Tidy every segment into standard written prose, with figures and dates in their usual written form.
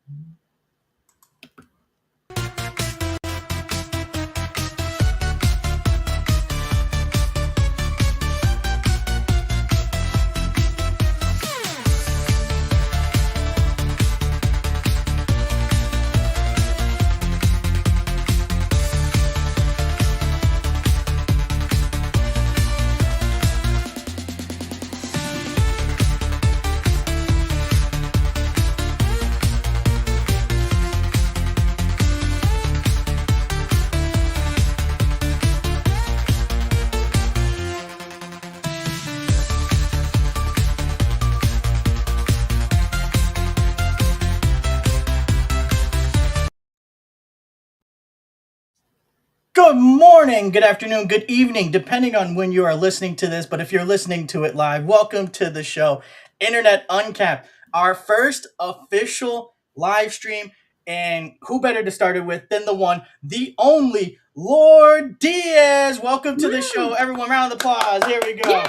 Good morning, good afternoon, good evening, depending on when you are listening to this. But if you're listening to it live, welcome to the show, Internet Uncapped, our first official live stream. And who better to start it with than the one, the only Lord Diaz. Welcome to the show, everyone. Round of applause. Here we go. Yay!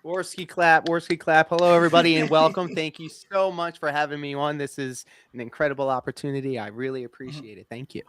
Worski clap. Hello, everybody, and welcome. Thank you so much for having me on. This is an incredible opportunity. I really appreciate it. Thank you.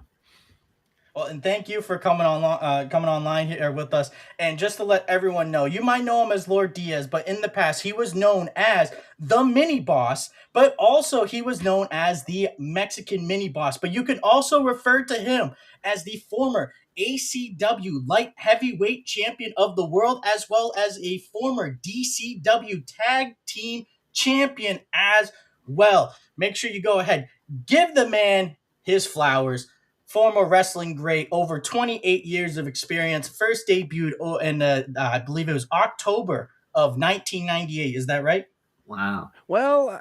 Well, and thank you for coming online here with us. And just to let everyone know, you might know him as Lord Diaz, but in the past he was known as the Mini Boss, but also he was known as the Mexican Mini Boss. But you can also refer to him as the former ACW light heavyweight champion of the world, as well as a former DCW tag team champion as well. Make sure you go ahead, give the man his flowers. Former wrestling great, over 28 years of experience. First debuted in, I believe it was October of 1998. Is that right? Wow. Well,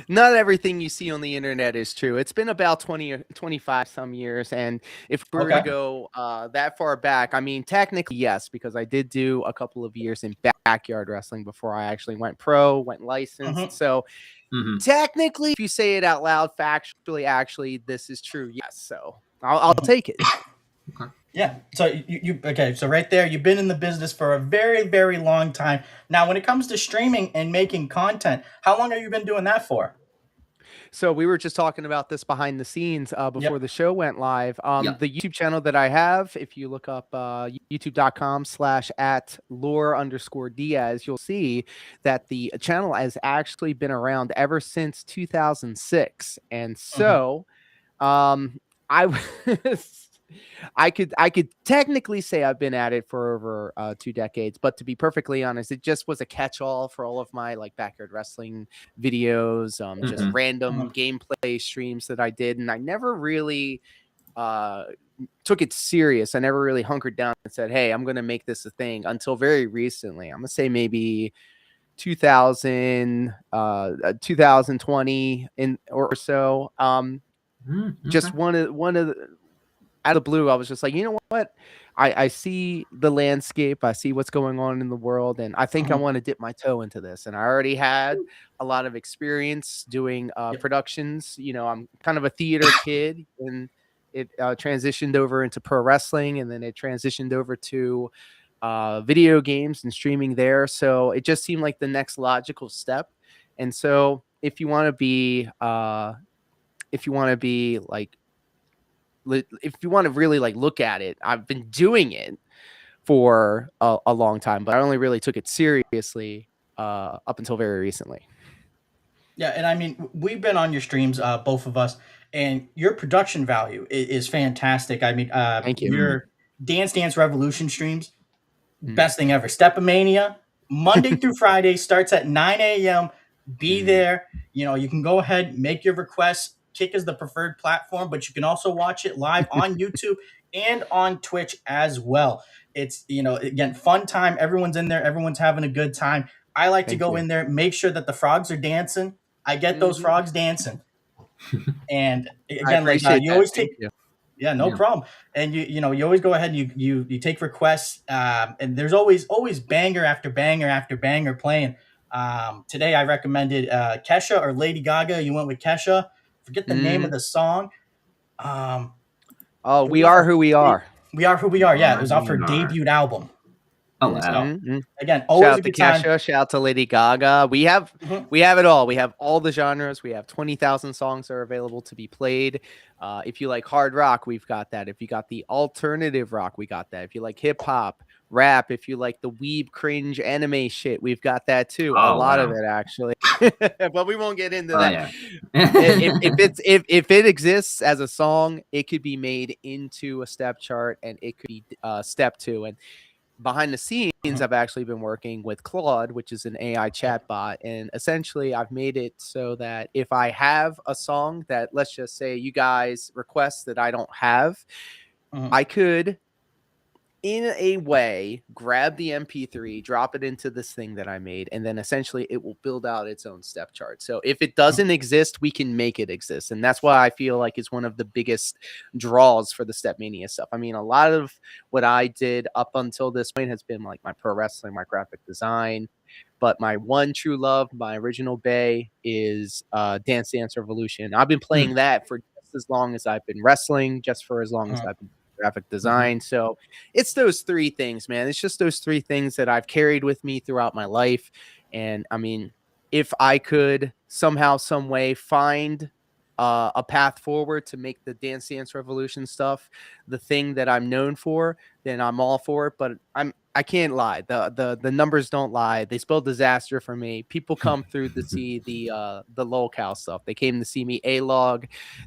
not everything you see on the internet is true. It's been about 20 or 25 some years. And if we were to go that far back, I mean, technically, yes, because I did do a couple of years in backyard wrestling before I actually went pro, went licensed. So technically, if you say it out loud, factually, actually, this is true. Yes. So I'll take it. Okay. Yeah. So okay. So right there, you've been in the business for a very, very long time. Now, when it comes to streaming and making content, how long have you been doing that for? So we were just talking about this behind the scenes before the show went live. The YouTube channel that I have, if you look up youtube.com/@lore_Diaz, you'll see that the channel has actually been around ever since 2006. And so I could technically say I've been at it for over 2 decades, but to be perfectly honest, it just was a catch-all for all of my like backyard wrestling videos, just random gameplay streams that I did, and I never really took it serious. I never really hunkered down and said, "Hey, I'm going to make this a thing," until very recently. I'm going to say maybe 2020 or so. Just one of the out of the blue, I was just like, you know what? I see the landscape. I see what's going on in the world. And I think I want to dip my toe into this. And I already had a lot of experience doing productions. You know, I'm kind of a theater kid, and it transitioned over into pro wrestling. And then it transitioned over to video games and streaming there. So it just seemed like the next logical step. And so if you want to be like, if you want to really like look at it, I've been doing it for a long time, but I only really took it seriously up until very recently. Yeah, and I mean, we've been on your streams, both of us, and your production value is fantastic. I mean, thank you. Your Dance Dance Revolution streams, best thing ever. Stepomania, Monday through Friday, starts at 9 a.m. Be there. You know, you can go ahead, make your requests. Kick is the preferred platform, but you can also watch it live on YouTube and on Twitch as well. It's, you know, again, fun time. Everyone's in there. Everyone's having a good time. I like to go in there, make sure that the frogs are dancing. I get those frogs dancing. And again, like you always take, no problem. And you know, you always go ahead and you take requests. And there's always banger after banger after banger playing. Today I recommended Kesha or Lady Gaga. You went with Kesha. Forget the name of the song. We Are Who We Are. We Are Who We Are. Yeah, it was off her debut album. Oh wow! So, again, Shout always out a to good time. Kesha, shout out to Lady Gaga. We have it all. We have all the genres. We have 20,000 songs that are available to be played. If you like hard rock, we've got that. If you got the alternative rock, we got that. If you like hip hop, rap, if you like the weeb cringe anime shit, we've got that too. A lot of it actually. But we won't get into that. Yeah. if it exists as a song, it could be made into a step chart, and it could be step 2. And behind the scenes, I've actually been working with Claude, which is an AI chatbot. And essentially, I've made it so that if I have a song that, let's just say, you guys request that I don't have, I could, in a way, grab the MP3, drop it into this thing that I made, and then essentially it will build out its own step chart. So if it doesn't exist, we can make it exist. And that's why I feel like it's one of the biggest draws for the Step Mania stuff. I mean, a lot of what I did up until this point has been like my pro wrestling, my graphic design. But my one true love, my original bay, is Dance Dance Revolution. I've been playing that for just as long as I've been wrestling, just for as long as I've been graphic design. So it's those 3 things, man. It's just those 3 things that I've carried with me throughout my life. And I mean, if I could somehow, some way find a path forward to make the Dance Dance Revolution stuff the thing that I'm known for, then I'm all for it. But I can't lie. The numbers don't lie. They spell disaster for me. People come through to see the lolcow stuff. They came to see me A-Log,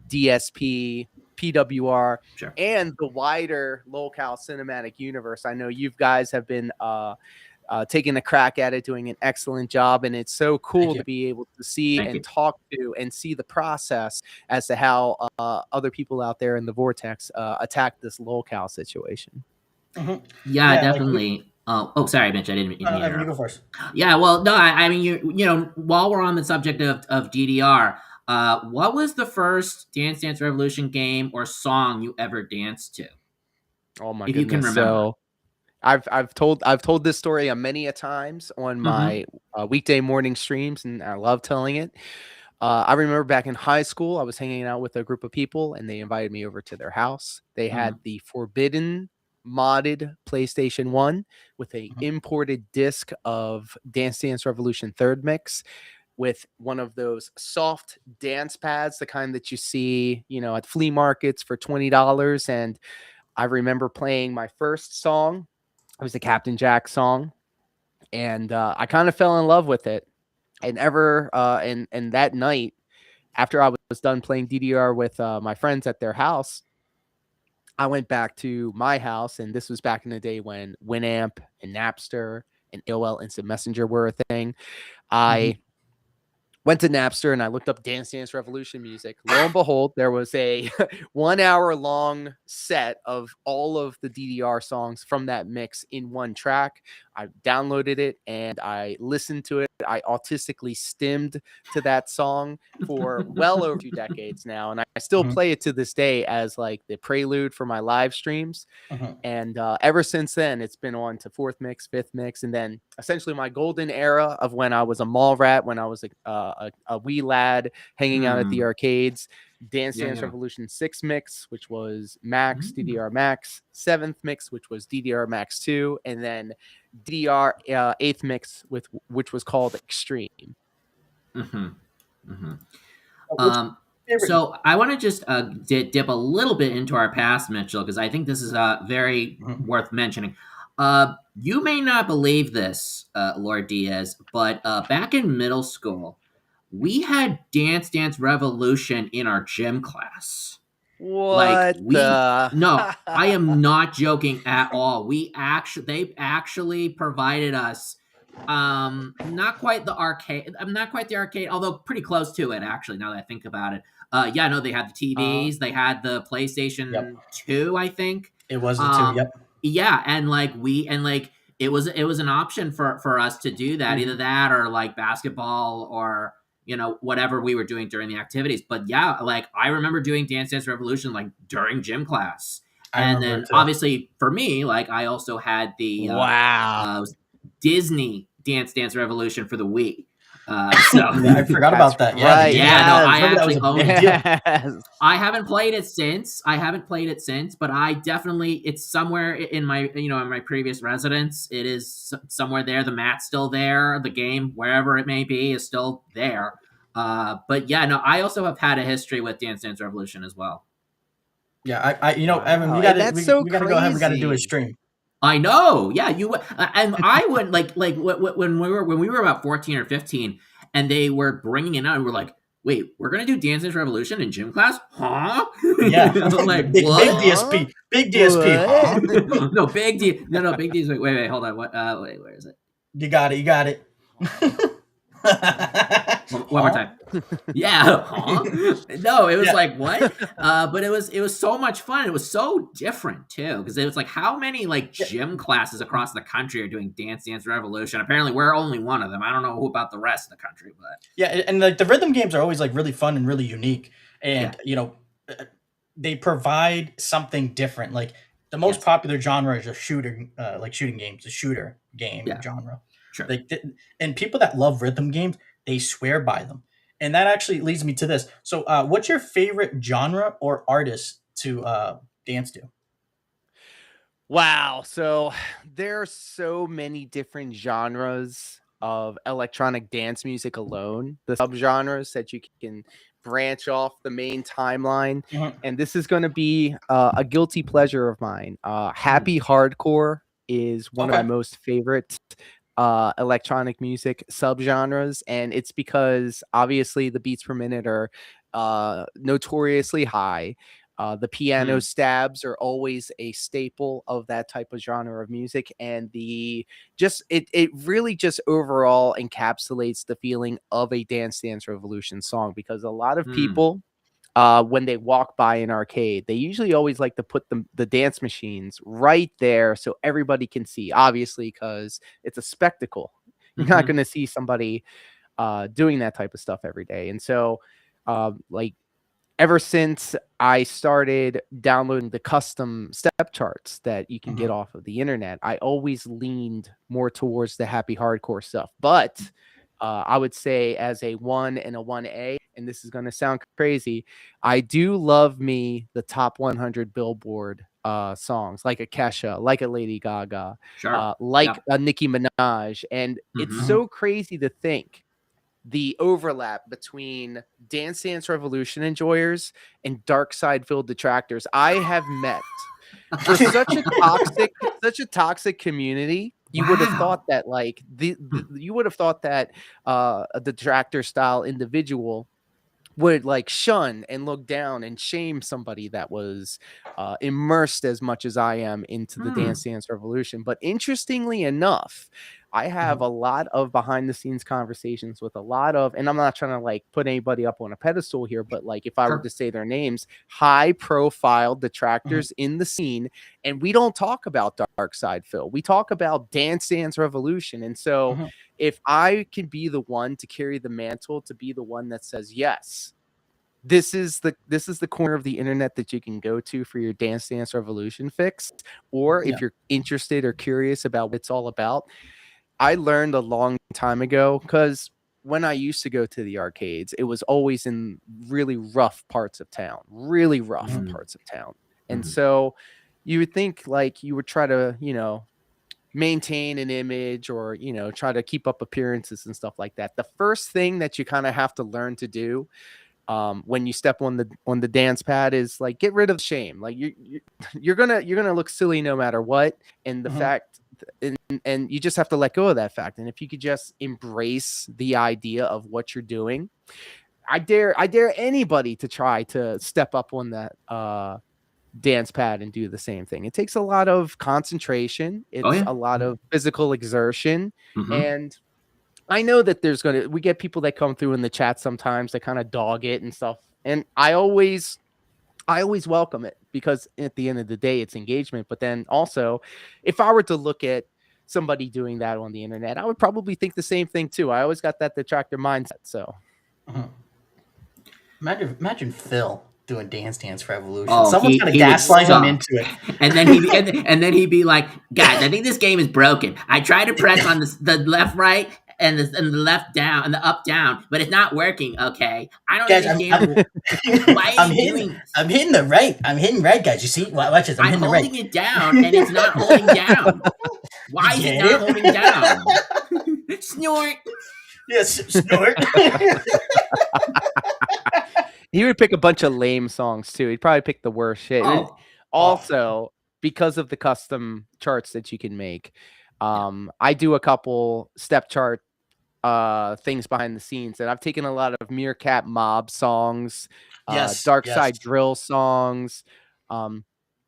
DSP, PWR, and the wider lolcow cinematic universe. I know you guys have been taking a crack at it, doing an excellent job, and it's so cool to be able to see and talk to and see the process as to how other people out there in the vortex attack this lolcow situation. Yeah, definitely. Sorry, Mitch. I didn't mean to interrupt. You go first. Yeah, well, no, I mean, you know, while we're on the subject of DDR, what was the first Dance Dance Revolution game or song you ever danced to? Oh my if goodness! You can remember. So I've told this story many a times on my weekday morning streams, and I love telling it. I remember back in high school, I was hanging out with a group of people, and they invited me over to their house. They had the forbidden modded PlayStation 1 with a imported disc of Dance Dance Revolution 3rd Mix with one of those soft dance pads, the kind that you see, you know, at flea markets for $20. And I remember playing my first song. It was the Captain Jack song. And I kind of fell in love with it. And and that night, after I was done playing DDR with my friends at their house, I went back to my house, and this was back in the day when Winamp and Napster and AOL Instant Messenger were a thing. I went to Napster and I looked up Dance Dance Revolution music. Lo and behold, there was a 1 hour long set of all of the DDR songs from that mix in one track. I downloaded it and I listened to it. I autistically stimmed to that song for well over 2 decades now. And I still play it to this day as like the prelude for my live streams. And ever since then, it's been on to 4th mix, 5th mix, and then essentially my golden era of when I was a mall rat, when I was a wee lad hanging out at the arcades. Dance Dance Revolution 6 mix, which was Max, DDR Max, 7th mix, which was DDR Max 2, and then DDR 8th mix, which was called Extreme. So I want to just dip a little bit into our past, Mitchell, because I think this is very worth mentioning. You may not believe this, Lord Diaz, but back in middle school, we had Dance Dance Revolution in our gym class. What? No, I am not joking at all. They actually provided us not quite the arcade, although pretty close to it actually, now that I think about it. They had the TVs, they had the PlayStation 2, I think. It was the 2, yep. Yeah, and it was an option for us to do that, either that or like basketball or whatever we were doing during the activities. But yeah, like I remember doing Dance Dance Revolution like during gym class. And then obviously for me, like I also had the wow Disney Dance Dance Revolution for the Wii. I forgot about that. Right. I actually own it. Yes. I haven't played it since. But I definitely, it's somewhere in my, in my previous residence. It is somewhere there. The mat's still there. The game, wherever it may be, is still there. But yeah, no, I also have had a history with Dance Dance Revolution as well. Yeah, Evan, Wow. we got so we got to go ahead. We got to do a stream. I know. Yeah, you and I went like when we were about 14 or 15, and they were bringing it out, and we're like, wait, we're gonna do Dance Dance Revolution in gym class, huh? Yeah, like big what? big DSP. Huh? No, big D. No, big D is like, wait, hold on. What? Wait, where is it? You got it. One more time. Yeah. Huh? No, it was like what? But it was so much fun. It was so different too, because it was like how many like gym classes across the country are doing Dance Dance Revolution? Apparently, we're only one of them. I don't know about the rest of the country, but yeah, and like the rhythm games are always like really fun and really unique, and they provide something different. Like the most popular genre is a shooting, shooting games, a shooter game genre. Sure. And people that love rhythm games, they swear by them. And that actually leads me to this. So what's your favorite genre or artist to dance to? Wow. So there are so many different genres of electronic dance music alone, the subgenres that you can branch off the main timeline. And this is going to be a guilty pleasure of mine. Happy hardcore is one of my most favorite electronic music subgenres, and it's because obviously the beats per minute are notoriously high. The piano stabs are always a staple of that type of genre of music, and it really just overall encapsulates the feeling of a Dance Dance Revolution song, because a lot of people when they walk by an arcade, they usually always like to put the dance machines right there so everybody can see, obviously, because it's a spectacle. You're not going to see somebody doing that type of stuff every day. And so ever since I started downloading the custom step charts that you can get off of the internet, I always leaned more towards the happy hardcore stuff. But I would say as a 1 and a 1A, and this is going to sound crazy, I do love me the top 100 Billboard songs, like a Kesha, like a Lady Gaga, like a Nicki Minaj. And it's so crazy to think the overlap between Dance Dance Revolution enjoyers and Dark Side Filled detractors. I have met for such a toxic community. You would have thought that a detractor style individual would like shun and look down and shame somebody that was immersed as much as I am into the Dance Dance Revolution. But interestingly enough, I have a lot of behind the scenes conversations with a lot of, and I'm not trying to like put anybody up on a pedestal here, but like if I were to say their names, high profile detractors in the scene. And we don't talk about Dark Side Phil. We talk about Dance Dance Revolution. And so if I can be the one to carry the mantle, to be the one that says, yes, this is the corner of the internet that you can go to for your Dance Dance Revolution fix, or if you're interested or curious about what it's all about. I learned a long time ago, because when I used to go to the arcades, it was always in really rough parts of town, And so you would think like you would try to, maintain an image or, try to keep up appearances and stuff like that. The first thing that you kind of have to learn to do when you step on the dance pad is like get rid of shame. Like you're gonna look silly no matter what, and the fact and you just have to let go of that fact. And if you could just embrace the idea of what you're doing, I dare anybody to try to step up on that dance pad and do the same thing. It takes a lot of concentration. It's a lot of physical exertion, and I know that we get people that come through in the chat sometimes that kind of dog it and stuff. And I always welcome it, because at the end of the day, it's engagement. But then also, if I were to look at somebody doing that on the internet, I would probably think the same thing too. I always got that detractor mindset. So imagine Phil doing Dance Dance Revolution. Oh, someone's gonna gaslight him into it, and then he'd be like, "Guys, I think this game is broken. I tried to press on the left, right, and the left down and the up down, but it's not working. Okay, I don't Guys, understand. Why is he doing this? I'm hitting the right. I'm hitting right, guys. You see? Watch this. I'm hitting the right. holding it down, and it's not holding down. Why is it not holding down? Snort. Yes, snort. He would pick a bunch of lame songs too. He'd probably pick the worst shit. Also, because of the custom charts that you can make, I do a couple step chart things behind the scenes, and I've taken a lot of Meerkat Mob songs, Dark Side Drill songs.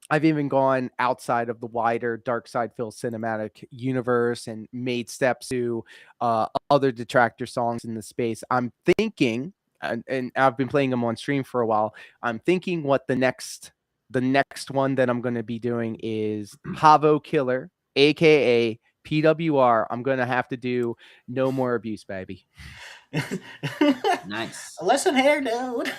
I've even gone outside of the wider Dark Side Phil cinematic universe and made steps to other detractor songs in the space. I'm thinking, and I've been playing them on stream for a while, I'm thinking what the next one that I'm going to be doing is Havo Killer, aka PWR. I'm going to have to do No More Abuse, baby. Nice. Listen here, dude.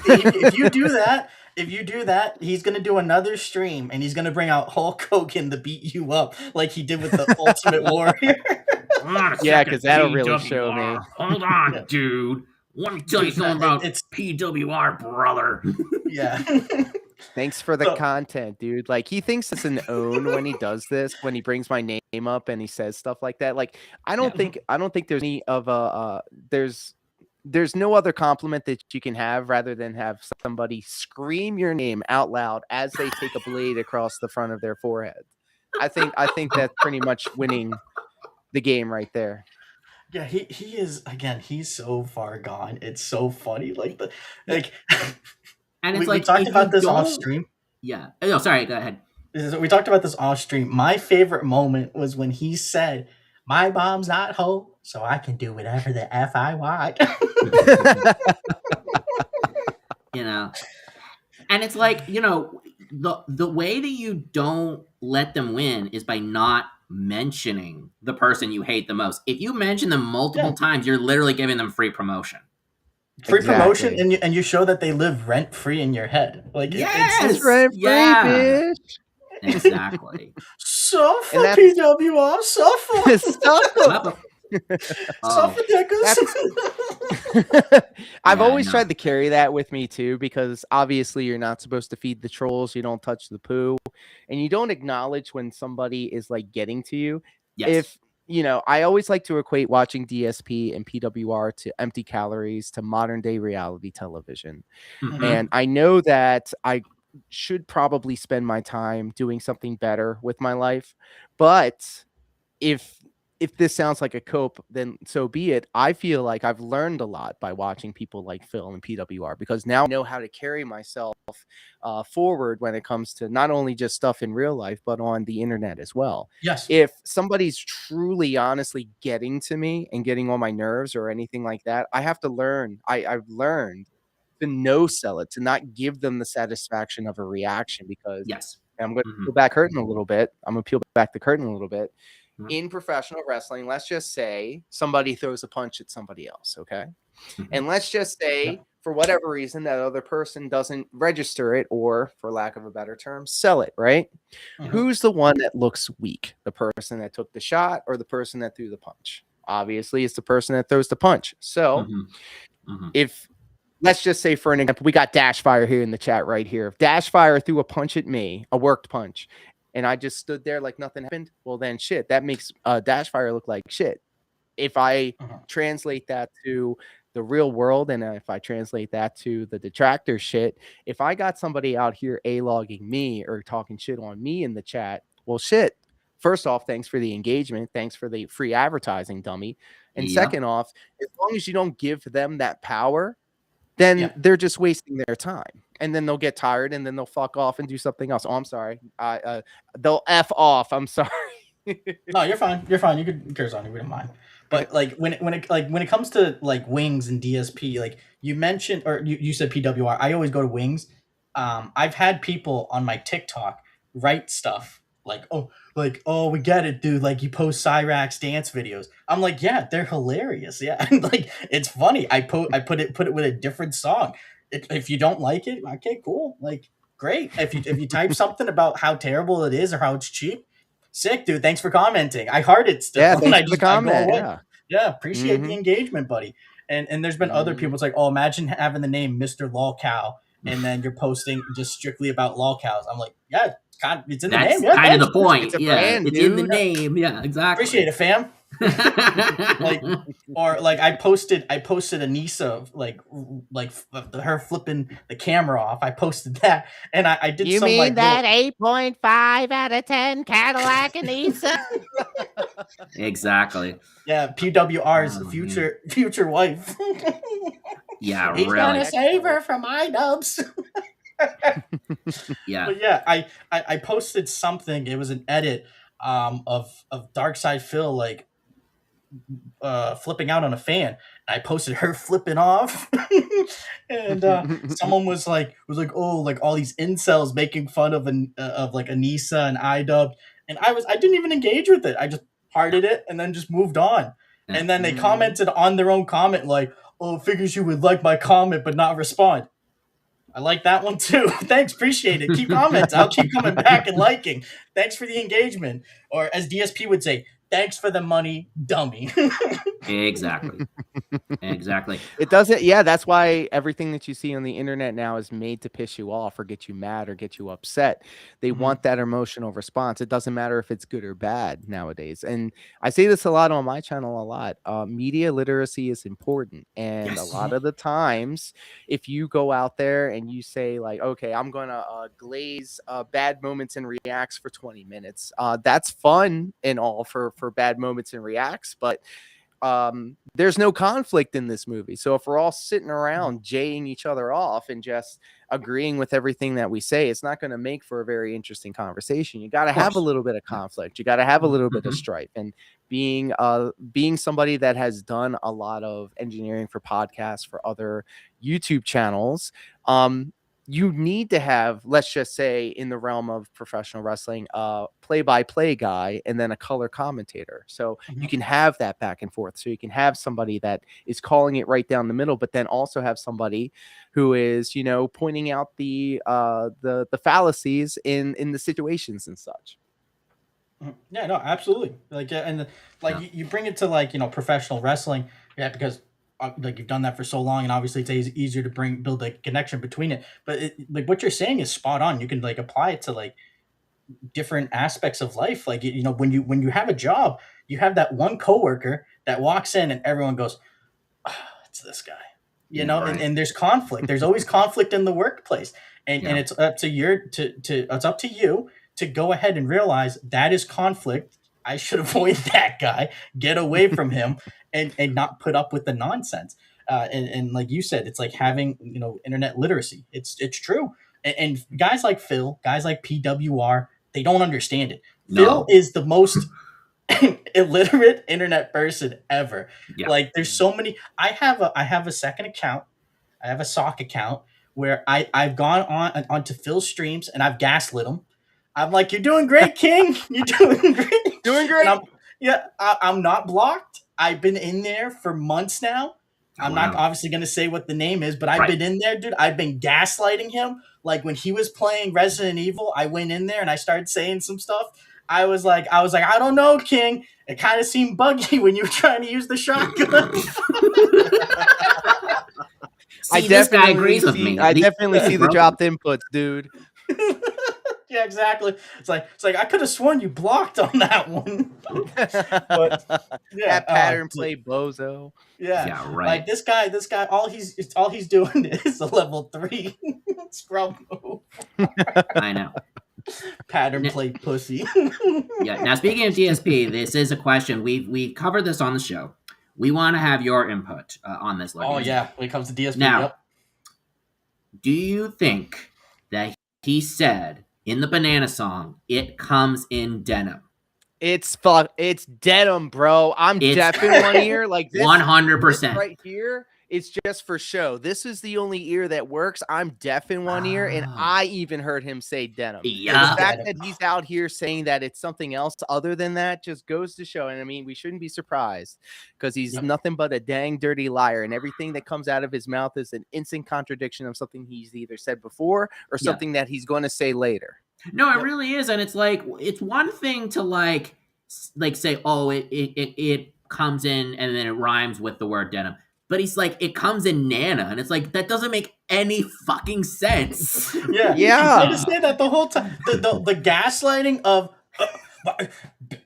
If you do that, he's gonna do another stream and he's gonna bring out Hulk Hogan to beat you up like he did with the Ultimate Warrior. Yeah, because that'll really show me. Hold on, dude. Let me tell you something about PWR, brother. Yeah. Thanks for the content, dude. Like, he thinks it's an own when he does this, when he brings my name up and he says stuff like that. Like, I don't think there's any of there's no other compliment that you can have rather than have somebody scream your name out loud as they take a blade across the front of their forehead. I think that's pretty much winning the game right there. Yeah, he is, again, he's so far gone. It's so funny. And it's we talked about this off stream. Yeah. Oh, sorry, go ahead. We talked about this off stream. My favorite moment was when he said, "My mom's not hoe, so I can do whatever the F I want." And it's like, the way that you don't let them win is by not mentioning the person you hate the most. If you mention them multiple times, you're literally giving them free promotion. Promotion, and you show that they live rent free in your head. Like, it's rent free, bitch. Exactly. Suffer, PWR, suffer. Suffer. Suffer, I've always tried to carry that with me too, because obviously you're not supposed to feed the trolls, you don't touch the poo, and you don't acknowledge when somebody is like getting to you. Yes. I always like to equate watching DSP and PWR to empty calories, to modern day reality television. Mm-hmm. And I know that I should probably spend my time doing something better with my life. But if this sounds like a cope, then so be it. I feel like I've learned a lot by watching people like Phil and PWR, because now I know how to carry myself forward when it comes to not only just stuff in real life, but on the internet as well. Yes. If somebody's truly, honestly getting to me and getting on my nerves or anything like that, I have to learn. I've learned to no sell it, to not give them the satisfaction of a reaction, because I'm going to peel back curtain a little bit. I'm going to peel back the curtain a little bit. In professional wrestling, let's just say somebody throws a punch at somebody else, okay? And let's just say, for whatever reason, that other person doesn't register it, or, for lack of a better term, sell it, right? Who's the one that looks weak? The person that took the shot or the person that threw the punch? Obviously, it's the person that throws the punch. So, if, let's just say, for an example, we got Dashfire here in the chat right here. If Dashfire threw a punch at me, a worked punch, and I just stood there like nothing happened, well, then shit, that makes Dashfire look like shit. If I translate that to the real world, and if I translate that to the detractor shit, if I got somebody out here A-logging me or talking shit on me in the chat, well, shit. First off, thanks for the engagement. Thanks for the free advertising, dummy. And second off, as long as you don't give them that power, then they're just wasting their time. And then they'll get tired, and then they'll fuck off and do something else. Oh, I'm sorry. They'll F off. I'm sorry. No, you're fine. You're fine. You could curse on it. We don't mind. But like when it comes to like Wings and DSP, like you mentioned, or you said PWR, I always go to Wings. I've had people on my TikTok write stuff like, oh, we get it, dude. Like, you post Cyrax dance videos. I'm like, yeah, they're hilarious. Yeah, like, it's funny. I put it with a different song. If you don't like it, okay, cool. Like, great. If you type something about how terrible it is or how it's cheap, sick, dude. Thanks for commenting. I heart it still. Yeah, thanks for the comment. Yeah. Yeah, appreciate the engagement, buddy. And there's been other people. It's like, oh, imagine having the name Mr. Lolcow, and then you're posting just strictly about lolcows. I'm like, yeah, it's in the That's name. Yeah, kind of thanks. the point. It's a yeah, brand, it's in the dude. name. Yeah, exactly. Appreciate it, fam. Like, or like I posted Anissa like her flipping the camera off. I posted that, and I did. You some mean like that 8.5 out of 10 Cadillac Anissa? Exactly. Yeah, PWR's future wife. Yeah, He's really. gonna save her from iDubbbz. Yeah. But yeah, I posted something. It was an edit of Darkside Phil like flipping out on a fan. I posted her flipping off, and someone was like, oh, like all these incels making fun of like Anissa and iDubbbz, and I didn't even engage with it. I just hearted it and then just moved on. Yeah. And then they commented on their own comment like, oh, figures you would like my comment but not respond. I like that one too. Thanks, appreciate it. Keep comments. I'll keep coming back and liking. Thanks for the engagement. Or as DSP would say, thanks for the money, dummy. Exactly. Exactly. It doesn't. Yeah, that's why everything that you see on the internet now is made to piss you off or get you mad or get you upset. They want that emotional response. It doesn't matter if it's good or bad nowadays. And I say this a lot on my channel a lot. Media literacy is important. And a lot of the times, if you go out there and you say like, okay, I'm going to glaze bad moments and reacts for 20 minutes. That's fun and all for bad moments and reacts. But there's no conflict in this movie. So if we're all sitting around jaying each other off and just agreeing with everything that we say, it's not going to make for a very interesting conversation. You got to have a little bit of conflict. You got to have a little bit of strife. And being somebody that has done a lot of engineering for podcasts for other YouTube channels, you need to have, let's just say in the realm of professional wrestling, play-by-play guy and then a color commentator. So you can have that back and forth. So you can have somebody that is calling it right down the middle, but then also have somebody who is, you know, pointing out the fallacies in the situations and such. Yeah, no, absolutely. Like, and like you bring it to like, you know, professional wrestling, because like you've done that for so long, and obviously it's easier to build a connection between it. But like what you're saying is spot on. You can like apply it to like different aspects of life. Like, you know, when you have a job, you have that one coworker that walks in and everyone goes, oh, it's this guy, you know, and there's conflict. There's always conflict in the workplace, and it's up to it's up to you to go ahead and realize that is conflict. I should avoid that guy, get away from him, and not put up with the nonsense. And like you said, it's like having, you know, internet literacy. It's true. And guys like Phil, guys like PWR, they don't understand it. No. Phil is the most illiterate internet person ever. Yeah. Like there's so many. I have a second account. I have a sock account where I've gone onto Phil's streams and I've gaslit him. I'm like, you're doing great, King. You're doing great. Doing great. I'm not blocked. I've been in there for months now. I'm not obviously going to say what the name is, but I've been in there, dude. I've been gaslighting him. Like when he was playing Resident Evil, I went in there and I started saying some stuff. I was like, I don't know, King. It kind of seemed buggy when you were trying to use the shotgun. See, this guy agrees with me. I definitely see the dropped inputs, dude. Yeah, exactly. It's like I could have sworn you blocked on that one. But yeah, that pattern play bozo. Yeah, right. Like this guy, all he's doing is a level 3 scrub move. I know. Pattern play pussy. Yeah. Now, speaking of DSP, this is a question we covered this on the show. We want to have your input on this. Oh yeah, when it comes to DSP. Now, do you think that he said in the Banana song, "It comes in denim"? It's denim, bro. I'm deaf in one ear, like this. 100% right here. It's just for show. This is the only ear that works. I'm deaf in one ear, and I even heard him say denim. Yeah. The fact that he's out here saying that it's something else other than that just goes to show. And I mean, we shouldn't be surprised because he's nothing but a dang dirty liar, and everything that comes out of his mouth is an instant contradiction of something he's either said before or something that he's going to say later. No, it really is, and it's like it's one thing to like say, oh, it comes in and then it rhymes with the word denim. But he's like, it comes in Nana, and it's like that doesn't make any fucking sense. Yeah, he tried to say that the whole time. The gaslighting of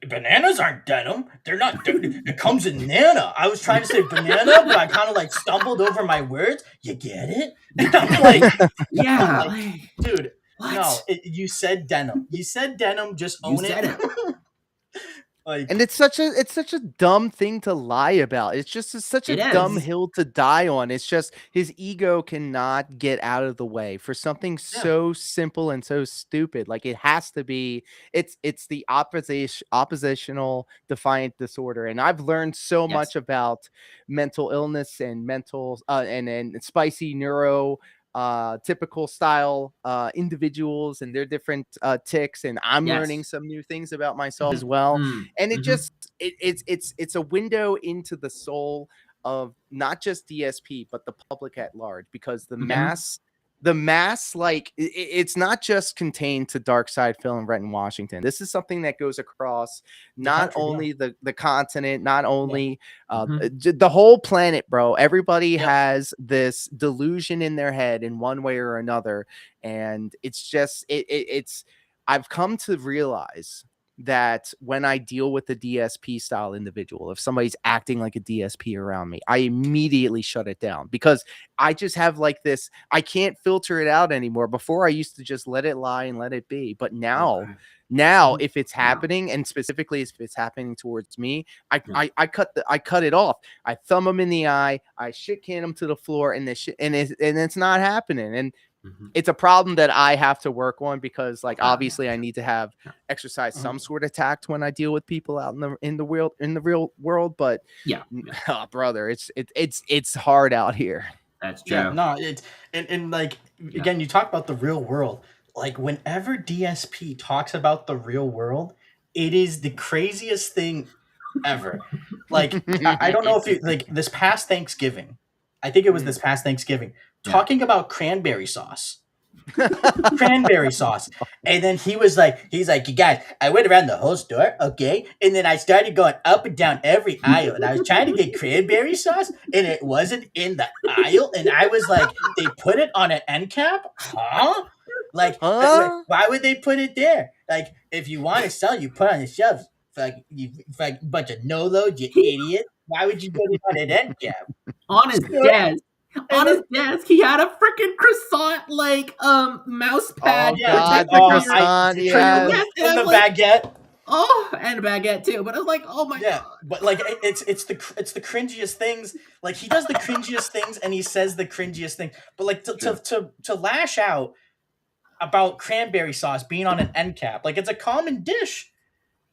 bananas aren't denim. They're not. It comes in Nana. I was trying to say banana, but I kind of like stumbled over my words. You get it? And I'm like, yeah, dude. what? No, you said denim. You said denim. Just own it. Like, and it's such a dumb thing to lie about. It's just such a dumb hill to die on. It's just his ego cannot get out of the way for something so simple and so stupid. Like it has to be. It's the oppositional defiant disorder. And I've learned so much about mental illness and mental and spicy neuro. Typical style individuals and their different ticks, and I'm learning some new things about myself as well. And it just it's a window into the soul of not just DSP but the public at large, because the mass, like it's not just contained to Darkside Phil and Renton, Washington. This is something that goes across not only the continent, not only the whole planet, bro. Everybody has this delusion in their head in one way or another, and it's just it's I've come to realize that when I deal with a DSP style individual, if somebody's acting like a DSP around me, I immediately shut it down, because I just have like this, I can't filter it out anymore. Before I used to just let it lie and let it be. But now if it's happening, and specifically if it's happening towards me, I cut it off. I thumb them in the eye, I shit can them to the floor, and it's not happening. And it's a problem that I have to work on, because like obviously I need to exercise some sort of tact when I deal with people out in the real world. But brother, it's hard out here. That's true. Yeah, no, it's and like again, you talk about the real world. Like whenever DSP talks about the real world, it is the craziest thing ever. Like I don't know if you like this past Thanksgiving. I think it was this past Thanksgiving. Talking about cranberry sauce. Cranberry sauce. And then he's like, you guys, I went around the whole store, okay? And then I started going up and down every aisle, and I was trying to get cranberry sauce, and it wasn't in the aisle. And I was like, they put it on an end cap? Huh? Like, why would they put it there? Like, if you want to sell, you put it on the shelves. Like a bunch of no-loads, you idiot. Why would you put it on an end cap? On his desk. On his desk, he had a freaking croissant, like, mouse pad. Oh, God, the croissant, and the baguette. Oh, and a baguette, too. But I was like, oh, my God. But, like, it's the cringiest things. Like, he does the cringiest things, and he says the cringiest things. But, like, to lash out about cranberry sauce being on an end cap, like, it's a common dish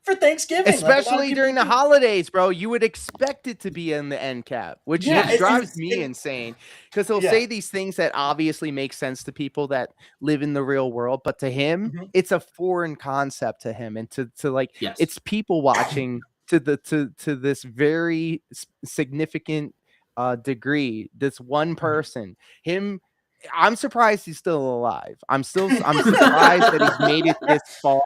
for Thanksgiving, especially during the holidays, bro. You would expect it to be in the end cap, which drives me insane, because he'll say these things that obviously make sense to people that live in the real world, but to him, it's a foreign concept to him, and to like it's people watching to this very significant degree. This one person, him. I'm surprised he's still alive. I'm surprised that he's made it this far.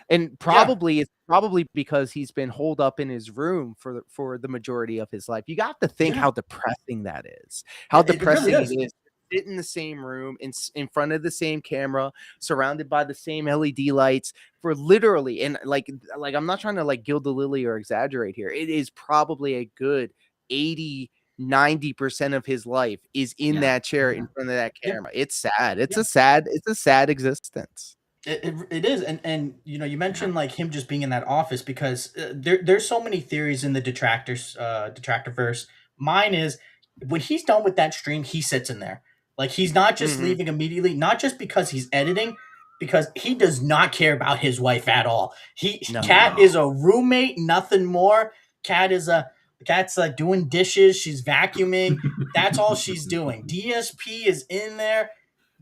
And it's probably because he's been holed up in his room for the majority of his life. You got to think how depressing that is. How depressing it is. Sit in the same room, in front of the same camera, surrounded by the same LED lights for literally, and like I'm not trying to like gild the lily or exaggerate here. It is probably a good 80-90% of his life is in that chair in front of that camera. It's sad. It's a sad existence. It is, and you know, you mentioned like him just being in that office, because there's so many theories in the detractorverse. Mine is, when he's done with that stream, he sits in there. Like, he's not just leaving immediately, not just because he's editing, because he does not care about his wife at all. Kat is a roommate, nothing more. Kat's doing dishes, she's vacuuming. That's all she's doing. DSP is in there,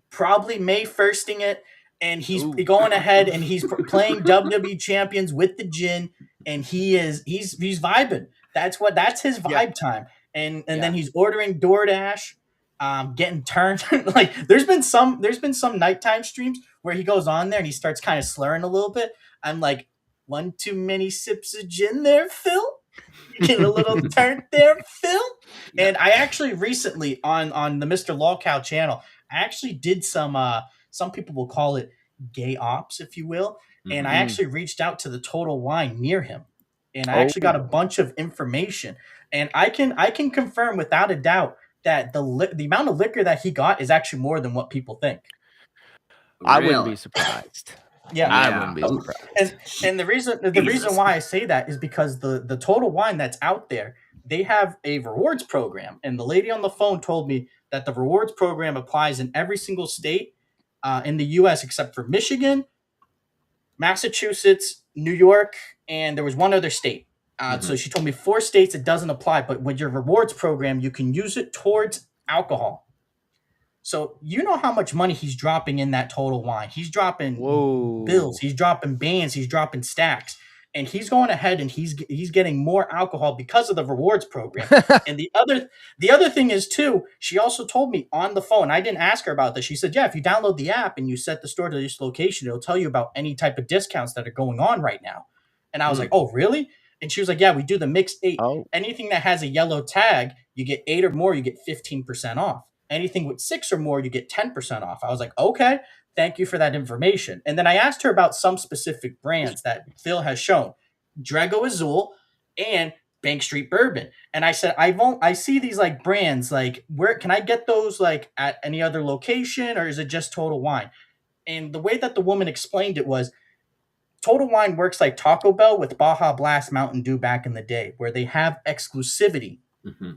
probably May 1sting it. And he's going ahead and he's playing WWE champions with the gin, and he's vibing. That's his vibe time. And then he's ordering DoorDash, getting turned. Like there's been some nighttime streams where he goes on there and he starts kind of slurring a little bit. I'm like, one too many sips of gin there, Phil? Getting a little turnt there, Phil. And I actually recently on the Mr. Lawcow channel, I actually did some people will call it gay ops, if you will. And I actually reached out to the Total Wine near him. And I actually got a bunch of information. And I can confirm without a doubt that the amount of liquor that he got is actually more than what people think. I wouldn't be surprised. Yeah, I wouldn't be surprised. And the reason why I say that is because the Total Wine that's out there, they have a rewards program, and the lady on the phone told me that the rewards program applies in every single state in the U.S. except for Michigan, Massachusetts, New York, and there was one other state. So she told me 4 states it doesn't apply, but with your rewards program, you can use it towards alcohol. So you know how much money he's dropping in that Total Wine. He's dropping bills, he's dropping bands, he's dropping stacks, and he's going ahead and he's getting more alcohol because of the rewards program. And the other thing is too, she also told me on the phone, I didn't ask her about this. She said, yeah, if you download the app and you set the store to this location, it'll tell you about any type of discounts that are going on right now. And I was like, oh, really? And she was like, yeah, we do the mixed 8. Oh. Anything that has a yellow tag, you get 8 or more, you get 15% off. Anything with 6 or more, you get 10% off. I was like, okay, thank you for that information. And then I asked her about some specific brands that Phil has shown, Drago Azul and Bank Street Bourbon. And I said, I see these like brands, like where can I get those like at any other location, or is it just Total Wine? And the way that the woman explained it was, Total Wine works like Taco Bell with Baja Blast Mountain Dew back in the day, where they have exclusivity.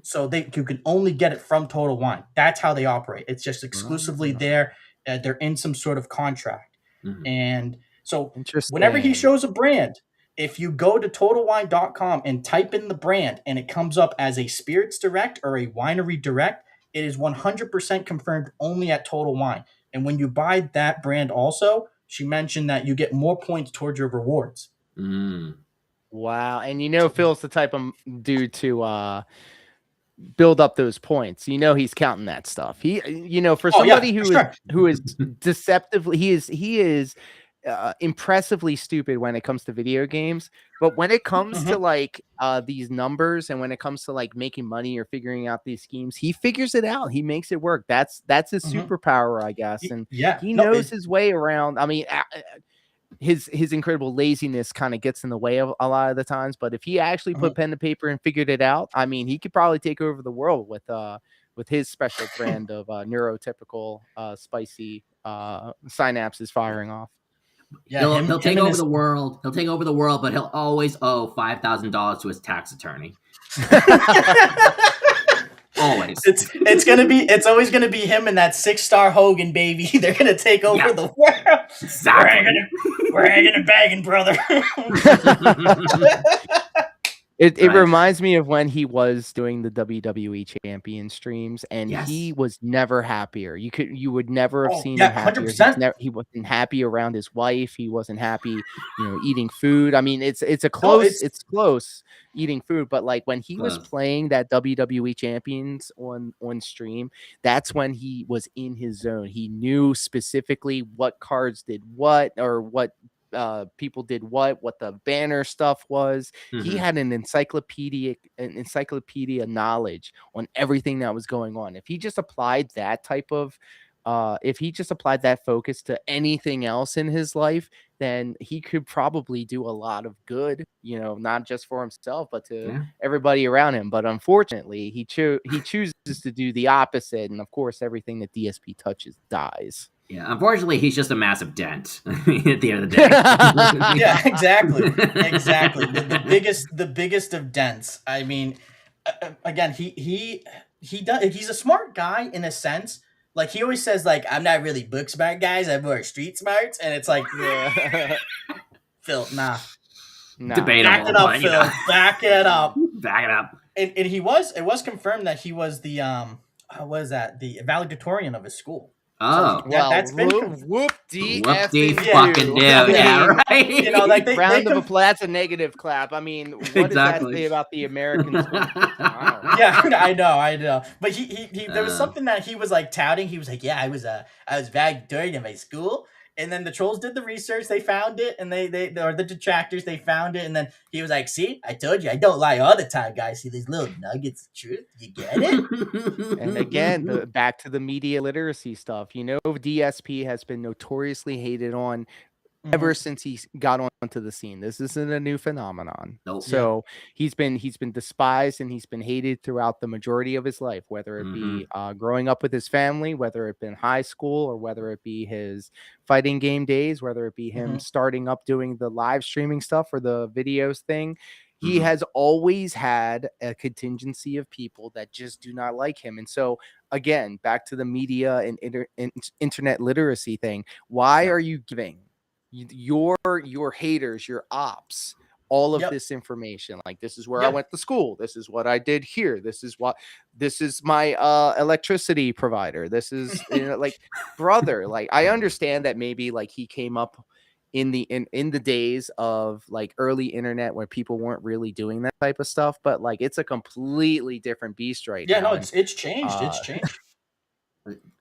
So you can only get it from Total Wine. That's how they operate. It's just exclusively there. They're in some sort of contract. And so whenever he shows a brand, if you go to TotalWine.com and type in the brand and it comes up as a Spirits Direct or a Winery Direct, it is 100% confirmed only at Total Wine. And when you buy that brand also, she mentioned that you get more points towards your rewards. Wow. And Phil's the type of dude to build up those points. He's counting that stuff. He, for somebody who is deceptively, he is impressively stupid when it comes to video games. But when it comes to like these numbers, and when it comes to like making money or figuring out these schemes, he figures it out. He makes it work. That's his superpower, I guess. And he knows his way around. I mean, his incredible laziness kind of gets in the way of a lot of the times, but if he actually put pen to paper and figured it out, I mean, he could probably take over the world with his special brand of neurotypical spicy synapses firing off. Yeah, he'll take over the world. He'll take over the world, but he'll always owe $5,000 to his tax attorney. Always. It's always gonna be him and that 6-star Hogan, baby. They're gonna take over the world. Exactly. We're hanging and bagging, brother. It reminds me of when he was doing the WWE champion streams, and he was never happier. You would never have seen him happier. 100%. He wasn't happy around his wife. He wasn't happy, eating food. I mean, it's close eating food, but like when he was playing that WWE champions on stream, that's when he was in his zone. He knew specifically what cards did what, or what people did what the banner stuff was. He had an encyclopedia knowledge on everything that was going on. If he just applied that focus to anything else in his life, then he could probably do a lot of good, not just for himself, but to everybody around him. But unfortunately, he chooses to do the opposite. And of course, everything that DSP touches dies. Yeah, unfortunately, he's just a massive dent at the end of the day. Yeah, exactly. The biggest of dents. I mean, again, he's a smart guy in a sense. Like he always says, like, I'm not really book smart, guys. I'm more street smarts, and it's like, Phil, nah. Debatable. Back it up, Phil. Back it up. Back it up. And it was confirmed that he was the the valedictorian of his school. Oh, so, that's been whoop-dee fucking do. Yeah, right. Round of applause. That's a negative clap. I mean, what does that say about the American school? Yeah, I know. But he there was something that he was like touting. He was like, yeah, I was valedictorian in my school. And then the trolls did the research, they found it, and they or the detractors, they found it, and then he was like, "See, I told you, I don't lie all the time, guys. See these little nuggets of truth? You get it?" And again, back to the media literacy stuff. DSP has been notoriously hated on ever since he got onto the scene. This isn't a new phenomenon. Nope. So he's been despised and he's been hated throughout the majority of his life, whether it be growing up with his family, whether it been high school, or whether it be his fighting game days, whether it be him starting up doing the live streaming stuff or the videos thing. He has always had a contingency of people that just do not like him. And so, again, back to the media and internet literacy thing. Why are you giving your haters, your ops, all of this information? Like, this is where I went to school. This is what I did here. This is my electricity provider. This is like, brother, like, I understand that maybe like he came up in the days of like early internet where people weren't really doing that type of stuff, but like it's a completely different beast right now. Yeah, no, it's changed. It's changed.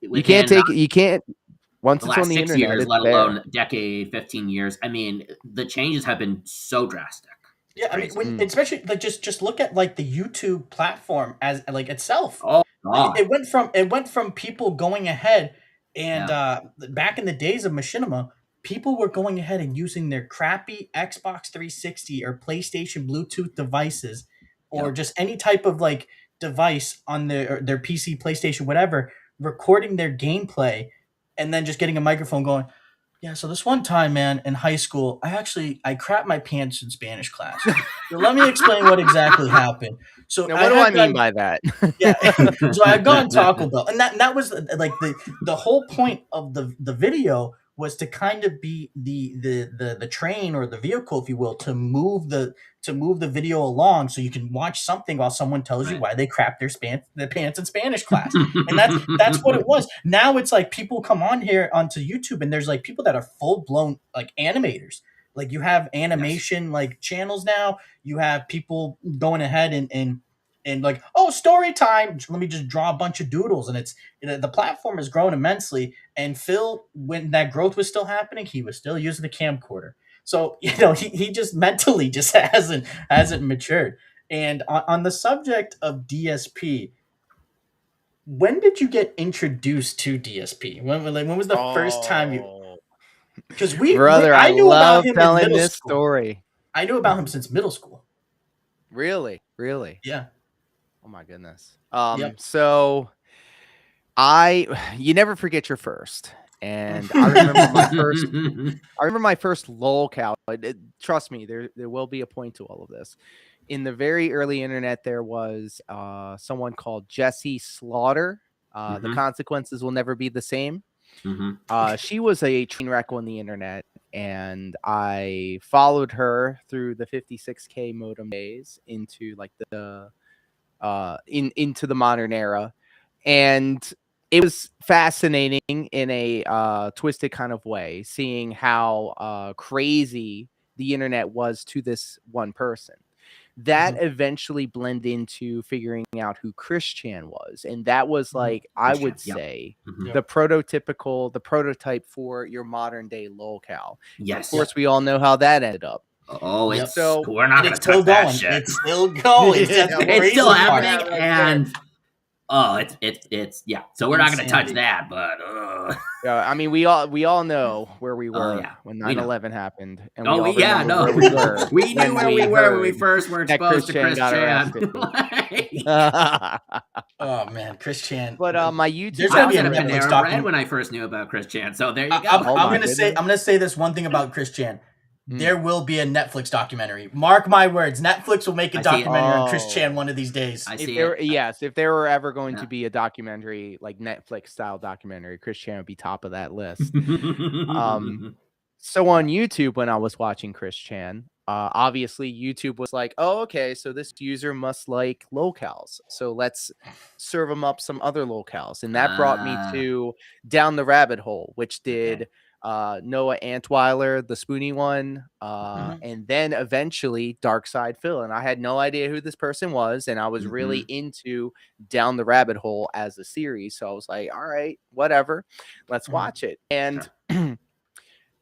You can't once the it's last on the 6 internet, years, let alone decade, 15 years. I mean, the changes have been so drastic. Yeah, I mean, especially like just look at like the YouTube platform as like itself. Oh, God. It went from people going ahead and back in the days of machinima, people were going ahead and using their crappy Xbox 360 or PlayStation Bluetooth devices, or just any type of like device on their PC, PlayStation, whatever, recording their gameplay, and then just getting a microphone going, "Yeah, so this one time, man, in high school, I crapped my pants in Spanish class. So let me explain what exactly happened. So now, what do I mean by that? Yeah, so I had gone Taco Bell, and that was like the whole point of the video was to kind of be the train or the vehicle, if you will, to move the video along, so you can watch something while someone tells you why they crapped their pants in Spanish class, and that's what it was. Now it's like people come on here onto YouTube, and there's like people that are full blown like animators. Like you have animation like channels now. You have people going ahead and like, oh, story time. Let me just draw a bunch of doodles, and the platform has grown immensely. And Phil, when that growth was still happening, he was still using the camcorder. So he just mentally just hasn't matured. And on the subject of DSP, when did you get introduced to DSP? When was the first time you? Because I knew about him in middle school. Story. I knew about him since middle school. Really? Yeah. Oh my goodness. So you never forget your first. And I remember my first lolcow. Trust me, there will be a point to all of this. In the very early internet, there was someone called Jessie Slaughter. The consequences will never be the same. She was a train wreck on the internet, and I followed her through the 56K modem days into like the into the modern era, and it was fascinating in a twisted kind of way, seeing how crazy the internet was to this one person. That eventually blended into figuring out who Chris Chan was. And that was like, I would say, the prototype for your modern day lolcow. Yes. Of course, we all know how that ended up. Oh, we're not going to touch that shit. It's still going. It's still happening, and it's so we're not going to touch that, but I mean, we all know where we were when 9/11 happened, and we knew where we were when we first were exposed to Chris Chan. Oh man, Chris Chan. But my YouTube, I was at a Panera Bread when I first knew about Chris Chan, so there you go. I'm gonna say this one thing about Chris Chan. There will be a Netflix documentary. Mark my words. Netflix will make a documentary on Chris Chan one of these days. If there were ever going to be a documentary, like Netflix style documentary, Chris Chan would be top of that list. So on YouTube, when I was watching Chris Chan, obviously YouTube was like, oh, okay, so this user must like lolcows. So let's serve him up some other lolcows. And that brought me to Down the Rabbit Hole, which did... Noah Antweiler, the Spoony one, and then eventually Dark Side Phil. And I had no idea who this person was, and I was really into Down the Rabbit Hole as a series. So I was like, all right, whatever, let's watch it. And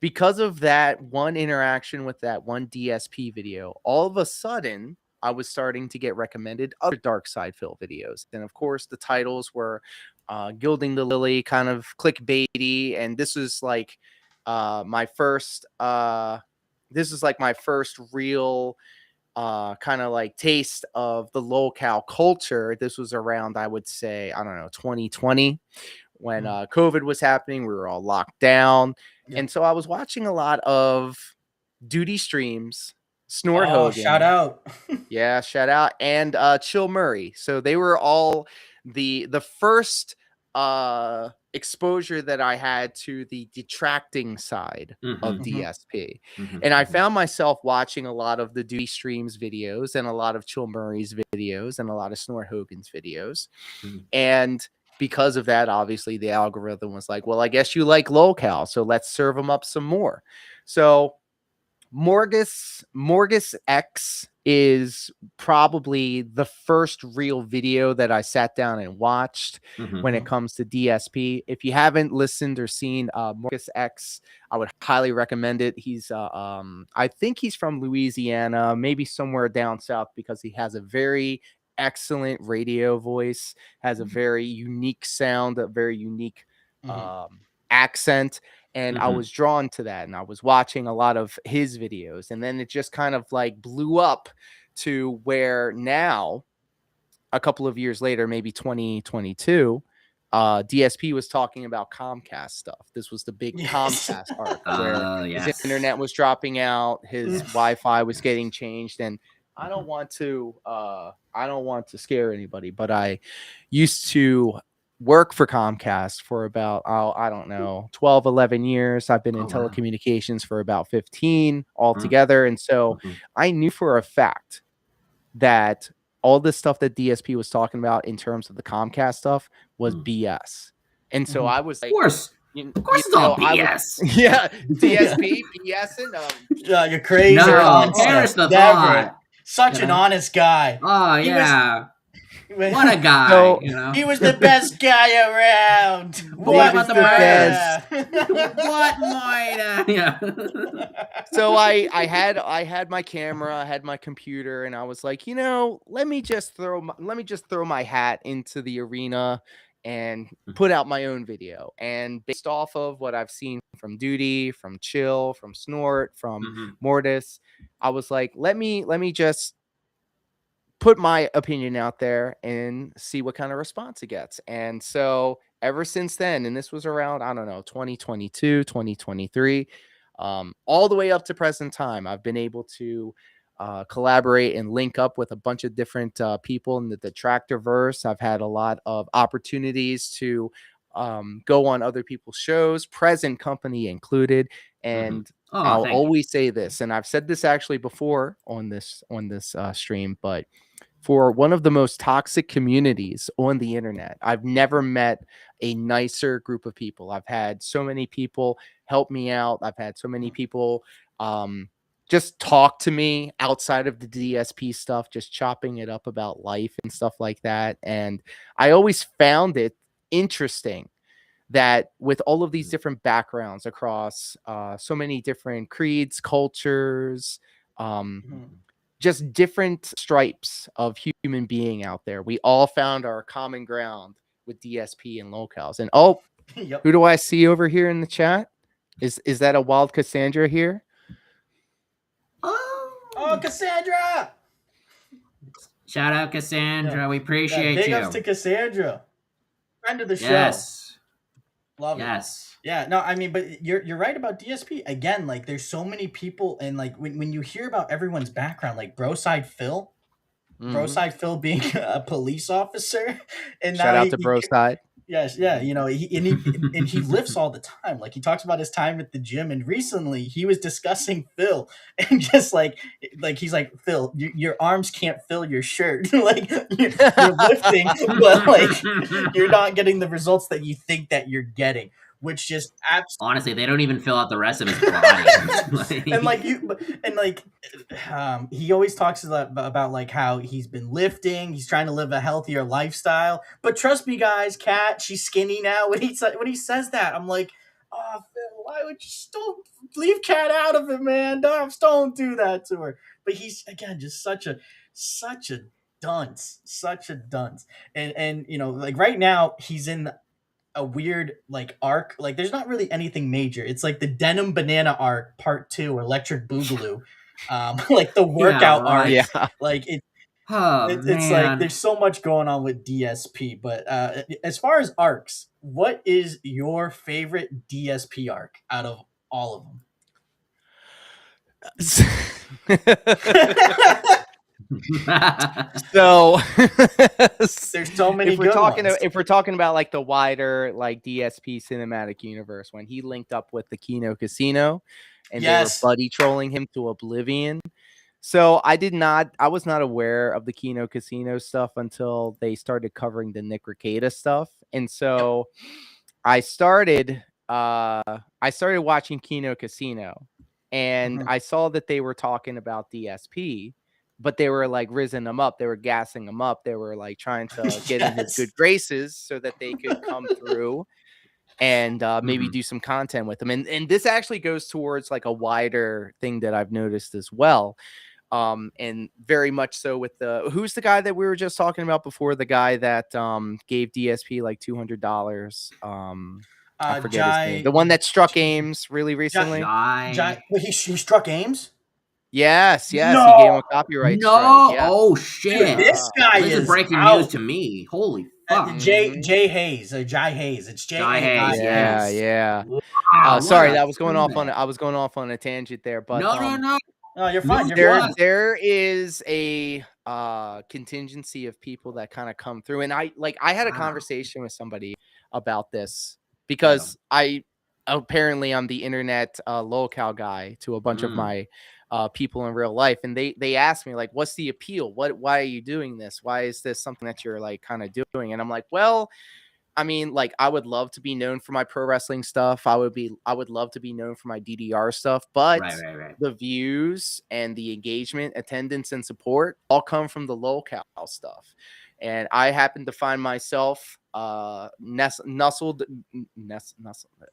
because of that one interaction with that one DSP video, all of a sudden I was starting to get recommended other Dark Side Phil videos. And of course, the titles were Gilding the Lily, kind of clickbaity. And this was like my first real kind of like taste of the locale culture. This was around, I would say, I don't know, 2020, when COVID was happening. We were all locked down. Yep. And so I was watching a lot of Duty streams, Snort Hogan. Shout out. Yeah, shout out. And Chill Murray. So they were all the first exposure that I had to the detracting side of DSP. And I found myself watching a lot of the Duty Streams videos and a lot of Chill Murray's videos and a lot of Snort Hogan's videos. And because of that, obviously the algorithm was like, well, I guess you like locale, so let's serve them up some more. So Morgus X is probably the first real video that I sat down and watched when it comes to DSP. If you haven't listened or seen Morgus X, I would highly recommend it. He's I think he's from Louisiana, maybe somewhere down south, because he has a very excellent radio voice, has a very unique sound, a very unique accent. And I was drawn to that, and I was watching a lot of his videos, and then it just kind of like blew up to where now, a couple of years later, maybe 2022, DSP was talking about Comcast stuff. This was the big Comcast arc where his internet was dropping out, his Wi-Fi was getting changed, and I don't want to scare anybody, but I used to work for Comcast for about, I don't know, 12, 11 years. I've been in telecommunications for about 15 altogether. And so I knew for a fact that all this stuff that DSP was talking about in terms of the Comcast stuff was BS. And so I was like, of course it's all BS. DSP, BS, and you're crazy. No, there's the thought. Such an honest guy. Oh, yeah. What a guy. So, he was the best guy around. What about the best? What Moida? Yeah. So I had my camera, I had my computer, and I was like, let me just throw my hat into the arena and put out my own video. And based off of what I've seen from Duty, from Chill, from Snort, from Mortis, I was like, let me just put my opinion out there and see what kind of response it gets. And so ever since then, and this was around, I don't know, 2022, 2023, all the way up to present time, I've been able to collaborate and link up with a bunch of different people in the Detractorverse. I've had a lot of opportunities to go on other people's shows, present company included. And I'll always say this, and I've said this actually before on this stream, but for one of the most toxic communities on the internet, I've never met a nicer group of people. I've had so many people help me out. I've had so many people just talk to me outside of the DSP stuff, just chopping it up about life and stuff like that. And I always found it interesting that with all of these different backgrounds across so many different creeds, cultures, just different stripes of human being out there, we all found our common ground with DSP and locales. And who do I see over here in the chat? Is that a wild Cassandra here? Oh, Cassandra! Shout out Cassandra. We appreciate big you. ups to Cassandra, friend of the show. Yes. Love it. Yeah, no, I mean, but you're right about DSP. Again, like, there's so many people, and like when you hear about everyone's background, like Broside Phil being a police officer, and shout out to Broside. Yes, yeah, he lifts all the time. Like, he talks about his time at the gym, and recently he was discussing Phil, and just like he's like, Phil, your arms can't fill your shirt. Like, you're lifting, but like you're not getting the results that you think that you're getting. Which just honestly, they don't even fill out the rest of his body. He always talks about like how he's been lifting, he's trying to live a healthier lifestyle. But trust me, guys, Kat, she's skinny now. When he says that, I'm like, oh, Phil, why would just don't leave Kat out of it, man. Don't do that to her. But he's again just such a dunce, and like right now he's in a weird like arc. Like there's not really anything major. It's like the Denim Banana arc part 2, Electric Boogaloo, like the workout arc. Yeah. Like it's like man. there's so much going on with DSP. But as far as arcs, what is your favorite DSP arc out of all of them? So there's so many. If we're talking about like the wider like DSP cinematic universe, when he linked up with the Kino Casino, and they were buddy trolling him to oblivion. So I was not aware of the Kino Casino stuff until they started covering the Nick Rekieta stuff, and so I started watching Kino Casino, and I saw that they were talking about DSP. But they were like rizzing him up. They were gassing him up. They were like trying to get in his good graces so that they could come through and maybe do some content with him. And this actually goes towards like a wider thing that I've noticed as well. And very much so with who's the guy that we were just talking about before? The guy that gave DSP like $200. I forget his name. The one that struck Ames really recently. He struck Ames? Yes, No. He gave him a copyright strike. Yeah. Oh shit! Dude, this guy is breaking out. News to me. Holy fuck! Jay Hayes, Jai Hayes. It's Jay Hayes. Yeah. Wow, sorry, I was going off on a tangent there, but no. No, you're fine. There is a contingency of people that kind of come through, and I had a conversation with somebody about this because I'm the internet locale guy to a bunch of my people in real life, and they asked me like, what's the appeal? Why are you doing this? Why is this something that you're like kind of doing? And I'm like, well, I mean, like, I would love to be known for my pro wrestling stuff. I would love to be known for my DDR stuff, but the views and the engagement, attendance, and support all come from the locale stuff. And I happen to find myself nestled.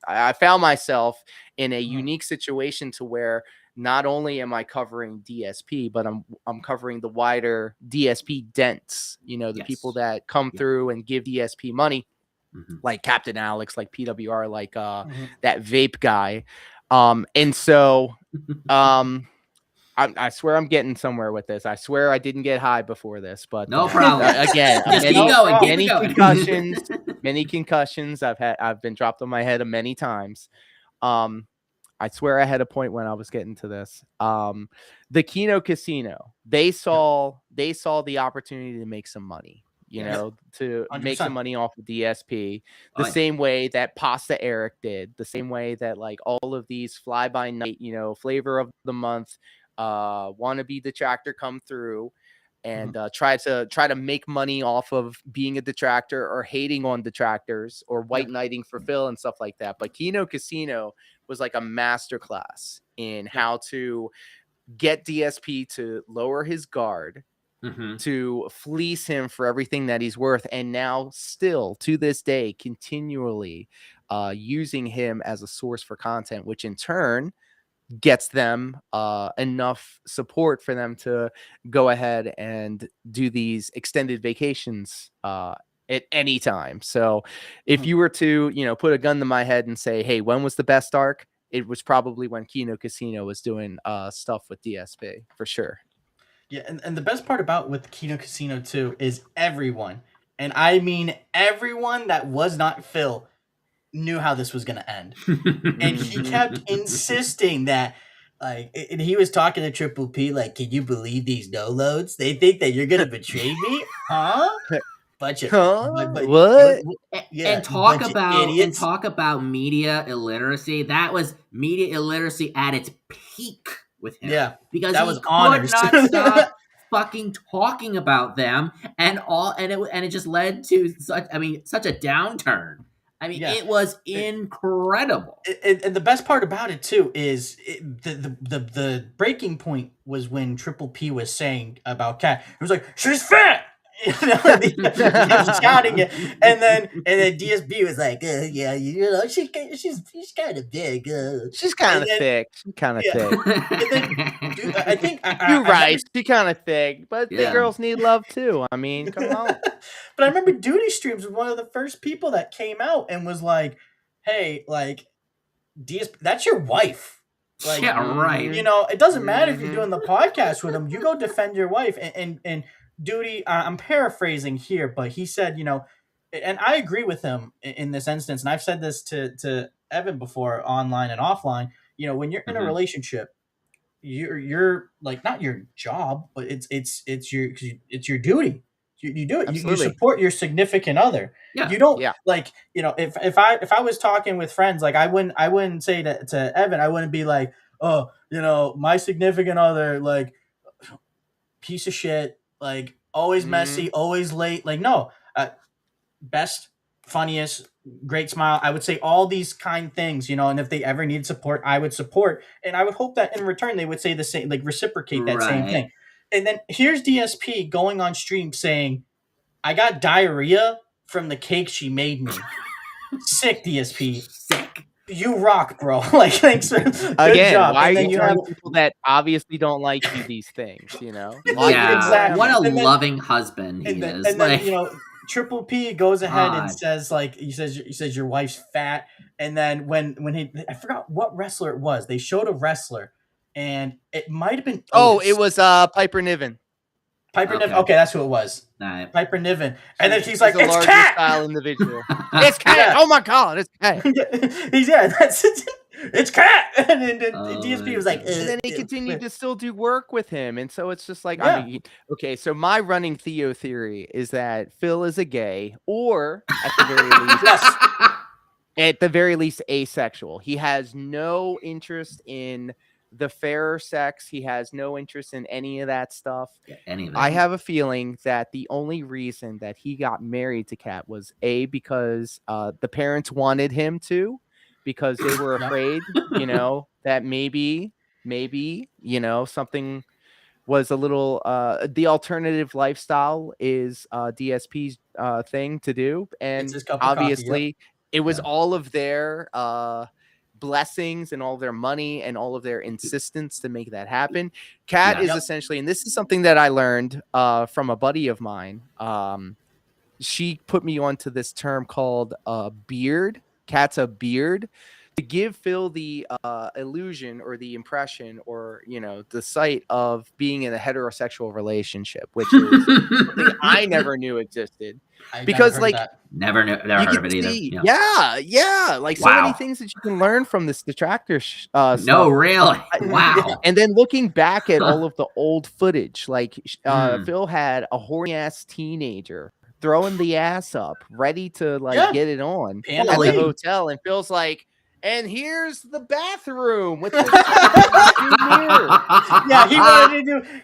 I found myself in a unique situation to where not only am I covering DSP, but I'm covering the wider DSP dents. The people that come through and give DSP money, like Captain Alex, like PWR, like that vape guy. And so I swear I'm getting somewhere with this. I swear I didn't get high before this, but no problem. Again, keep going. many concussions. I've been dropped on my head many times. I swear I had a point when I was getting to this. The Kino Casino, they saw the opportunity to make some money, to 100%. Make some money off of DSP, the same way that Pasta Eric did, the same way that like all of these fly by night, flavor of the month, wannabe detractor come through and try to make money off of being a detractor or hating on detractors or white knighting for Phil and stuff like that. But Kino Casino was like a masterclass in how to get DSP to lower his guard, to fleece him for everything that he's worth, and now still to this day continually using him as a source for content, which in turn gets them enough support for them to go ahead and do these extended vacations at any time. So if you were to, put a gun to my head and say, hey, when was the best arc? It was probably when Kino Casino was doing stuff with DSP for sure. Yeah, and the best part about with Kino Casino too is everyone, and I mean everyone that was not Phil, knew how this was going to end. And he kept insisting that, like, and he was talking to Triple P, like, can you believe these no-loads? They think that you're going to betray me? Huh? But what? And talk about media illiteracy. That was media illiteracy at its peak with him. Yeah, because that he was could honors. not stop fucking talking about them, and it just led to such a downturn. It was incredible. And the best part about it too is the breaking point was when Triple P was saying about Kat. He was like, "She's fat," kept shouting it, and then DSP was like, yeah, she's kind of big. She's kind of thick. She's kind of thick. And then, dude, I think you're right. She's kind of thick, but big girls need love too. I mean, come on. But I remember Duty Streams was one of the first people that came out and was like, "Hey, like, DSP, that's your wife." Like, yeah, right. It doesn't matter if you're doing the podcast with him. You go defend your wife. And Duty, I'm paraphrasing here, but he said, and I agree with him in this instance. And I've said this to Evan before, online and offline. When you're in a relationship, you're like, not your job, but it's your duty. You do it. You support your significant other. Yeah. You don't like, if I was talking with friends, like I wouldn't say to Evan, I wouldn't be like, oh, my significant other, like, piece of shit, like always messy, always late. Like, no, best, funniest, great smile. I would say all these kind things, and if they ever need support, I would support. And I would hope that in return, they would say the same, like reciprocate that same thing. And then here's DSP going on stream saying, I got diarrhea from the cake she made me. Sick, DSP. Sick. You rock, bro. Like, thanks. Good job. Why do you have people that obviously don't like you these things, Yeah, exactly. What a loving husband he is. And then, Triple P goes ahead and says, like, he says your wife's fat. And then when I forgot what wrestler it was. They showed a wrestler. And it might have been it was Piper Niven. Niven. Okay, that's who it was. Right. Piper Niven. And then she's like, it's Cat! Style individual. It's Cat! Yeah. Oh my God, it's Cat! It's Cat! And then DSP was like, and then he continued to still do work with him. And so it's just like, I mean, okay, so my running Theo theory is that Phil is a gay, or at the very least, at the very least, asexual. He has no interest in the fairer sex. He has no interest in any of that stuff. I have a feeling that the only reason that he got married to Kat was because the parents wanted him to, because they were afraid, that maybe, something was a little, the alternative lifestyle is DSP's thing to do. And obviously it was all of their, blessings and all their money and all of their insistence to make that happen. Kat is essentially, and this is something that I learned from a buddy of mine. She put me onto this term called beard. Kat's a beard, to give Phil the illusion or the impression or the sight of being in a heterosexual relationship, which is something I never knew existed. Because never heard of it either. Yeah. Like so many things that you can learn from this detractor stuff. No, really? Wow. And then looking back at all of the old footage, like Phil had a horny ass teenager throwing the ass up, ready to get it on at the hotel, and Phil's like, and here's the bathroom with the mirror. Yeah,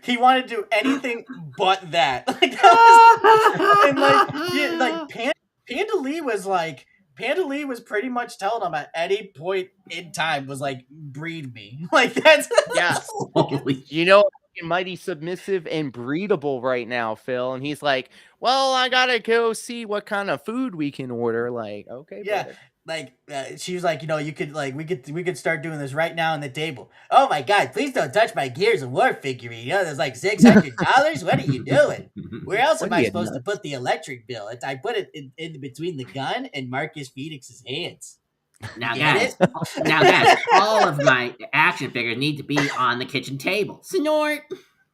he wanted to do anything but that. Panda Lee was pretty much telling him at any point in time was like, breed me. Like, that's mighty submissive and breedable right now, Phil. And he's like, well, I gotta go see what kind of food we can order. Like, okay, brother. She was like, you could we could start doing this right now on the table. Oh my God, please don't touch my Gears of War figurine. There's like $600. What are you doing? Where else am I supposed to put the electric bill? I put it in between the gun and Marcus Phoenix's hands. Now guys, all of my action figures need to be on the kitchen table. Snort.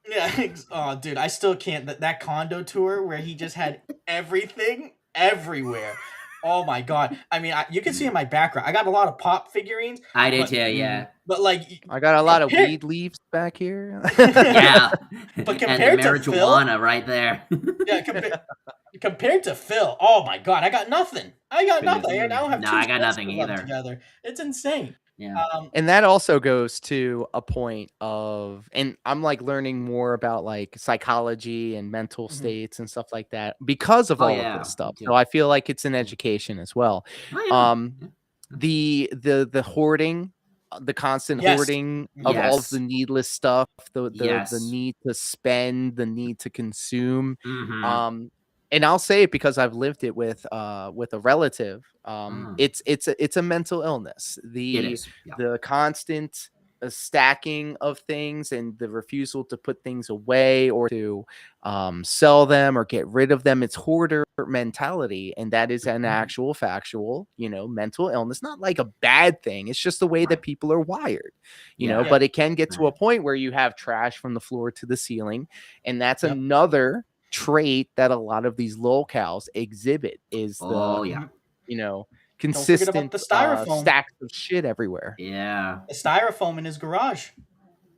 Yeah. Oh, dude, I still can't. That condo tour where he just had everything everywhere. Oh my God! I mean, you can see in my background, I got a lot of pop figurines. I did too, yeah. But like, I got a lot of weed leaves back here. Yeah, but compared to marijuana Phil, right there. Yeah, compared to Phil, oh my God, I got nothing. I don't have. I got nothing either. Together, it's insane. Yeah. And that also goes to a point of, and I'm like learning more about like psychology and mental states and stuff like that because of all of this stuff. So I feel like it's an education as well. The hoarding the constant Yes. hoarding of all of Yes. the needless stuff, the Yes. need to spend, the need to consume. Mhm. And I'll say it because I've lived it with a relative. It's a mental illness. It is. Yeah. The constant stacking of things and the refusal to put things away or to sell them or get rid of them. It's hoarder mentality, and that is an actual factual, mental illness. Not like a bad thing. It's just the way that people are wired, Yeah. But it can get to a point where you have trash from the floor to the ceiling, and that's another trait that a lot of these locales exhibit is consistent the styrofoam. stacks of shit everywhere. Yeah. The styrofoam in his garage.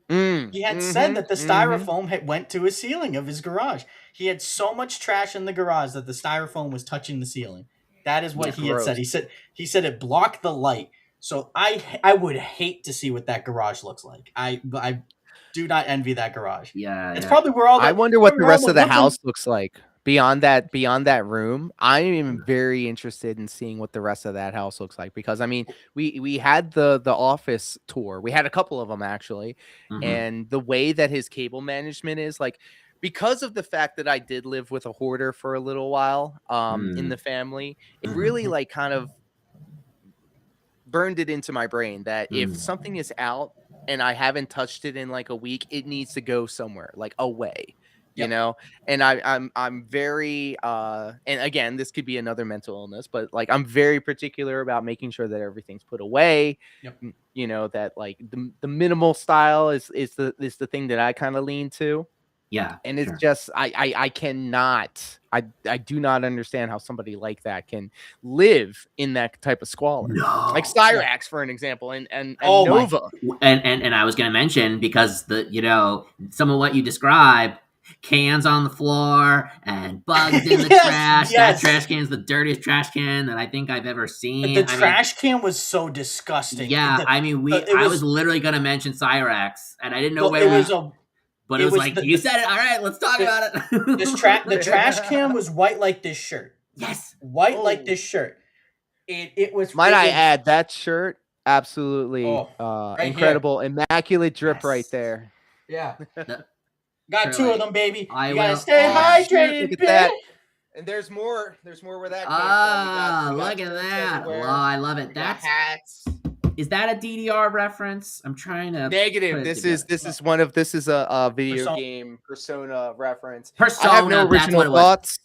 He had said that the styrofoam went to his ceiling of his garage. He had so much trash in the garage that the styrofoam was touching the ceiling. That is what he had said. He said it blocked the light. So I would hate to see what that garage looks like. I do not envy that garage. Yeah. It's probably where all the, I wonder what the rest of the house looks like. Beyond that room, I am very interested in seeing what the rest of that house looks like, because I mean, we had the office tour. We had a couple of them actually, and the way that his cable management is, like, because of the fact that I did live with a hoarder for a little while in the family, it really like kind of burned it into my brain that if something is out and I haven't touched it in like a week, it needs to go somewhere, like away. And I'm very and again, this could be another mental illness, but like I'm very particular about making sure that everything's put away. That like the minimal style is the thing that I kind of lean to. Yeah. And it's just I cannot, I do not understand how somebody like that can live in that type of squalor. No. Like Cyrax, for an example, and Nova. And I was gonna mention, because some of what you described, cans on the floor and bugs in the trash. That trash can is the dirtiest trash can that I think I've ever seen. The trash can was so disgusting. Yeah, I was literally gonna mention Cyrax, and I didn't know where but it was like, you said it. All right, let's talk about it. The trash can was white like this shirt. Yes. White like this shirt. It was. Might I add, that shirt, absolutely incredible. Here. Immaculate drip right there. Yeah. Got two of them, baby. You gotta stay hydrated, look at that. And there's more where that came from. Look at that. Oh, I love it. That's hats. Is that a DDR reference? I'm trying to negative. This is a video game Persona reference. Persona. I have no original thoughts.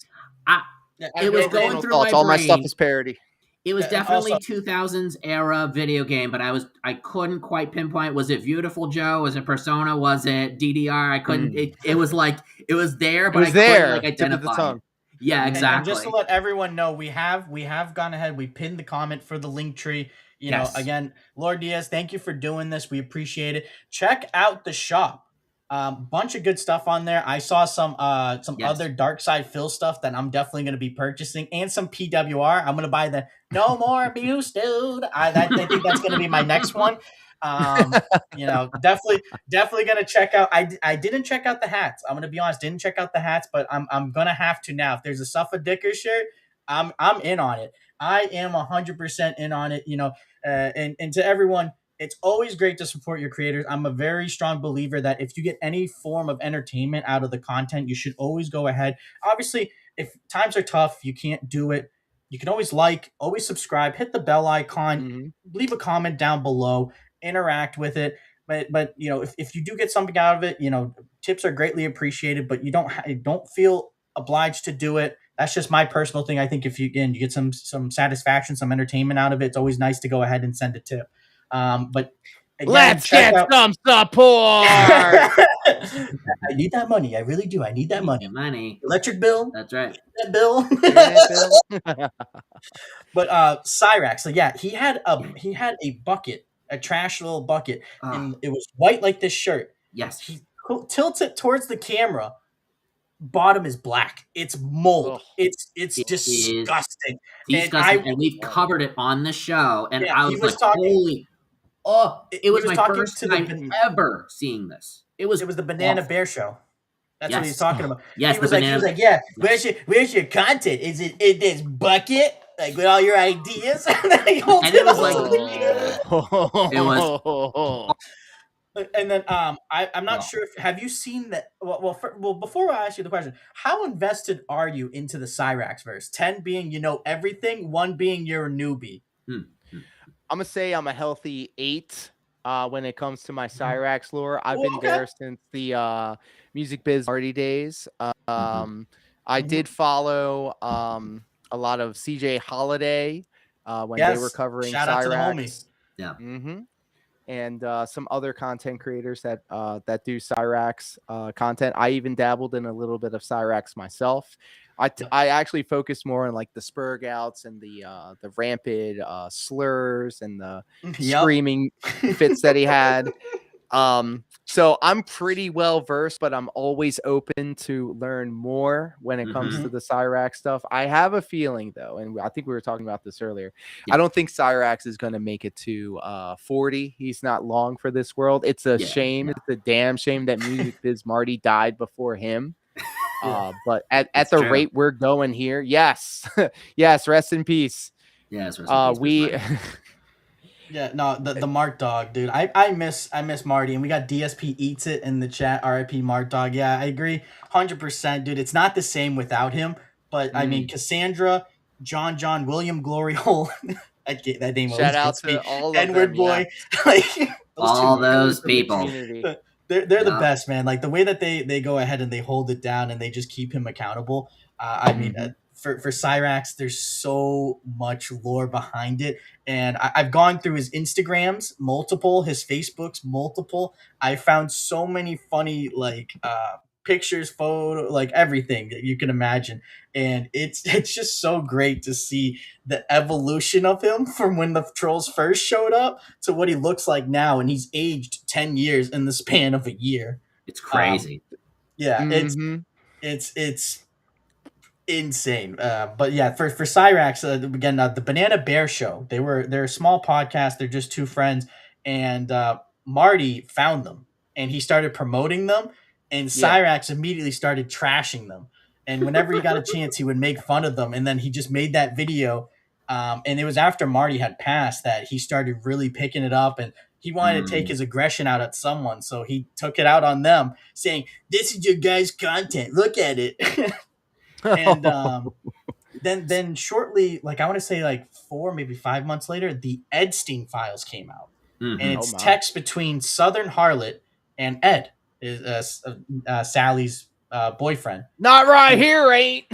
It was going through my brain. All my stuff is parody. It was definitely 2000s era video game, but I couldn't quite pinpoint. Was it Beautiful Joe? Was it Persona? Was it DDR? I couldn't. It was like it was there, but I couldn't like identify. Yeah, exactly. And just to let everyone know, we have gone ahead. We pinned the comment for the link tree. Again, Lord Diaz, thank you for doing this. We appreciate it. Check out the shop. Bunch of good stuff on there. I saw some other Dark Side Phil stuff that I'm definitely going to be purchasing, and some PWR. I'm going to buy the No More Abuse, dude. I think that's going to be my next one. Definitely going to check out. I didn't check out the hats. I'm going to be honest, didn't check out the hats, but I'm going to have to now. If there's a Suffa Dicker shirt, I'm in on it. I am 100% in on it. And to everyone, it's always great to support your creators. I'm a very strong believer that if you get any form of entertainment out of the content, you should always go ahead. Obviously, if times are tough, you can't do it. You can always always subscribe, hit the bell icon, leave a comment down below, interact with it. But if you do get something out of it, tips are greatly appreciated, but you don't feel obliged to do it. That's just my personal thing. I think if you get some satisfaction, some entertainment out of it, it's always nice to go ahead and send a tip. But again, let's get some support. I need that money. I really do. I need that money. Electric bill. That's right. That bill. But Cyrax, so yeah, he had a bucket, a trash little bucket, and it was white like this shirt. Yes. He tilts it towards the camera. Bottom is black. It's mold. It's disgusting. And we've covered it on the show. And I was like, holy. Oh, it was my first time ever seeing this. It was the Banana Bear show. That's what he's talking about. Yes, he was like, yeah, where's your content? Is it in this bucket? like with all your ideas, and then he holds And it was up like- something. It was. And then I'm not sure if have you seen that. Well, before I ask you the question, how invested are you into the Cyrax verse? 10 being everything, 1 being you're a newbie. I'm gonna say I'm a healthy 8 when it comes to my Cyrax lore. I've been there since the Music Biz Marty days. I did follow a lot of CJ Holiday when they were covering Shout out to the Cyrax. homie. Yeah. And some other content creators that do Cyrax content. I even dabbled in a little bit of Cyrax myself. I actually focused more on like the spurg outs and the rampant slurs and the screaming fits that he had. So I'm pretty well versed, but I'm always open to learn more when it comes to the Cyrax stuff. I have a feeling though, and I think we were talking about this earlier. I don't think Cyrax is going to make it to 40. He's not long for this world. It's a shame. It's a damn shame that Music Biz Marty died before him. But at the rate we're going here, yes, yes, rest in peace. Yes, rest in peace, Yeah, no, the Mark Dog, dude. I miss Marty, and we got DSP Eats It in the chat. RIP Mark Dog. Yeah, I agree, 100%, dude. It's not the same without him. But I mean, Cassandra, John, William Glory Hole. that name. Shout out to all of Edward them, Boy, like all those people. They're the best, man. Like the way that they go ahead and they hold it down and they just keep him accountable. I mean. For Cyrax, there's so much lore behind it. And I've gone through his Instagrams, multiple, his Facebooks, multiple. I found so many funny, like, pictures, photo, like everything that you can imagine. And it's just so great to see the evolution of him from when the trolls first showed up to what he looks like now. And he's aged 10 years in the span of a year. It's crazy. It's insane. But yeah, for Cyrax, again, the Banana Bear Show. They're a small podcast. They're just 2 friends, and Marty found them and he started promoting them, and Cyrax immediately started trashing them. And whenever he got a chance, he would make fun of them. And then he just made that video. And it was after Marty had passed that he started really picking it up, and he wanted to take his aggression out at someone. So he took it out on them, saying, "This is your guys' content. Look at it." And then shortly, like I want to say like 4, maybe 5 months later, the Edstein files came out. And it's text between Southern Harlot and Ed, is Sally's boyfriend. Not right here, ain't.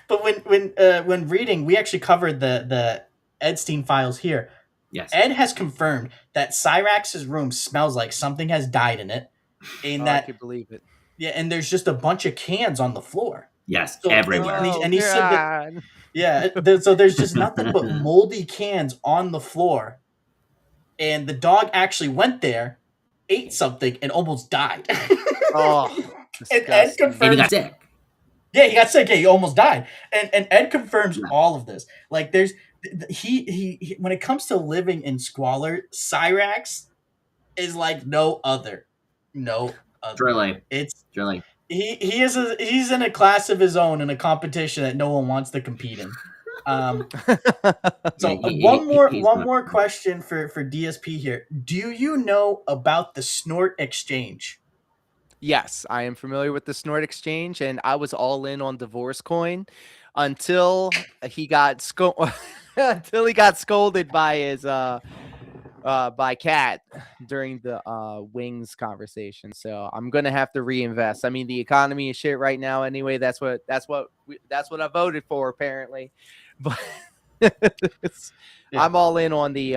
But when reading, we actually covered the Edstein files here. Yes. Ed has confirmed that Cyrax's room smells like something has died in it. I can believe it. Yeah, and there's just a bunch of cans on the floor. Yes, So, everywhere. And he said that, so there's just nothing but moldy cans on the floor. And the dog actually went there, ate something, and almost died. And Ed confirms. And he got sick. Yeah, he got sick. Yeah, he almost died. And Ed confirms all of this. Like there's he when it comes to living in squalor, Cyrax is like no other. No other. Truly. It's truly. He's in a class of his own in a competition that no one wants to compete in. So one more question for DSP here. Do you know about the Snort Exchange? Yes, I am familiar with the Snort Exchange, and I was all in on Divorce Coin until he got scolded by his by Cat during the Wings conversation. So I'm gonna have to reinvest. I mean, the economy is shit right now. Anyway, that's what I voted for apparently. But I'm all in on the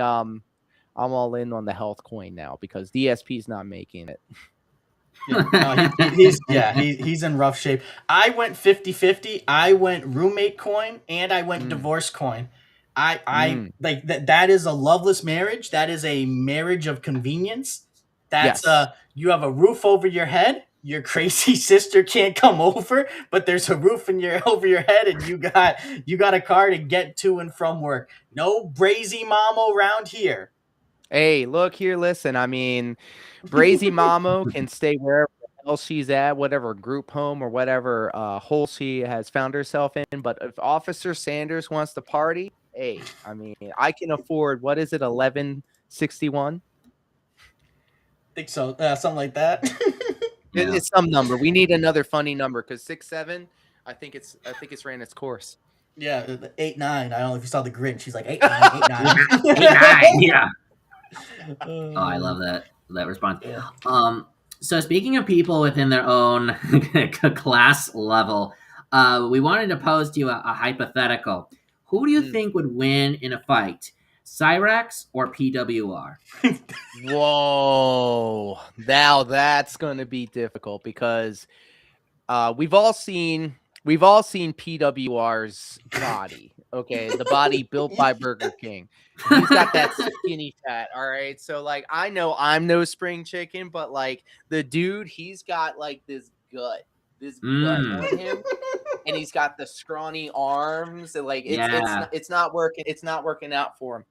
health coin now because DSP's not making it. He's in rough shape. I went 50-50. I went roommate coin and I went divorce coin. I like that is a loveless marriage. That is a marriage of convenience. That's you have a roof over your head. Your crazy sister can't come over, but there's a roof over your head, and you got a car to get to and from work. No brazy mama around here. Hey, look here, listen. I mean, Brazy Mamo can stay wherever the else she's at, whatever group home or whatever hole she has found herself in. But if Officer Sanders wants to party, hey, I mean, I can afford, what is it, 1161? Think so, something like that. Yeah. It's some number. We need another funny number because 6-7. I think it's ran its course. Yeah, 8-9. I don't know if you saw the grid. She's like 8-9, 8-9. 8-9, yeah. Oh, I love that response. Yeah. So speaking of people within their own class level, we wanted to pose to you a hypothetical. Who do you think would win in a fight, Cyrax or PWR? Whoa! Now that's going to be difficult because we've all seen PWR's body. Okay, the body built by Burger King. He's got that skinny fat. All right, so like I know I'm no spring chicken, but like the dude, he's got like this gut on him, and he's got the scrawny arms, and like it's not working out for him.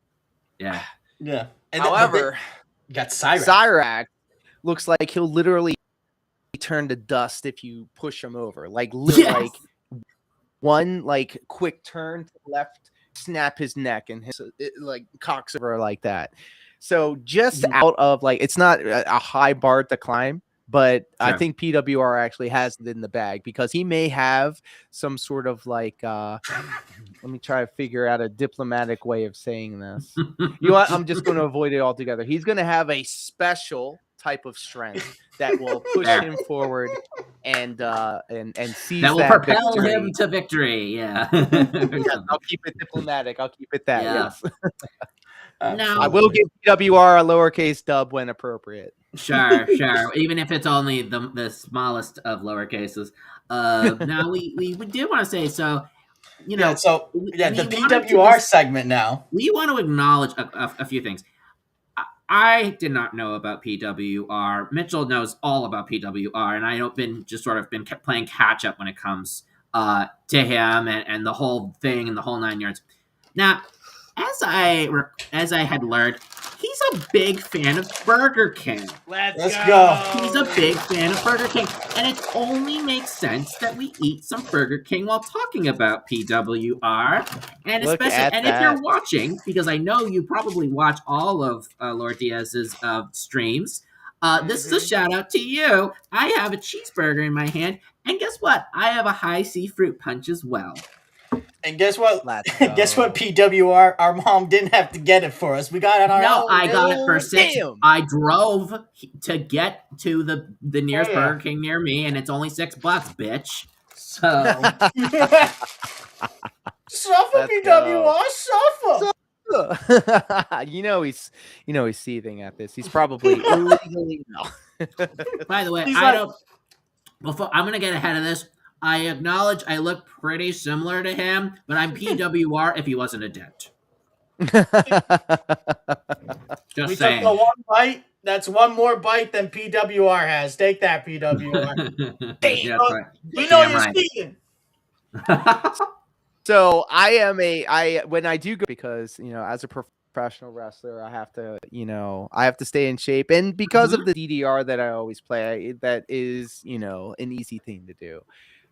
Yeah. Yeah. And however, you got Cyrax. Cyrax looks like he'll literally turn to dust if you push him over. Like like one like quick turn to the left, snap his neck, and his like cocks over like that. So just out of like, it's not a high bar to climb, but I think PWR actually has it in the bag because he may have some sort of like let me try to figure out a diplomatic way of saying this. You know what? I'm just going to avoid it altogether. He's going to have a special type of strength that will push him forward and seize that will that propel victory. him to victory. Yeah. I'll keep it diplomatic. I'll keep it that. Yeah. Yes. No, I will give PWR a lowercase dub when appropriate. Sure. Even if it's only the smallest of lower cases. Now we do want to say so. You know, the PWR segment now. We want to acknowledge a few things. I did not know about PWR. Mitchell knows all about PWR, and I've been playing catch up when it comes to him and the whole thing and the whole 9 yards. Now, as I had learned, he's a big fan of Burger King. Let's go. He's a big fan of Burger King, and it only makes sense that we eat some Burger King while talking about PWR. And if you're watching, because I know you probably watch all of Lord Diaz's streams, this is a shout out to you. I have a cheeseburger in my hand, and guess what? I have a high C fruit punch as well. And guess what? Guess what, PWR? Our mom didn't have to get it for us. We got it on our own. No, I got it for $6. I drove to get to the nearest Burger King near me, and it's only $6, bitch. So suffer, PWR, suffer. You know he's seething at this. He's probably illegally. By the way, I'm gonna get ahead of this. I acknowledge I look pretty similar to him, but I'm PWR if he wasn't a dent. Just saying. Took the one bite. That's one more bite than PWR has. Take that, PWR. Damn. Right. You know you're speaking. So when I do go, because as a professional wrestler, I have to stay in shape, and because of the DDR that I always play, that is an easy thing to do.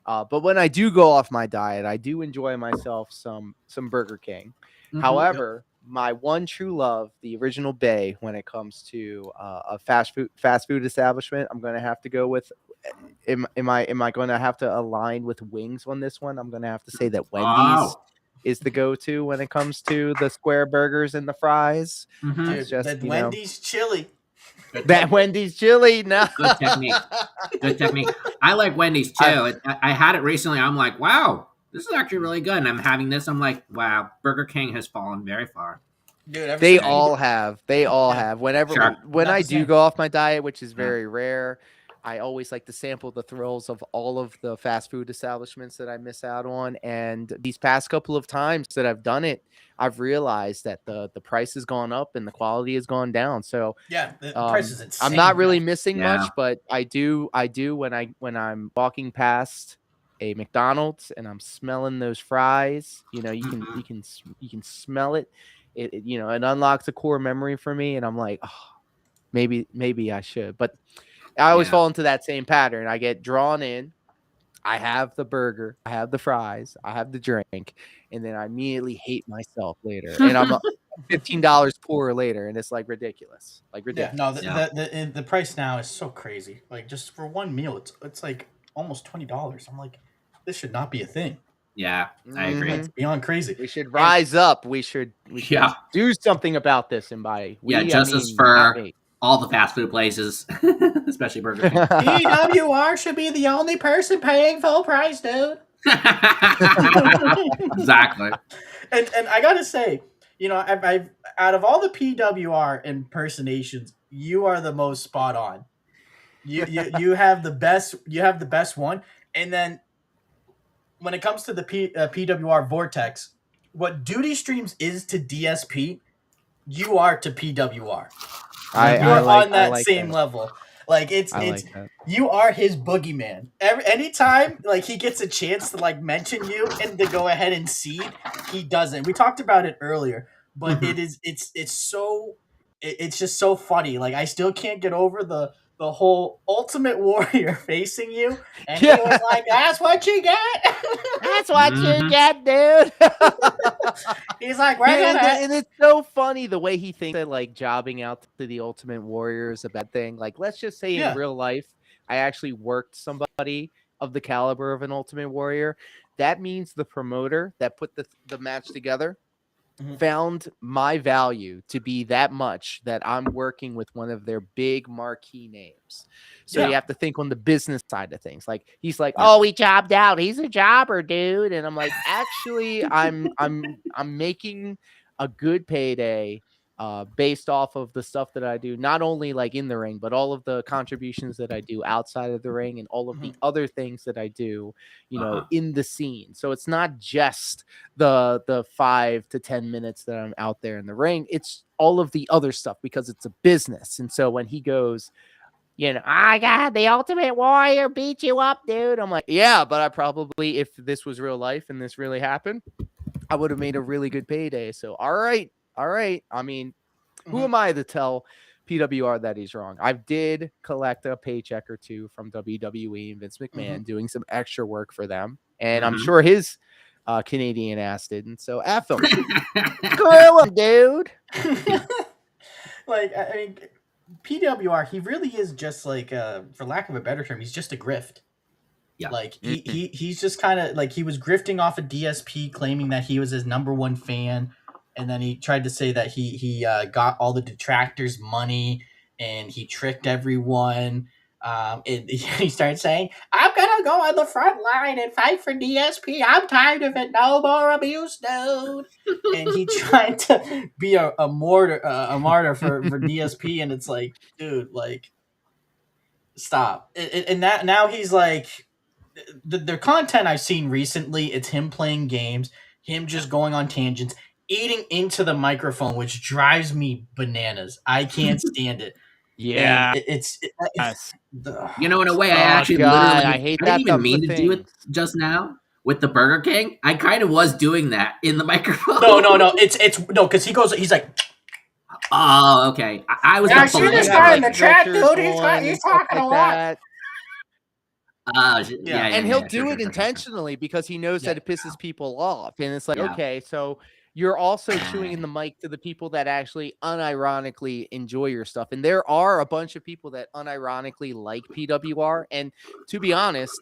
But when I do go off my diet, I do enjoy myself some Burger King. However, my one true love, the original Bay, when it comes to a fast food establishment, I'm going to have to go with. Am I going to have to align with wings on this one? I'm going to have to say that Wendy's is the go-to when it comes to the square burgers and the fries. Dude, Wendy's chili. That Wendy's chili, no. Good technique. I like Wendy's too. I had it recently. I'm like, wow, this is actually really good. And I'm having this. I'm like, wow, Burger King has fallen very far. Dude, they all have. When I do go off my diet, which is very rare, I always like to sample the thrills of all of the fast food establishments that I miss out on. And these past couple of times that I've done it, I've realized that the price has gone up and the quality has gone down. So the price is insane. I'm not really missing much, but I do when I'm walking past a McDonald's and I'm smelling those fries, you can smell it. It unlocks a core memory for me, and I'm like, oh, maybe I should. But I always fall into that same pattern. I get drawn in. I have the burger, I have the fries, I have the drink, and then I immediately hate myself later. And I'm $15 poorer later, and it's like ridiculous. Like ridiculous. Yeah, no, the price now is so crazy. Like just for one meal, it's like almost $20. I'm like, this should not be a thing. Yeah, I agree. It's beyond crazy. We should rise up. We should do something about this, and by justice for all the fast food places, especially Burger King. PWR should be the only person paying full price, dude. Exactly. And I gotta say, I've out of all the PWR impersonations, you are the most spot on. You have the best. You have the best one. And then when it comes to the PWR Vortex, what Duty Streams is to DSP, you are to PWR. You're on that same level. Like it's you are his boogeyman. Anytime like he gets a chance to like mention you and to go ahead and seed, he doesn't. We talked about it earlier, but it's just so funny. Like I still can't get over the whole Ultimate Warrior facing you, and he was like, "That's what you get. That's what you get, dude." He's like, and it's so funny the way he thinks that like jobbing out to the Ultimate Warrior is a bad thing. Like, let's just say in real life, I actually worked somebody of the caliber of an Ultimate Warrior. That means the promoter that put the match together found my value to be that much that I'm working with one of their big marquee names. So you have to think on the business side of things. Like he's like, "Oh, we jobbed out. He's a jobber, dude." And I'm like, "Actually, I'm making a good payday based off of the stuff that I do, not only like in the ring, but all of the contributions that I do outside of the ring and all of the other things that I do, in the scene. So it's not just the 5 to 10 minutes that I'm out there in the ring. It's all of the other stuff because it's a business." And so when he goes, "I got the Ultimate Warrior beat you up, dude," I'm like, "Yeah, but I probably, if this was real life and this really happened, I would have made a really good payday. So, all right. I mean, who am I to tell PWR that he's wrong? I did collect a paycheck or two from WWE and Vince McMahon doing some extra work for them. And I'm sure his Canadian ass didn't. So, F him. Screw him, dude. Like, I mean, PWR, he really is just like, for lack of a better term, he's just a grift. Yeah. Like he's just kind of like he was grifting off of DSP, claiming that he was his number one fan, and then he tried to say that he got all the detractors money and he tricked everyone. He started saying, "I'm gonna go on the front line and fight for DSP. I'm tired of it. No more abuse, dude." And he tried to be a martyr for DSP, and it's like, dude, like, stop. And that now he's like. The content I've seen recently, it's him playing games, him just going on tangents, eating into the microphone, which drives me bananas. I can't stand it. Yeah, it's in a way, I actually literally I didn't even mean to do it just now with the Burger King. I kind of was doing that in the microphone. No, it's no, because he's like. Oh, okay. I was. I see this guy in the chat, dude. He's talking a lot. And he'll do it intentionally because he knows that it pisses people off. And it's like, okay, so you're also chewing in the mic to the people that actually unironically enjoy your stuff. And there are a bunch of people that unironically like PWR. And to be honest,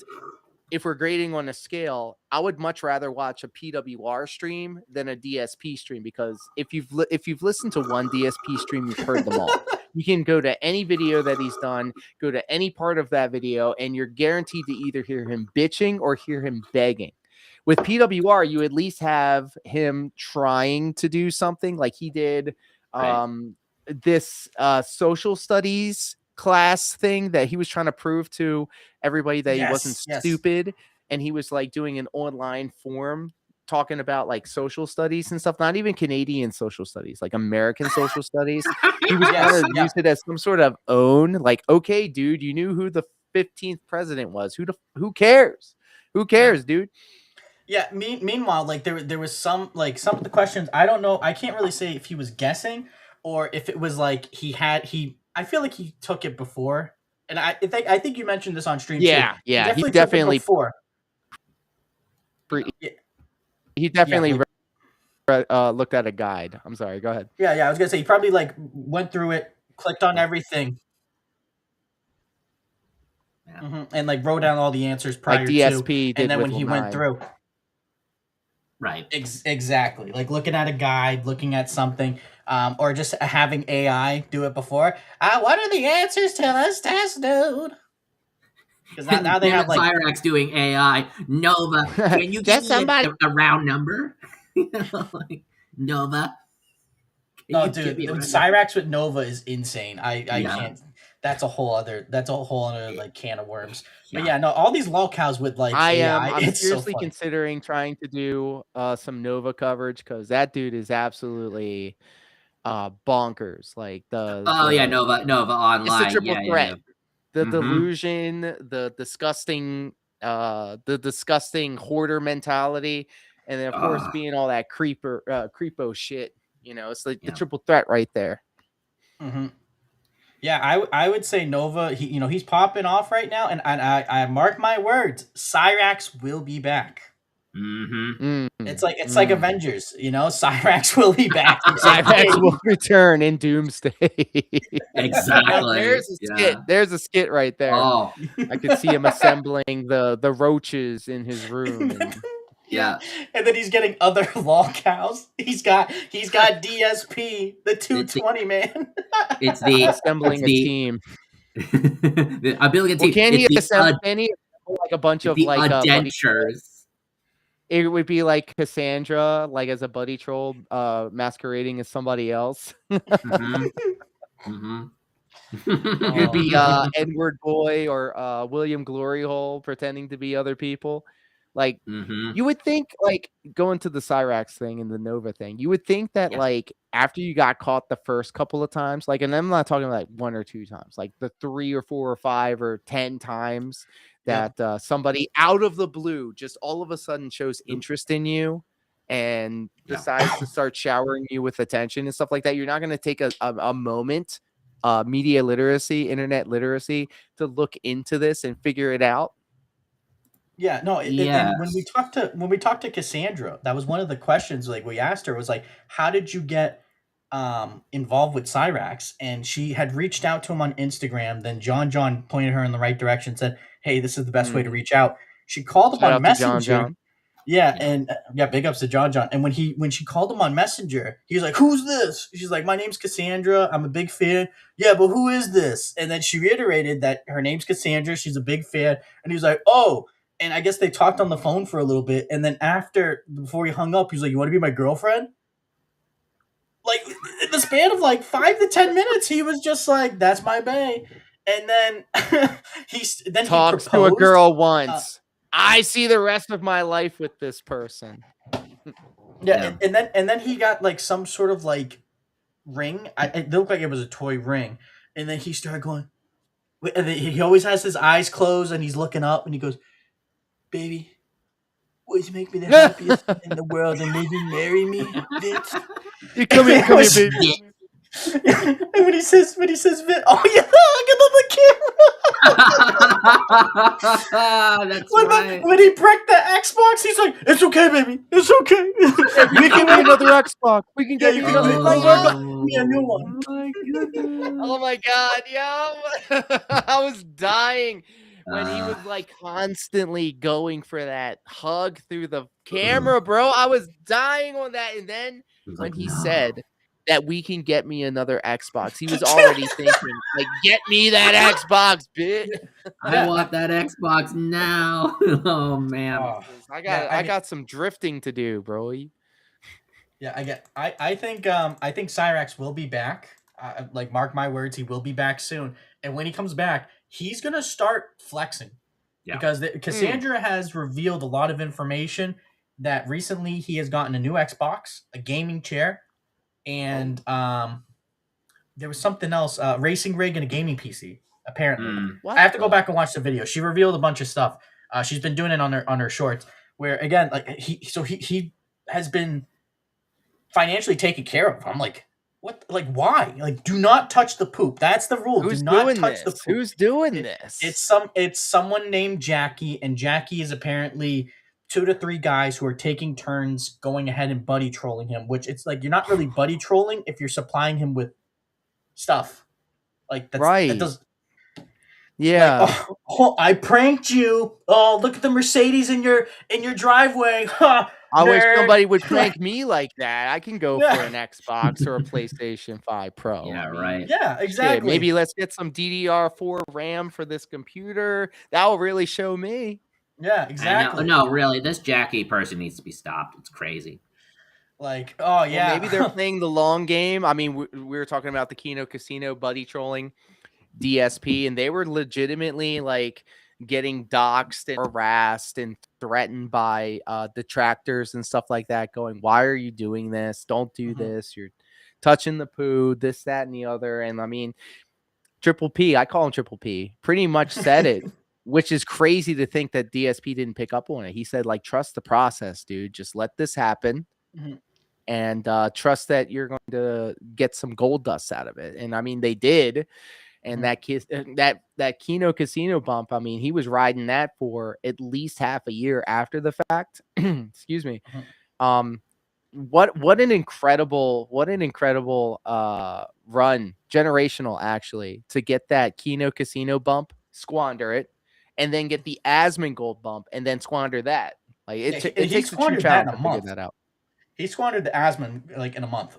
if we're grading on a scale, I would much rather watch a PWR stream than a DSP stream, because if you've listened to one DSP stream, you've heard them all. You can go to any video that he's done, go to any part of that video, and you're guaranteed to either hear him bitching or hear him begging. With PWR, you at least have him trying to do something, like he did this social studies class thing that he was trying to prove to everybody that he wasn't stupid. And he was like doing an online forum talking about like social studies and stuff, not even Canadian social studies, like American social studies. He was trying to use it as some sort of own, like, okay, dude, you knew who the 15th president was. Who cares? Who cares, dude? Yeah. Meanwhile, like there was some of the questions, I don't know. I can't really say if he was guessing or if it was like I feel like he took it before And I think you mentioned this on stream Yeah, too. yeah, He definitely before. He definitely looked at a guide. I'm sorry, go ahead. Yeah, I was gonna say he probably like went through it, clicked on everything, and like wrote down all the answers prior like DSP to, and then when he went through. Right. Exactly. Like looking at a guide, looking at something, or just having AI do it before. What are the answers to this test, dude? Because now they have like Cyrax doing AI. Nova, can you give me a round number? Like, Nova. Oh, dude, Cyrax with Nova is insane. I can't. That's a whole other like can of worms. But yeah, no, all these lolcows with like AI. I'm seriously so considering trying to do some Nova coverage because that dude is absolutely bonkers. Like Nova online. It's the triple threat. Yeah. The delusion, the disgusting hoarder mentality, and then of course being all that creepo shit. You know, it's like the triple threat right there. Mm-hmm. Yeah, I would say Nova. He's popping off right now, and I mark my words, Cyrax will be back. It's like Avengers, Cyrax will be back. Cyrax will return in Doomsday. Exactly. There's a skit right there. Oh, I could see him assembling the roaches in his room. Yeah. And then he's getting other lolcows. He's got DSP, the 220 man. It's the assembling a team. The ability team. Can he assemble like a bunch of like adventures? It would be like Cassandra, like as a buddy troll, masquerading as somebody else. It would be Edward Boy or William Gloryhole pretending to be other people. Like you would think, like going to the Cyrax thing and the Nova thing, you would think that like after you got caught the first couple of times, like, and I'm not talking like 1 or 2 times, like the 3 or 4 or 5 or 10 times that somebody out of the blue just all of a sudden shows interest in you and decides to start showering you with attention and stuff like that. You're not going to take a moment, media literacy, internet literacy, to look into this and figure it out. Yeah, no. And when we talked to Cassandra, that was one of the questions. Like we asked her was like, "How did you get involved with Cyrax?" And she had reached out to him on Instagram. Then John pointed her in the right direction. Said, "Hey, this is the best way to reach out." She called him on Messenger. John. Yeah, and big ups to John. And when she called him on Messenger, he was like, "Who's this?" She's like, "My name's Cassandra. I'm a big fan." Yeah, but who is this? And then she reiterated that her name's Cassandra. She's a big fan. And he was like, "Oh." And I guess they talked on the phone for a little bit. And then before he hung up, he was like, "You want to be my girlfriend?" Like, in the span of like 5 to 10 minutes, he was just like, "That's my bae." And then he talks to a girl once. I see the rest of my life with this person. And then he got like some sort of like ring. It looked like it was a toy ring. And then he started going, and he always has his eyes closed and he's looking up and he goes, "Baby, would you make me the happiest in the world and maybe marry me, Vince?" Come here, baby. And when he says Vince, oh yeah, look at the camera. That's right. When he bricked the Xbox, he's like, "It's okay, baby. It's okay. We can get another Xbox. We can get you another Xbox. Yeah, new one." Oh my god, yo! I was dying when he was like constantly going for that hug through the camera, bro. I was dying on that, and then when he said that we can get me another Xbox, he was already thinking, like, "Get me that Xbox, bitch! I want that Xbox now." Oh man, I got some drifting to do, bro. Yeah, I think Cyrax will be back. Like, mark my words, he will be back soon. And when he comes back, he's gonna start flexing because Cassandra has revealed a lot of information. That recently he has gotten a new Xbox, a gaming chair, and there was something else, racing rig and a gaming PC. Apparently, I have to go back and watch the video. She revealed a bunch of stuff. She's been doing it on her shorts. Where again, like he has been financially taken care of. I'm like, what? Like, why? Like, do not touch the poop. That's the rule. Who's do not doing touch the this? poop. Who's doing this? It's someone named Jackie, and Jackie is apparently 2 to 3 guys who are taking turns going ahead and buddy trolling him. Which it's like you're not really buddy trolling if you're supplying him with stuff. Like that right. does. Yeah. Like, oh, I pranked you. Oh, look at the Mercedes in your driveway. I wish somebody would prank me like that. I can go Yeah. for an Xbox or a PlayStation 5 Pro. Yeah, I mean, right. Yeah, exactly. shit, maybe let's get some DDR4 RAM for this computer. That will really show me. Yeah, exactly. No, really, this Jackie person needs to be stopped. It's crazy. Like, oh yeah. Well, maybe they're playing the long game. I mean, we were talking about the Kino Casino buddy trolling DSP, and they were legitimately like getting doxxed and harassed and threatened by detractors and stuff like that, going, why are you doing this? Don't do this. You're touching the poo, this, that, and the other. And I mean, Triple P, I call him Triple P, pretty much said it, which is crazy to think that DSP didn't pick up on it. He said, like, trust the process, dude. Just let this happen. And trust that you're going to get some gold dust out of it. And I mean, they did. And that Kino Casino bump, I mean, he was riding that for at least half a year after the fact. Excuse me. What an incredible run, generational actually, to get that Kino Casino bump, squander it, and then get the Asmon gold bump and then squander that. Like it takes a true child to figure that out. He squandered the Asmon like in a month.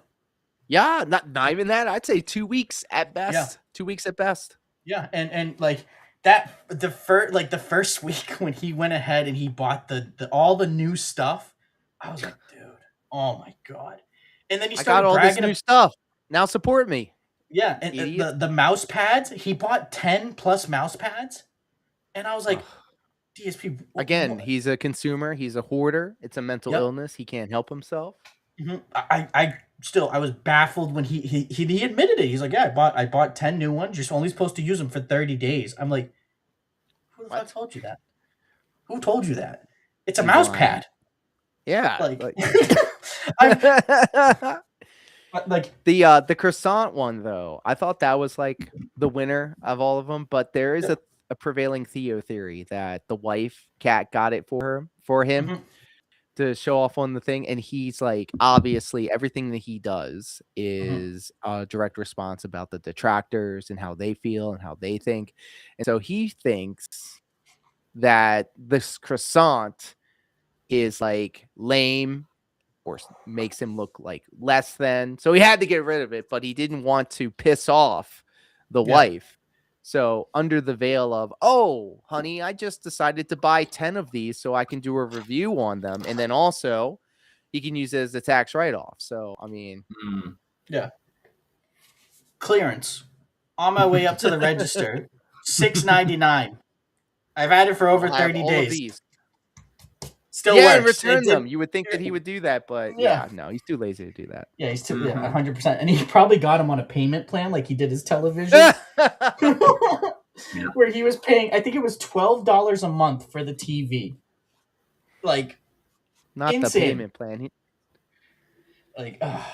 Yeah, not even that. I'd say 2 weeks at best. Yeah. 2 weeks at best. Yeah, and like that the first week when he went ahead and he bought the all the new stuff, I was like, dude, oh my god! And then he started I got all this new stuff. Now support me. Yeah, and the mouse pads, he bought 10 plus mouse pads, and I was like, DSP. Again, he's a consumer. He's a hoarder. It's a mental illness. He can't help himself. I was baffled when he admitted it. He's like, yeah, I bought 10 new ones. You're only supposed to use them for 30 days. I'm like, who the fuck told you that? Who told you that? It's a mouse pad. Yeah. Like the croissant one though, I thought that was like the winner of all of them. But there is a prevailing Theo theory that the wife Kat got it for him. To show off on the thing, and he's like, obviously everything that he does is a direct response about the detractors and how they feel and how they think, and so he thinks that this croissant is like lame or makes him look like less than, so he had to get rid of it, but he didn't want to piss off the wife. So under the veil of, oh, honey, I just decided to buy 10 of these so I can do a review on them. And then also he can use it as a tax write-off. So, I mean. Yeah. Clearance. On my way up to the register, $6.99. I've had it for over 30 days. Still works. And return them. You would think that he would do that, but no, he's too lazy to do that. Yeah, he's too 100%. And he probably got him on a payment plan like he did his television. Where he was paying, I think it was $12 a month for the TV. Like, not insane. The payment plan.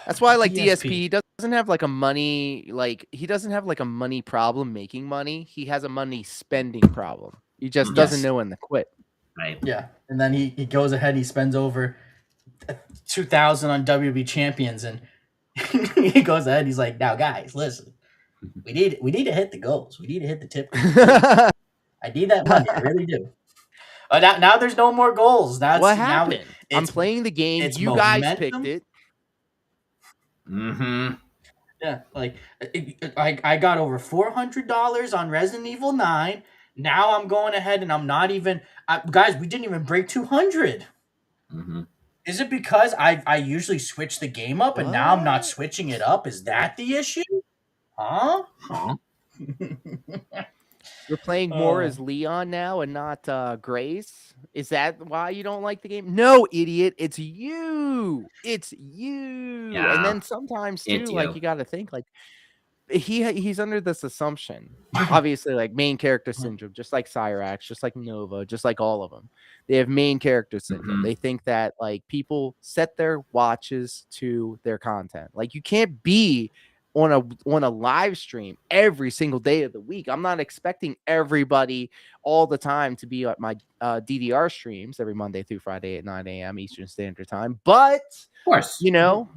That's why, like, DSP, he doesn't have like a money, he doesn't have like a money problem making money. He has a money spending problem. He just doesn't know when to quit. Right. Yeah, and then he goes ahead. He spends over $2,000 on WB champions, and he goes ahead. He's like, "Now, guys, listen. We need to hit the goals. We need to hit the tip. I need that money. I really do." Now there's no more goals. What happened? I'm playing the game. You guys picked it. Yeah, like I got over $400 on Resident Evil 9. Now I'm going ahead and I'm not even guys. We didn't even break 200. Is it because I usually switch the game up and now I'm not switching it up? Is that the issue? Huh? You're playing more as Leon now and not Grace? Is that why you don't like the game? No, idiot. It's you. It's you. Yeah, and then sometimes too, like you got to think like he's under this assumption, obviously, like main character syndrome, just like Cyrax, just like Nova, just like all of them. They have main character syndrome. They think that like people set their watches to their content. Like you can't be on a live stream every single day of the week. I'm not expecting everybody all the time to be at my DDR streams every Monday through Friday at 9 a.m. Eastern Standard Time. But of course, you know,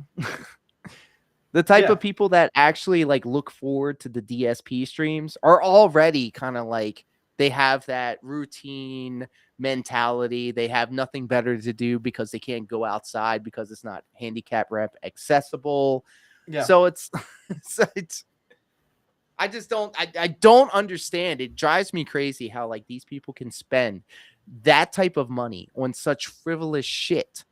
the type of people that actually like look forward to the DSP streams are already kind of like they have that routine mentality. They have nothing better to do because they can't go outside because it's not handicap rep accessible. Yeah. So it's I just don't I don't understand. It drives me crazy how like these people can spend that type of money on such frivolous shit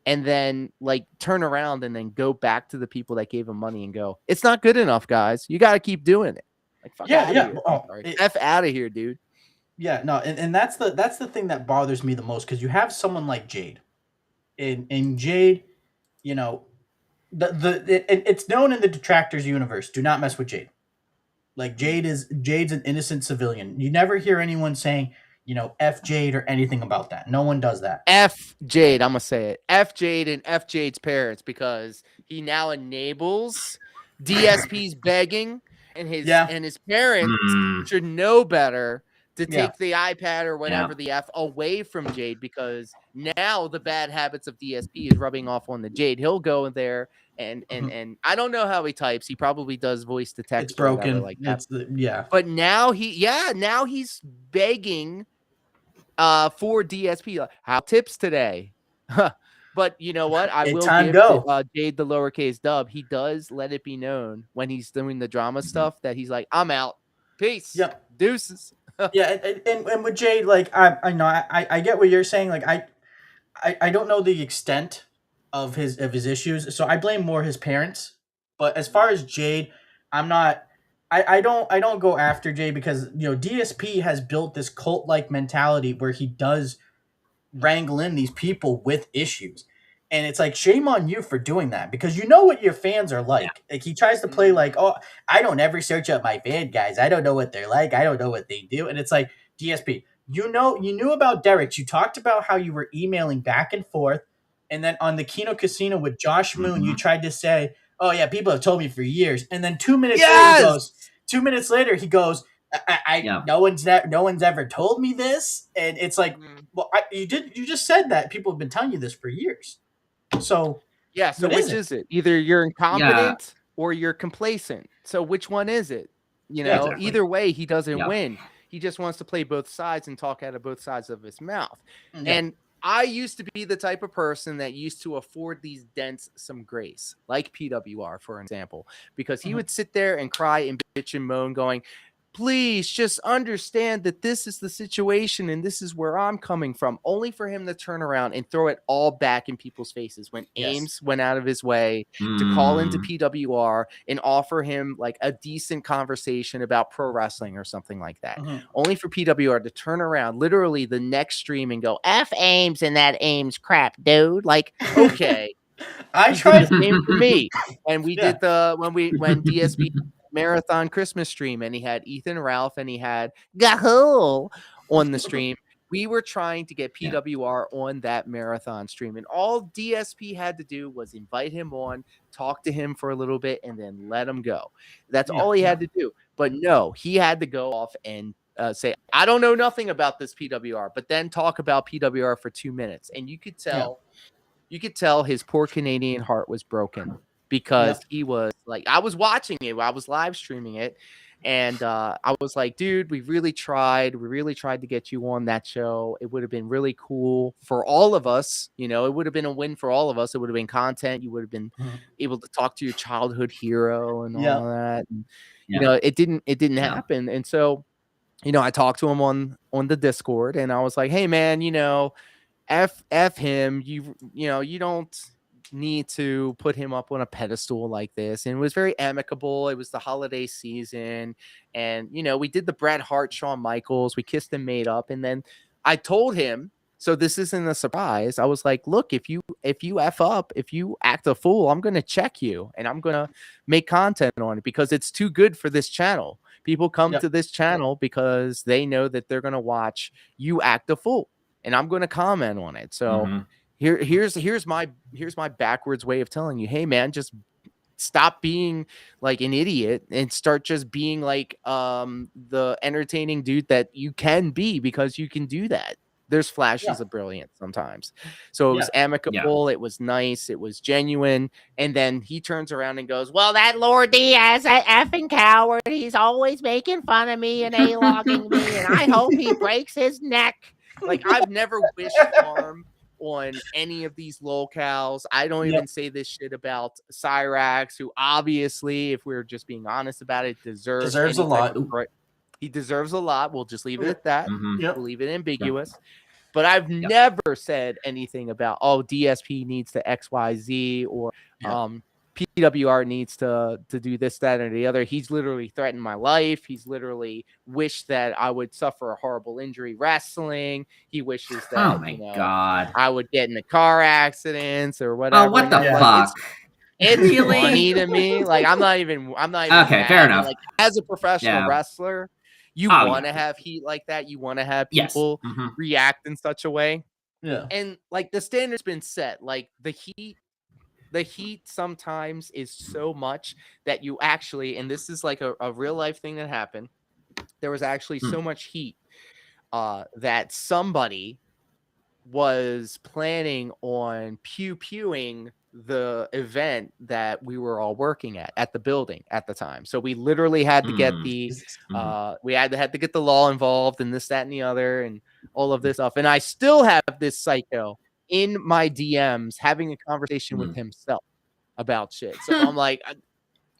and then like turn around and then go back to the people that gave them money and go, it's not good enough, guys. You got to keep doing it. Like, fuck out of here. F out of here, dude. Yeah, no, and that's the thing that bothers me the most, because you have someone like Jade, and Jade, you know, it's known in the detractors universe. Do not mess with Jade. Like Jade's an innocent civilian. You never hear anyone saying, you know, F Jade or anything about that. No one does that. F Jade, I'm gonna say it. F Jade and F Jade's parents, because he now enables DSP's begging, and his parents should know better to take the iPad or whatever the F away from Jade, because now the bad habits of DSP is rubbing off on the Jade. He'll go in there and I don't know how he types. He probably does voice to text. It's broken. Like that. But now he's begging for DSP. How tips today? But you know what? I will give Jade the lowercase dub. He does let it be known when he's doing the drama stuff that he's like, I'm out. Peace. Yep. Deuces. Yeah, and with Jade, like I know I get what you're saying. Like I don't know the extent of his issues, so I blame more his parents. But as far as Jade, I'm not. I don't go after Jade because, you know, DSP has built this cult like mentality where he does wrangle in these people with issues. And it's like, shame on you for doing that, because you know what your fans are like. Yeah. Like he tries to play like, oh, I don't ever search up my fan guys. I don't know what they're like. I don't know what they do. And it's like, DSP, you knew about Derek. You talked about how you were emailing back and forth. And then on the Kino Casino with Josh Moon, you tried to say, oh yeah, people have told me for years. And then 2 minutes later he goes, no one's ever told me this. And it's like, well, you just said that people have been telling you this for years. So yeah, so which is it? Either you're incompetent or you're complacent. So which one is it? You know, exactly. Either way, he doesn't win. He just wants to play both sides and talk out of both sides of his mouth. Yeah. And I used to be the type of person that used to afford these dents some grace, like PWR, for example, because he would sit there and cry and bitch and moan going, please just understand that this is the situation and this is where I'm coming from, only for him to turn around and throw it all back in people's faces when Ames went out of his way to call into PWR and offer him like a decent conversation about pro wrestling or something like that. Only for PWR to turn around literally the next stream and go, F Ames and that Ames crap, dude. Like, okay. I tried the same for me. And we did when DSP marathon Christmas stream, and he had Ethan Ralph and he had Gahul on the stream. We were trying to get PWR on that marathon stream, and all DSP had to do was invite him on, talk to him for a little bit, and then let him go. That's all he had to do. But no, he had to go off and say, I don't know nothing about this PWR, but then talk about PWR for 2 minutes. And you could tell his poor Canadian heart was broken. Because he was like, I was watching it, I was live streaming it, and I was like, dude, we really tried to get you on that show. It would have been really cool for all of us. You know, it would have been a win for all of us. It would have been content. You would have been able to talk to your childhood hero and all that. And, you know, it didn't happen. And so, you know, I talked to him on the Discord, and I was like, hey man, you know, F him. You know, you don't need to put him up on a pedestal like this. And it was very amicable. It was the holiday season, and you know, we did the Bret Hart, Shawn Michaels, we kissed and made up. And then I told him So this isn't a surprise. I was like, look, if you F up, if you act a fool, I'm going to check you and I'm going to make content on it because it's too good for this channel. People come to this channel because they know that they're going to watch you act a fool and I'm going to comment on it. So here's my backwards way of telling you, hey man, just stop being like an idiot and start just being like the entertaining dude that you can be, because you can do that. There's flashes of brilliance sometimes. So it was amicable. It was nice. It was genuine. And then he turns around and goes, well, that Lord Diaz, that effing coward, he's always making fun of me and A-logging me. And I hope he breaks his neck. Like, I've never wished harm on any of these locals. I don't even say this shit about Cyrax, who obviously, if we're just being honest about it, deserves a lot. He deserves a lot. We'll just leave it at that. We'll leave it ambiguous. But I've never said anything about, oh, DSP needs to XYZ or PWR needs to do this, that, or the other. He's literally threatened my life. He's literally wished that I would suffer a horrible injury wrestling. He wishes that God, I would get into car accidents or whatever. Oh, what the fuck? It's really funny to me. Like, I'm not even okay, mad. fair enough. Like, as a professional wrestler, you want to have heat like that. You want to have people react in such a way. Yeah. And like, the standard's been set. Like, the heat sometimes is so much that you actually, and this is like a real life thing that happened. There was actually so much heat that somebody was planning on pew-pewing the event that we were all working at the building at the time. So we literally had to get we had to get the law involved and this, that, and the other and all of this stuff. And I still have this psycho in my DMs having a conversation with himself about shit. So I'm like,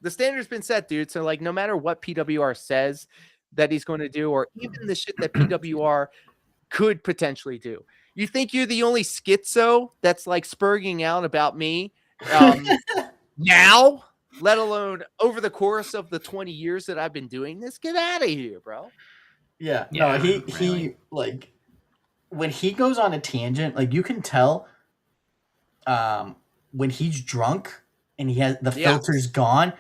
the standard's been set, dude. So like, no matter what PWR says that he's going to do, or even the shit that PWR could potentially do, you think you're the only schizo that's like spurging out about me now, let alone over the course of the 20 years that I've been doing this? Get out of here, bro. Yeah. No, he like, when he goes on a tangent, like, you can tell when he's drunk and he has the filter's gone,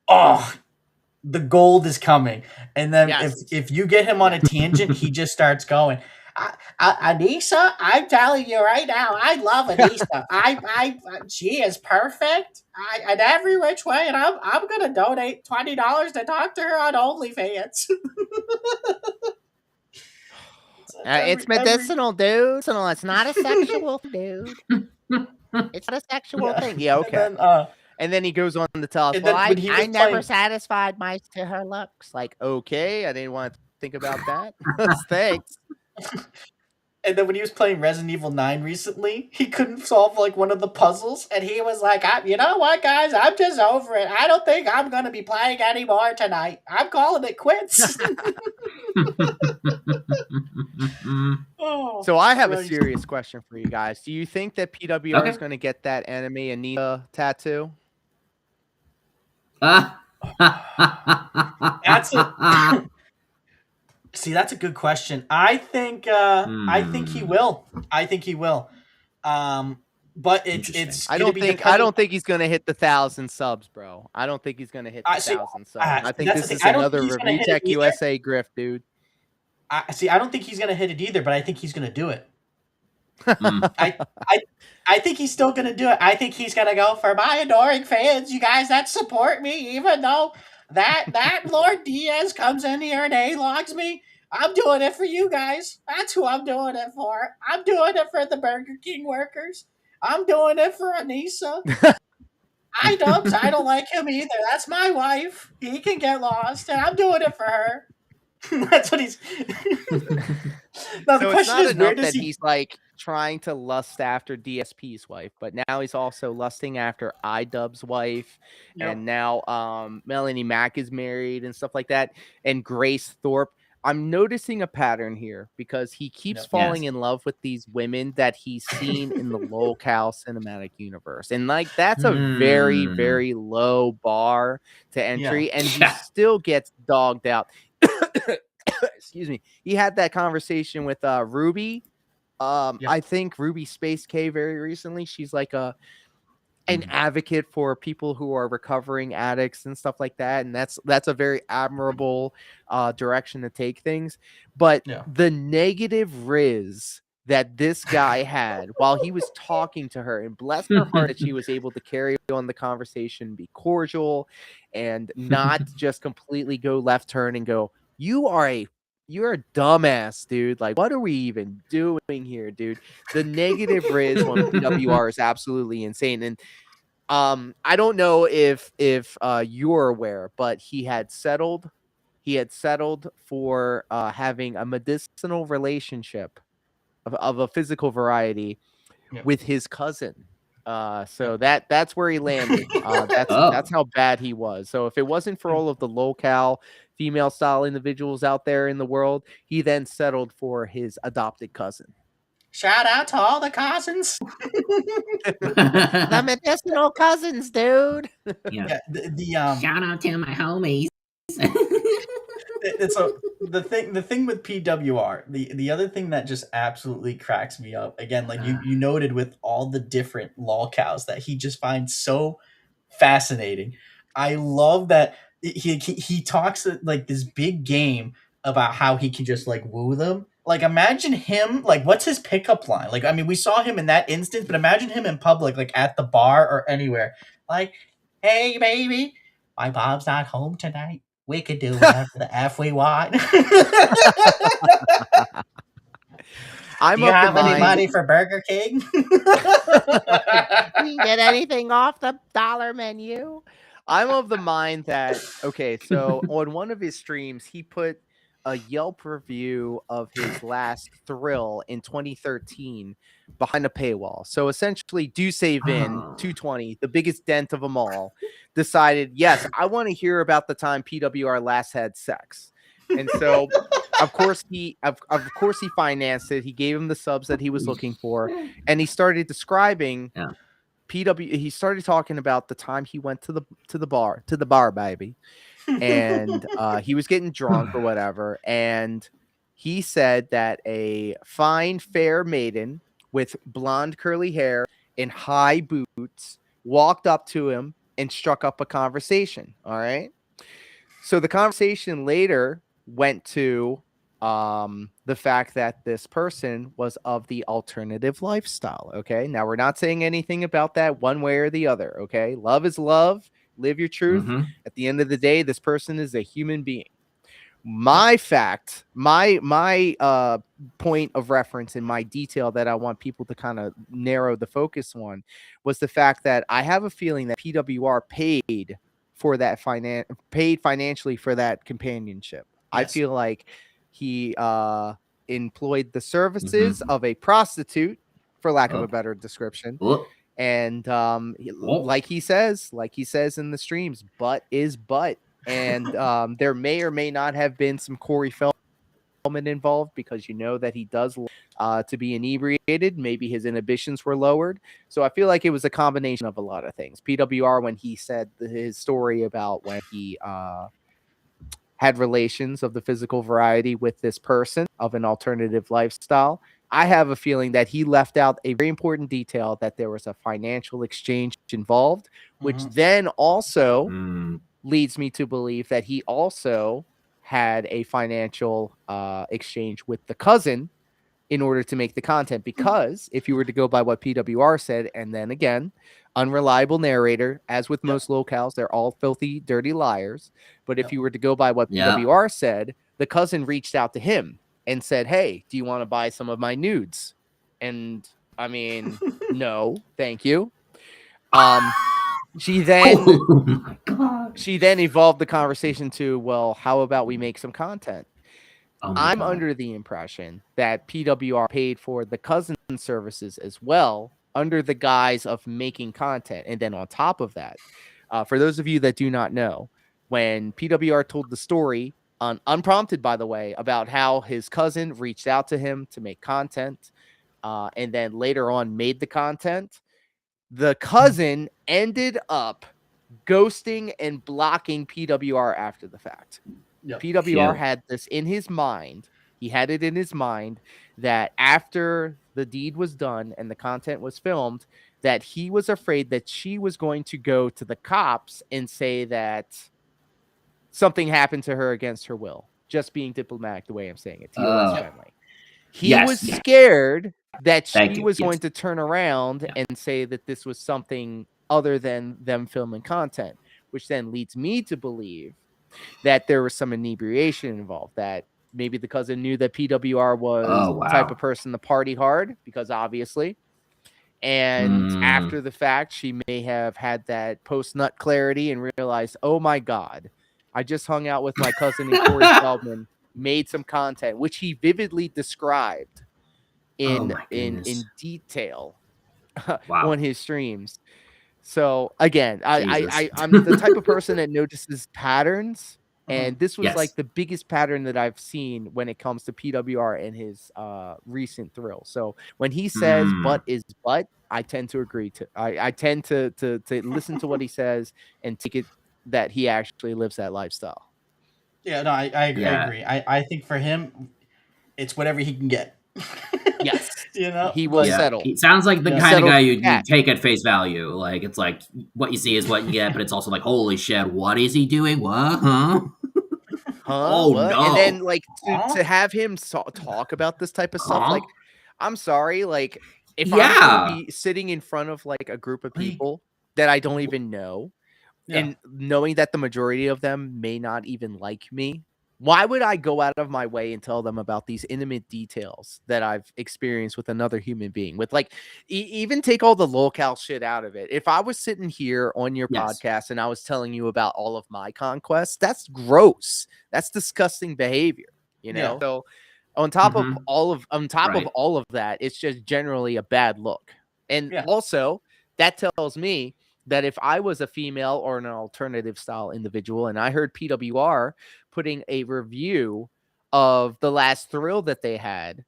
the gold is coming. And then if you get him on a tangent, he just starts going, Anissa, I'm telling you right now, I love Anissa. I she is perfect. In every which way, and I'm gonna donate $20 to talk to her on OnlyFans. It's medicinal, dude. So it's not a sexual dude. It's not a sexual thing. Yeah, okay. And then he goes on to tell us, well, I never satisfied to her looks. Like, okay, I didn't want to think about that. Thanks. And then when he was playing Resident Evil 9 recently, he couldn't solve like one of the puzzles, and he was like, you know what, guys, I'm just over it. I don't think I'm going to be playing anymore tonight. I'm calling it quits. So I have a serious question for you guys. Do you think that PWR is going to get that anime Anita tattoo? That's it. See, that's a good question. I think he will. I think he will. But it's. I don't think he's gonna hit the 1,000 subs, bro. I don't think he's gonna hit the 1,000 subs. I think this is another Review Tech USA grift, dude. I don't think he's gonna hit it either, but I think he's gonna do it. I think he's still gonna do it. I think he's gonna go, for my adoring fans, you guys that support me, even though that Lord Diaz comes in here and A-logs me. I'm doing it for you guys. That's who I'm doing it for. I'm doing it for the Burger King workers. I'm doing it for Anissa. I don't like him either. That's my wife. He can get lost, and I'm doing it for her. That's what he's. Now the question is, where does he's like trying to lust after DSP's wife, but now he's also lusting after iDubbbz's wife, and now Melanie Mack is married and stuff like that, and Grace Thorpe. I'm noticing a pattern here because he keeps falling in love with these women that he's seen in the local cinematic universe. And like, that's a very, very low bar to entry. And he still gets dogged out. Excuse me. He had that conversation with Ruby I think Ruby Space K very recently. She's like an advocate for people who are recovering addicts and stuff like that, and that's a very admirable direction to take things. But the negative riz that this guy had while he was talking to her, and bless her heart that she was able to carry on the conversation, be cordial, and not just completely go left turn and go, you're a dumbass, dude. Like, what are we even doing here, dude? The negative riz on PWR is absolutely insane. And I don't know if you're aware, but he had settled for having a medicinal relationship of a physical variety with his cousin. So that's where he landed. That's how bad he was. So if it wasn't for all of the low-cal female style individuals out there in the world, he then settled for his adopted cousin. Shout out to all the cousins. The medicinal cousins, dude. Yeah. Shout out to my homies. So the thing with PWR, the other thing that just absolutely cracks me up, again, like you noted with all the different lolcows that he just finds so fascinating. I love that he talks like this big game about how he can just like woo them. Like, imagine him, like, what's his pickup line? Like, I mean, we saw him in that instance, but imagine him in public, like at the bar or anywhere. Like, hey, baby, my mom's not home tonight. We could do whatever the F we want. Do you have any money for Burger King? We get anything off the dollar menu? I'm of the mind that, okay, so on one of his streams, he put a Yelp review of his last thrill in 2013 behind a paywall. So essentially, Do Save In 220, the biggest dent of them all, decided, yes, I want to hear about the time PWR last had sex. And so, of course, he financed it. He gave him the subs that he was looking for, and he started describing PW. He started talking about the time he went to the bar, baby, and he was getting drunk or whatever, and he said that a fine, fair maiden with blonde, curly hair and high boots walked up to him and struck up a conversation. All right, so the conversation later went to the fact that this person was of the alternative lifestyle. Okay, now we're not saying anything about that one way or the other. Okay, love is love. Live your truth. At the end of the day, this person is a human being. My fact, my point of reference and my detail that I want people to kind of narrow the focus on was the fact that I have a feeling that PWR paid financially for that companionship. Yes. I feel like he employed the services of a prostitute, for lack of a better description. And like he says in the streams, butt is butt. And there may or may not have been some Corey Feldman involved, because you know that he does to be inebriated. Maybe his inhibitions were lowered. So I feel like it was a combination of a lot of things. PWR, when he said his story about when he had relations of the physical variety with this person of an alternative lifestyle, I have a feeling that he left out a very important detail, that there was a financial exchange involved, which then also leads me to believe that he also had a financial exchange with the cousin in order to make the content. Because if you were to go by what PWR said, and then again, unreliable narrator, as with most locals, they're all filthy, dirty liars. But if you were to go by what PWR said, the cousin reached out to him and said, hey, do you want to buy some of my nudes? And I mean, no, thank you. She then evolved the conversation to, well, how about we make some content? I'm under the impression that PWR paid for the cousin services as well, under the guise of making content. And then on top of that, for those of you that do not know, when PWR told the story, unprompted, by the way, about how his cousin reached out to him to make content, and then later on made the content, the cousin ended up ghosting and blocking PWR after the fact. PWR had this in his mind He had it in his mind that after the deed was done and the content was filmed, that he was afraid that she was going to go to the cops and say that something happened to her against her will. Just being diplomatic the way I'm saying it, TOS friendly. He was scared that she was going to turn around and say that this was something other than them filming content, which then leads me to believe that there was some inebriation involved, that maybe the cousin knew that PWR was the type of person to party hard, because obviously. And after the fact, she may have had that post-nut clarity and realized, oh my God, I just hung out with my cousin and Corey Feldman, made some content, which he vividly described in detail on his streams. So again, I'm the type of person that notices patterns. And this was like the biggest pattern that I've seen when it comes to PWR and his recent thrill. So when he says butt is butt, I tend to agree to. I tend to listen to what he says and take it that he actually lives that lifestyle. Yeah, no, I agree. I think for him, it's whatever he can get. Yes, you know, he will settle. He sounds like the kind of guy you take at face value. Like, it's like what you see is what you get, but it's also like, holy shit, what is he doing? What? Huh? Oh what? no! And then like to have him talk about this type of stuff, like, I'm sorry, like if I'm going to be sitting in front of like a group of people that I don't even know, and knowing that the majority of them may not even like me, why would I go out of my way and tell them about these intimate details that I've experienced with another human being? With like, even take all the locale shit out of it. If I was sitting here on your podcast and I was telling you about all of my conquests, that's gross. That's disgusting behavior, you know? So on top of all of that, it's just generally a bad look. And also that tells me that if I was a female or an alternative style individual and I heard PWR putting a review of the last thrill that they had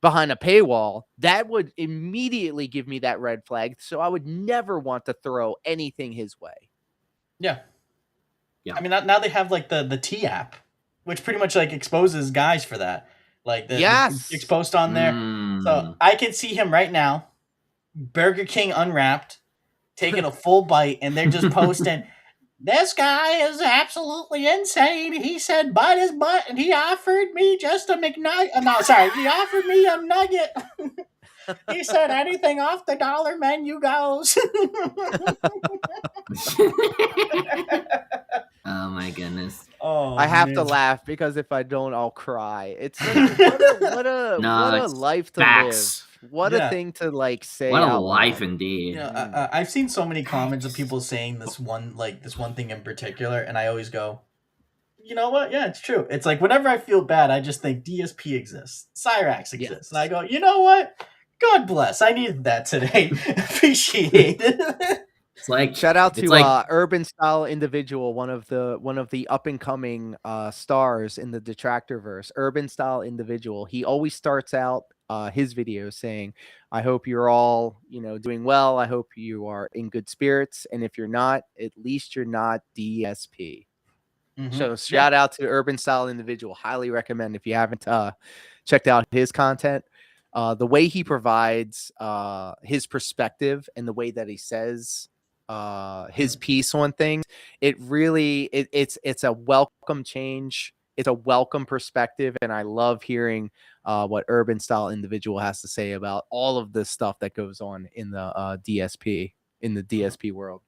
behind a paywall, that would immediately give me that red flag. So I would never want to throw anything his way. Yeah. I mean, now they have like the T app, which pretty much like exposes guys for that. Like the exposed on there. So I can see him right now, Burger King unwrapped, taking a full bite, and they're just posting, this guy is absolutely insane. He said butt is butt, and he offered me just a McNugget. No, sorry, he offered me a nugget. He said anything off the dollar menu goes. Oh my goodness. Oh, I have to laugh because if I don't, I'll cry. It's like, what a life to live. What a thing to like say. What a life indeed. I've seen so many comments of people saying this one thing in particular, and I always go, you know what? Yeah, it's true. It's like whenever I feel bad, I just think DSP exists, Cyrax exists, and I go, you know what? God bless. I needed that today. Appreciate it. It's like, shout out to Urban Style Individual, one of the up and coming stars in the Detractorverse. Urban Style Individual. He always starts out his videos saying, I hope you're all, doing well. I hope you are in good spirits. And if you're not, at least you're not DSP. So shout out to Urban Style Individual. Highly recommend if you haven't checked out his content. The way he provides his perspective and the way that he says his piece on things, it really it's a welcome change. It's a welcome perspective, and I love hearing what Urban Style Individual has to say about all of this stuff that goes on in the DSP world.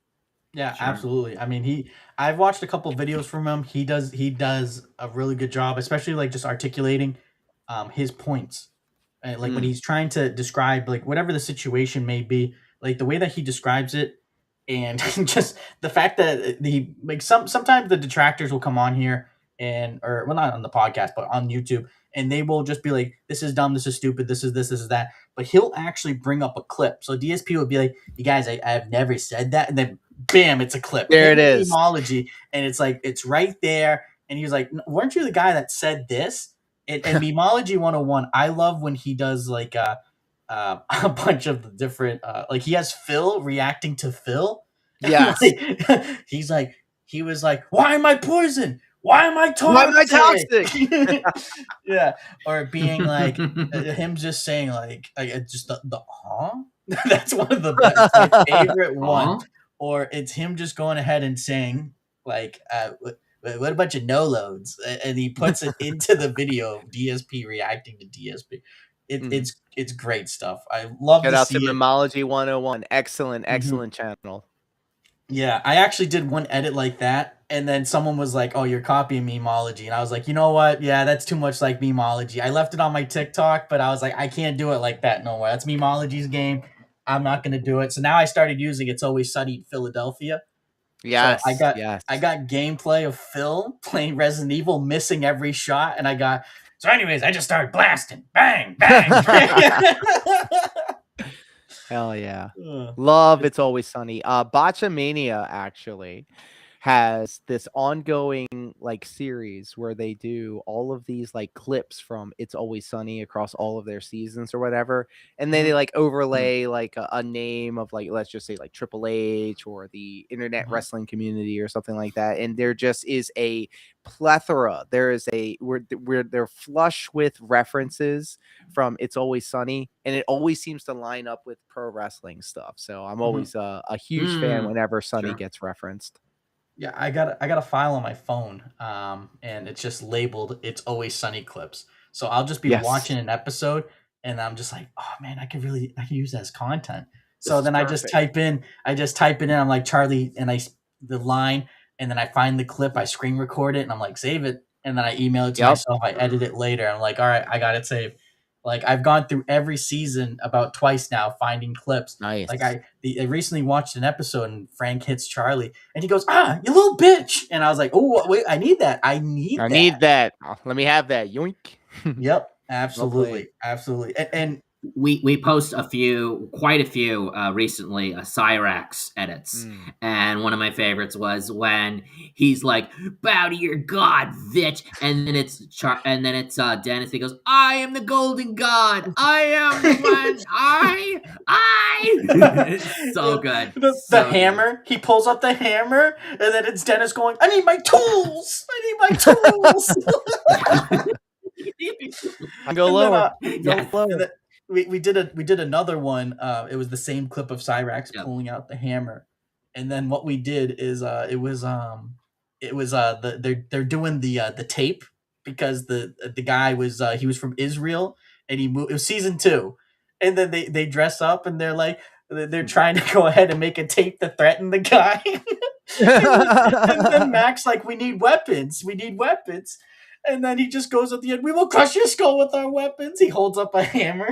Yeah, absolutely. I mean, I've watched a couple of videos from him. He does a really good job, especially like just articulating his points. Like when he's trying to describe like whatever the situation may be, like the way that he describes it, and just the fact that he like sometimes the detractors will come on here or not on the podcast, but on YouTube, and they will just be like, this is dumb, this is stupid, this is that. But he'll actually bring up a clip. So DSP would be like, you guys, I've never said that, and then bam, it's a clip. There it is. Etymology, and it's like it's right there. And he was like, weren't you the guy that said this? And Memology 101, I love when he does like a bunch of the different like he has Phil reacting to Phil. Yes. He was like, why am I poison? why am I toxic? Why am I toxic? Yeah, or being like him just saying like just the that's one of the best. It's my favorite one. Or it's him just going ahead and saying like what a bunch of no loads, and he puts it into the video of DSP reacting to DSP. It's great stuff. I love Shout to out see to it. Memology 101. Excellent channel. Yeah, I actually did one edit like that, and then someone was like, "Oh, you're copying Memology," and I was like, "You know what? Yeah, that's too much like Memology." I left it on my TikTok, but I was like, "I can't do it like that no more. That's Memology's game. I'm not gonna do it." So now I started using "It's Always Sunny in Philadelphia." Yes, So yes. I got gameplay of Phil playing Resident Evil, missing every shot, and I got. So, anyways, I just started blasting, bang, bang. Hell yeah. Love It's Always Sunny. Botchamania actually has this ongoing like series where they do all of these like clips from It's Always Sunny across all of their seasons or whatever, and then they like overlay like a name of like, let's just say like Triple H or the internet wrestling community or something like that, and there just is a plethora. There is a where they're flush with references from It's Always Sunny, and it always seems to line up with pro wrestling stuff. So I'm always a huge fan whenever Sunny gets referenced. Yeah, I got a file on my phone, and it's just labeled "It's Always Sunny clips." So I'll just be watching an episode, and I'm just like, "Oh man, I could use that as content." So then I just type it in. I'm like Charlie, and the line, and then I find the clip, I screen record it, and I'm like, save it, and then I email it to myself. I edit it later. I'm like, all right, I got it saved. Like I've gone through every season about twice now, finding clips. Nice. Like I recently watched an episode, and Frank hits Charlie, and he goes, "Ah, you little bitch!" And I was like, "Oh, wait, I need that. I need that. Oh, let me have that. Yoink." Yep, absolutely, absolutely. And we post quite a few recently Cyrax edits, and one of my favorites was when he's like, "Bow to your god, bitch," and then it's Dennis. He goes, "I am the golden god. I am the one. It's so good. The hammer. He pulls up the hammer, and then it's Dennis going, "I need my tools. I need my tools." Go lower. We did another one. It was the same clip of Cyrax pulling out the hammer, and then what we did is they're doing the tape, because the guy was he was from Israel, and he moved. It was season 2, and then they dress up, and they're trying to go ahead and make a tape to threaten the guy. And then Mac's like, we need weapons. And then he just goes at the end, "We will crush your skull with our weapons." He holds up a hammer.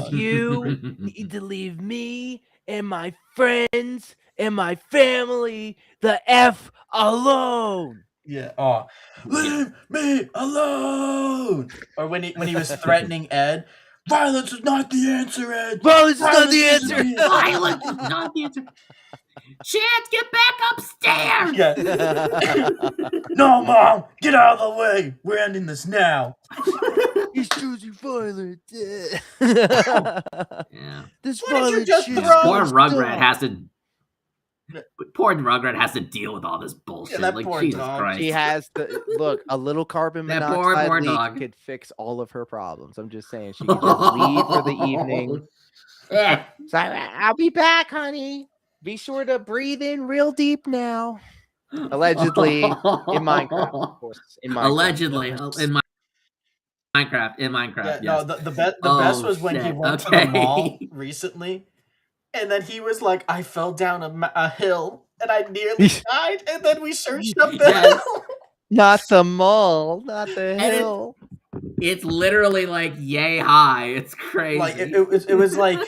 You need to leave me and my friends and my family the F alone. Yeah. Oh, leave me alone. Or when he was threatening Ed, "Violence is not the answer, Ed. Violence is not the answer. Violence is not the answer. Chance, get back upstairs." Yeah. "No, Mom, get out of the way. We're ending this now." He's choosing violence. Yeah. This violence shit. Poor Rugrat has to deal with all this bullshit. Like, Jesus Christ. He has to look. A little carbon monoxide leak could fix all of her problems. I'm just saying, she can just leave for the evening. Yeah. So I'll be back, honey. Be sure to breathe in real deep now. Allegedly in Minecraft, of course. Allegedly in Minecraft. Yeah, yes. No, the best was when he went to the mall recently, and then he was like, "I fell down a hill and I nearly died," and then we searched up the hill. Not the mall, not the hill. It's literally like yay high. It's crazy. Like it was like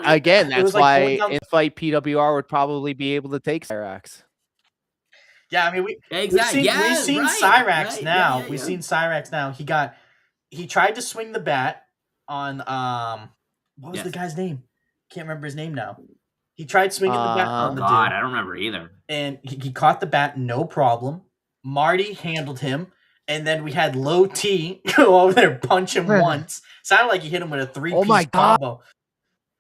again. That's why in fight PWR would probably be able to take Cyrax. Yeah, I mean we've seen Cyrax now. We've seen Cyrax now. He tried to swing the bat on what was the guy's name? Can't remember his name now. He tried swinging the bat on the dude. I don't remember either. And he caught the bat, no problem. Marty handled him, and then we had Low T go over there, punch him once. Sounded like he hit him with a 3-piece combo.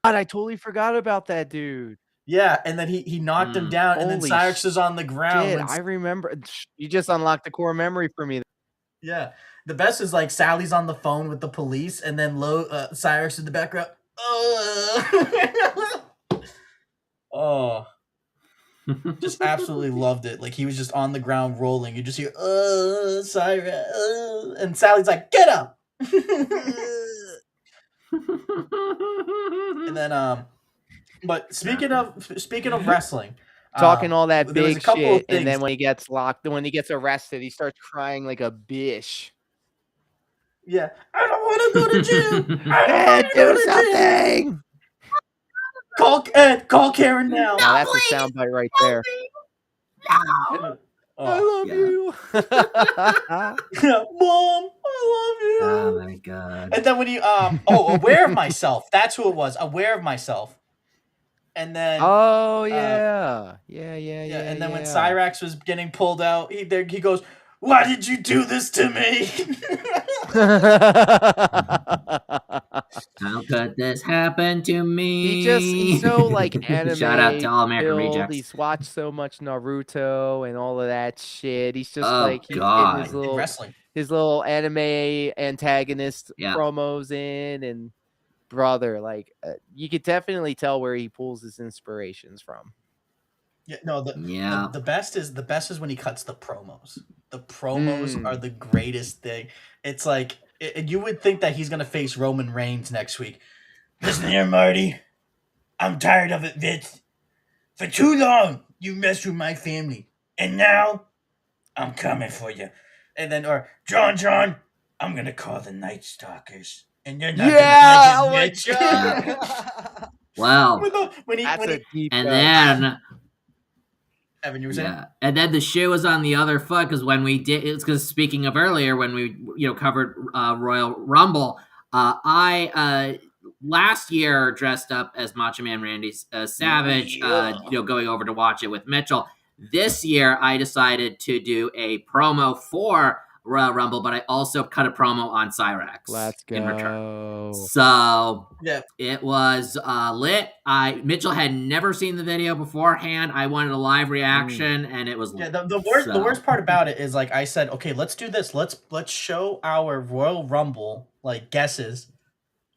God, I totally forgot about that dude. Yeah, and then he knocked him down, and then Holy Cyrex is on the ground. Shit, I remember. You just unlocked a core memory for me. Yeah, the best is like Sally's on the phone with the police, and then Cyrex in the background. Oh, just absolutely loved it. Like he was just on the ground rolling. You just hear Cyrex, and Sally's like, "Get up!" And then but speaking of wrestling, talking all that there was big a couple shit, of things. and then when he gets arrested, he starts crying like a bitch. Yeah, I don't want to go to jail. Ed, do something. Call Karen now. Now that's a soundbite right there. No. I love you. Mom, I love you. Oh my god. And then when he aware of myself. That's who it was. Aware of myself. And then yeah. And then when Cyrax was getting pulled out, he goes, "Why did you do this to me?" How could this happen to me? He's so like anime. Shout out to all American Rejects. He's watched so much Naruto and all of that shit. He's just he's God. getting his little anime antagonist promos in, and brother, like you could definitely tell where he pulls his inspirations from. Yeah, no, the best is when he cuts the promos. The promos are the greatest thing. It's like you would think that he's gonna face Roman Reigns next week. Listen here, Marty. I'm tired of it, Vince. For too long, you messed with my family, and now I'm coming for you. And then, or John, I'm gonna call the Night Stalkers, and you're not gonna like it, God. Wow. Then. Evan, you were saying? And then the shoe was on the other foot because when we did, it's because speaking of earlier when we covered Royal Rumble, I last year dressed up as Macho Man Randy Savage, going over to watch it with Mitchell. This year I decided to do a promo for Royal Rumble, but I also cut a promo on Cyrax. Let's go. In return. So it was lit. Mitchell had never seen the video beforehand. I wanted a live reaction, and it was lit. Yeah, the worst part about it is like I said, okay, let's do this. Let's show our Royal Rumble like guesses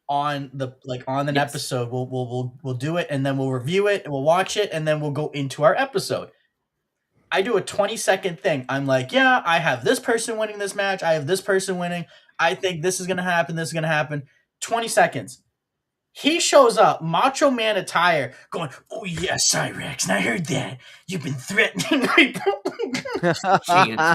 on an episode. We'll do it, and then we'll review it, and we'll watch it, and then we'll go into our episode. I do a 20-second thing. I'm like, yeah, I have this person winning this match. I have this person winning. I think this is going to happen. This is going to happen. 20 seconds. He shows up, Macho Man attire, going, "Oh, yeah, Cyrax, I heard that. You've been threatening my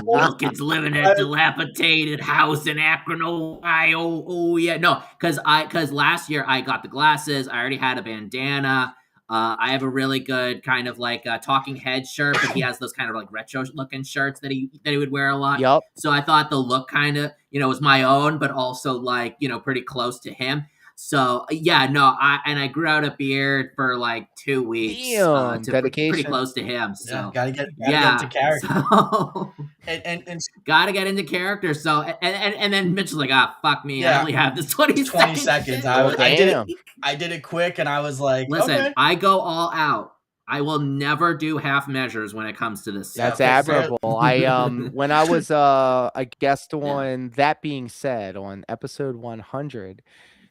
Wilkins living in a dilapidated house in Akron, Ohio. Oh, yeah. No, because last year I got the glasses. I already had a bandana. I have a really good kind of like talking head shirt, but he has those kind of like retro looking shirts that he would wear a lot. Yep. So I thought the look kind of, was my own, but also like, pretty close to him. So I grew out a beard for like 2 weeks. Damn, dedication. Pretty close to him. So gotta get into character. So, and gotta get into character. So and then Mitchell's like, fuck me, I only have this 20 seconds. I did it quick, and I was like, listen, okay. I go all out. I will never do half measures when it comes to this. That's admirable. I when I was a guest on That Being Said on episode 100,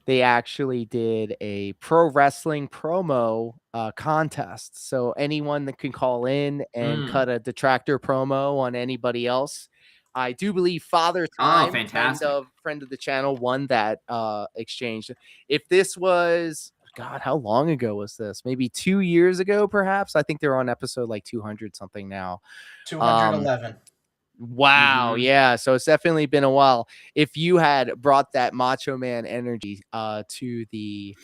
they actually did a pro wrestling promo contest. So anyone that can call in and cut a detractor promo on anybody else. I do believe Father Time, friend of the channel, won that exchange. If this was, God, how long ago was this? Maybe 2 years ago, perhaps. I think they're on episode like 200 something now. 211. Wow. Mm-hmm. Yeah. So it's definitely been a while. If you had brought that Macho Man energy to the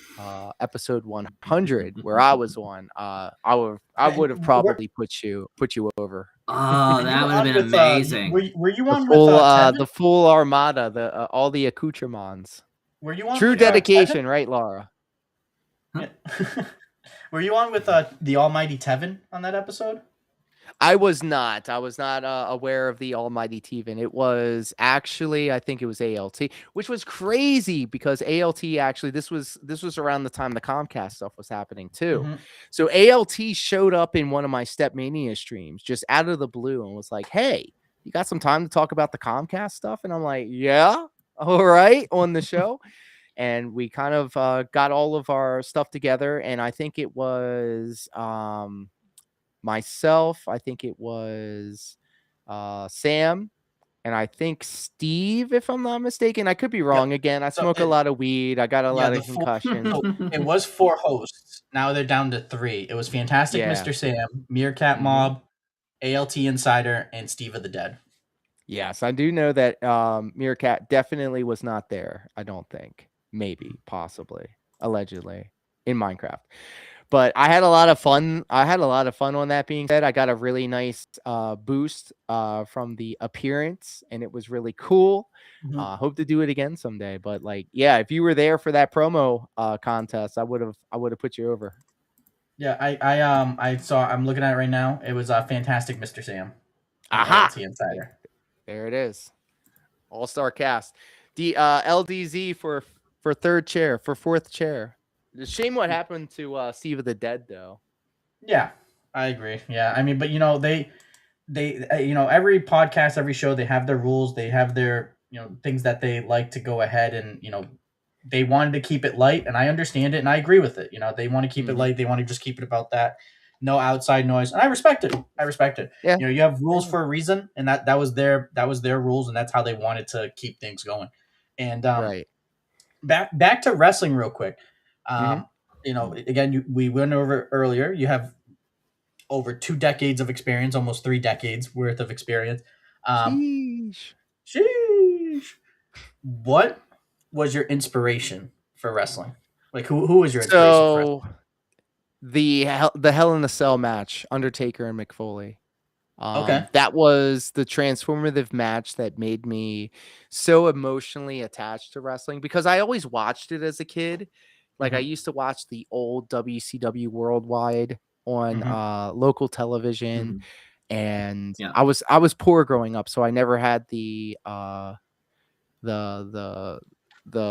episode 100 where I was on, I would have probably put you over. Oh, that would have been amazing. Were you on the full armada, all the accoutrements? Were you on true dedication, right, Laura? Huh? Were you on with the almighty Tevin on that episode? I was not aware of the almighty Teven. It was actually, I think it was ALT, which was crazy because ALT actually, this was around the time the Comcast stuff was happening too. Mm-hmm. So ALT showed up in one of my Step Mania streams just out of the blue and was like, "Hey, you got some time to talk about the Comcast stuff?" And I'm like, "Yeah, all right," on the show. And we kind of got all of our stuff together. And I think it was myself, I think it was Sam, and I think Steve, if I'm not mistaken. I could be wrong. Yep. Again, I So smoke a lot of weed. I got a lot of the concussions. so it was 4 hosts. Now they're down to 3. It was Fantastic Yeah. Mr. Sam, Meerkat Mob, ALT Insider, and Steve of the Dead. Yes, I do know that Meerkat definitely was not there. I don't think. Maybe, possibly, allegedly, in Minecraft. But I had a lot of fun. On that being said, I got a really nice boost from the appearance, and it was really cool. Hope to do it again someday. But like, yeah, if you were there for that promo contest, I would have put you over. Yeah, I saw. I'm looking at it right now. It was Fantastic Mr. Sam. Aha! ALT Insider. There it is. All-star cast. The LDZ for third chair, for fourth chair. It's a shame what happened to Steve of the Dead, though. Yeah, I agree. Yeah, I mean, but they every podcast, every show, they have their rules. They have their things that they like to go ahead and they wanted to keep it light, and I understand it, and I agree with it. They want to keep it light. They want to just keep it about that. No outside noise, and I respect it. Yeah. You have rules for a reason, and that was their rules, and that's how they wanted to keep things going. And right. Back to wrestling real quick. Again, we went over earlier. You have over 2 decades of experience, almost 3 decades worth of experience. Sheesh. What was your inspiration for wrestling? Like, who was your inspiration for wrestling? The Hell in a Cell match, Undertaker and Mick Foley. Okay. That was the transformative match that made me so emotionally attached to wrestling because I always watched it as a kid. Like I used to watch the old WCW Worldwide on local television, and I was poor growing up, so I never had the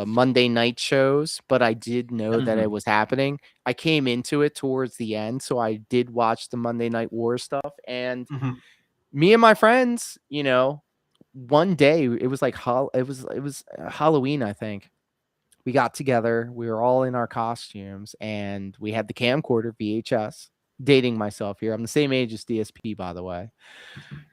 Monday night shows, but I did know that it was happening. I came into it towards the end, so I did watch the Monday Night War stuff, and me and my friends, one day it was like it was Halloween, I think. We got together, we were all in our costumes, and we had the camcorder VHS. Dating myself here, I'm the same age as DSP, by the way,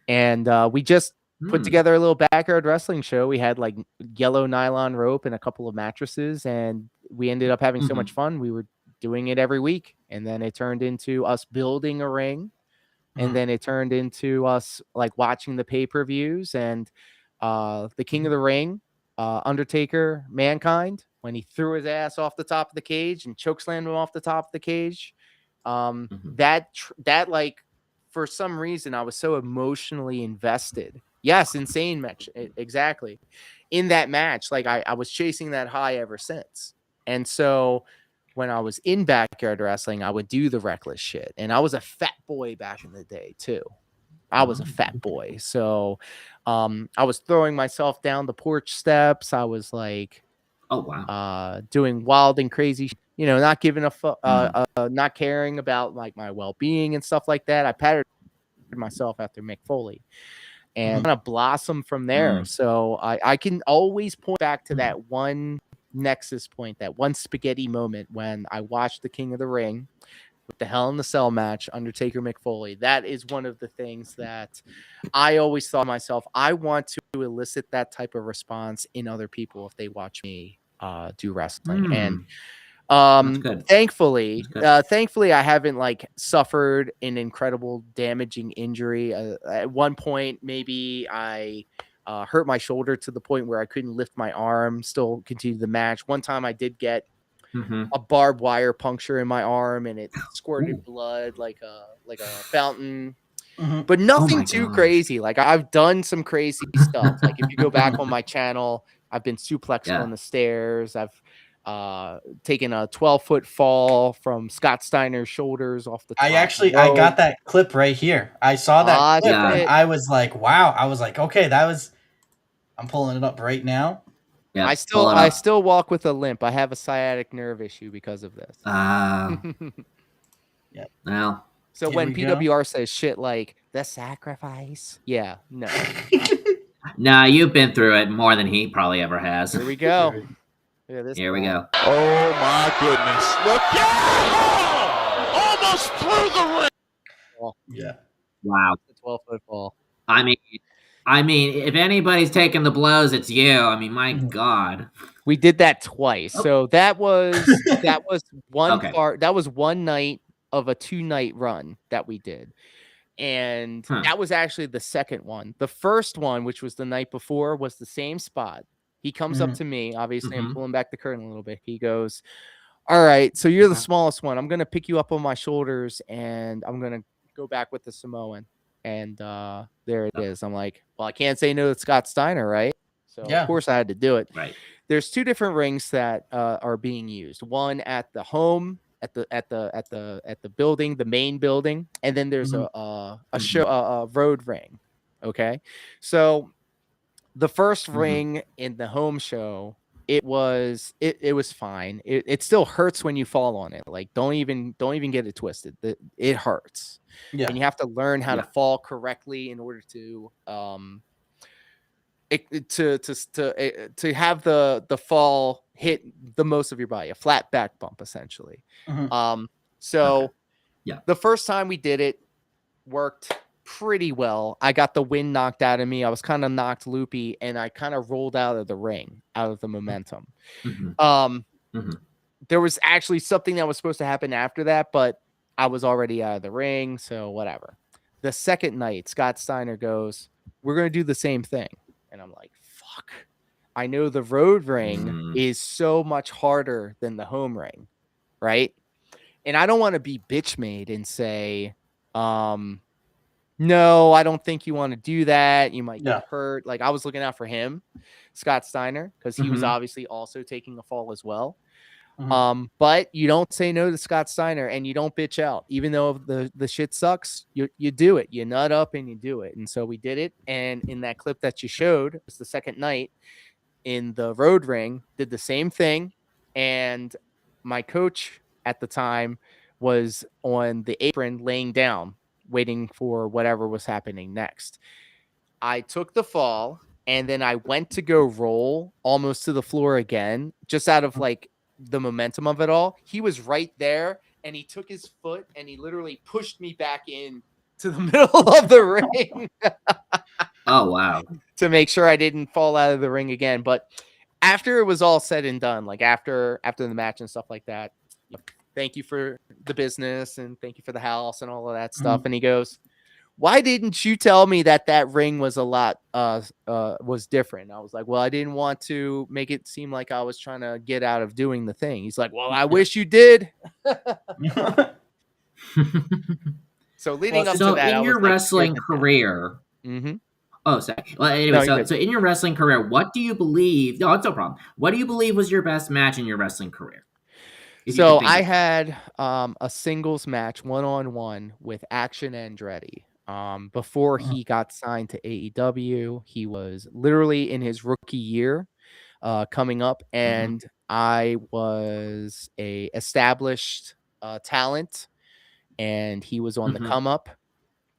and we just put together a little backyard wrestling show. We had like yellow nylon rope and a couple of mattresses, and we ended up having so much fun. We were doing it every week, and then it turned into us building a ring, and then it turned into us like watching the pay-per-views and the King of the Ring, Undertaker, Mankind, when he threw his ass off the top of the cage and chokeslammed him off the top of the cage. That like, for some reason, I was so emotionally invested. Yes, insane match. Exactly. In that match, like I was chasing that high ever since. And so when I was in backyard wrestling, I would do the reckless shit. And I was a fat boy back in the day too. I was a fat boy. So I was throwing myself down the porch steps. I was like, oh wow, doing wild and crazy, not giving a fuck, not caring about like my well-being and stuff like that. I patted myself after Mick Foley and kind of blossomed from there. So I can always point back to that one nexus point, that one spaghetti moment when I watched the King of the Ring with the Hell in the Cell match, Undertaker Mick Foley. That is one of the things that I always thought to myself, I want to elicit that type of response in other people if they watch me do wrestling. And thankfully I haven't like suffered an incredible damaging injury. At one point, maybe I hurt my shoulder to the point where I couldn't lift my arm, still continue the match. One time I did get a barbed wire puncture in my arm, and it squirted blood like a fountain. But nothing too crazy. Like I've done some crazy stuff. Like if you go back on my channel, I've been suplexed on the stairs. taking a 12-foot fall from Scott Steiner's shoulders off the top. I got that clip right here. I saw that clip and I was like, wow. I was like, okay, I'm pulling it up right now. Yeah, I still walk with a limp. I have a sciatic nerve issue because of this. Yeah. Well. So when PWR says shit like the sacrifice, yeah, no. Nah, you've been through it more than he probably ever has. Here we go. Here we go. Oh my goodness! Look out! Almost through the ring. Yeah. Wow. It's a 12-foot fall. I mean, if anybody's taking the blows, it's you. I mean, my God. We did that twice. So that was one Okay. part. That was one night of a 2-night run that we did. And that was actually the second one. The first one, which was the night before, was the same spot. He comes up to me. Obviously, I'm pulling back the curtain a little bit. He goes, all right, so you're the smallest one. I'm going to pick you up on my shoulders, and I'm going to go back with the Samoan. And there it is. I'm like, well, I can't say no to Scott Steiner, right? So, of course, I had to do it. Right. There's 2 different rings that are being used. One at the home, at the building, the main building, and then there's a road ring. Okay, so the first ring in the home show, it was fine. It still hurts when you fall on it. Like don't even get it twisted. It hurts. Yeah. And you have to learn how to fall correctly in order to to have the fall hit the most of your body, a flat back bump essentially. So the first time we did it worked pretty well. I got the wind knocked out of me. I was kind of knocked loopy and I kind of rolled out of the ring, out of the momentum. There was actually something that was supposed to happen after that, but I was already out of the ring, so whatever. The second night, Scott Steiner goes, we're going to do the same thing. And I'm like, fuck. I know the road ring is so much harder than the home ring, right? And I don't want to be bitch made and say, no, I don't think you want to do that. You might get hurt. Like I was looking out for him, Scott Steiner, because he was obviously also taking a fall as well. But you don't say no to Scott Steiner and you don't bitch out, even though the shit sucks. You do it. You nut up and you do it. And so we did it. And in that clip that you showed, it was the second night in the road ring, did the same thing. And my coach at the time was on the apron laying down, waiting for whatever was happening next. I took the fall and then I went to go roll almost to the floor again, just out of like the momentum of it all. He was right there and he took his foot and he literally pushed me back in to the middle of the ring. Oh, wow. To make sure I didn't fall out of the ring again. But after it was all said and done, like after the match and stuff like that, thank you for the business and thank you for the house and all of that stuff. And he goes, why didn't you tell me that ring was a lot was different? I was like, well, I didn't want to make it seem like I was trying to get out of doing the thing. He's like, well, I wish you did. So leading up to that, in your wrestling career, oh, sorry. Well, anyway, so in your wrestling career, what do you believe? No, it's no problem. What do you believe was your best match in your wrestling career? So I had a singles match 1-on-1 with Action Andretti. Before he got signed to AEW, he was literally in his rookie year coming up, and I was a established talent, and he was on the come up.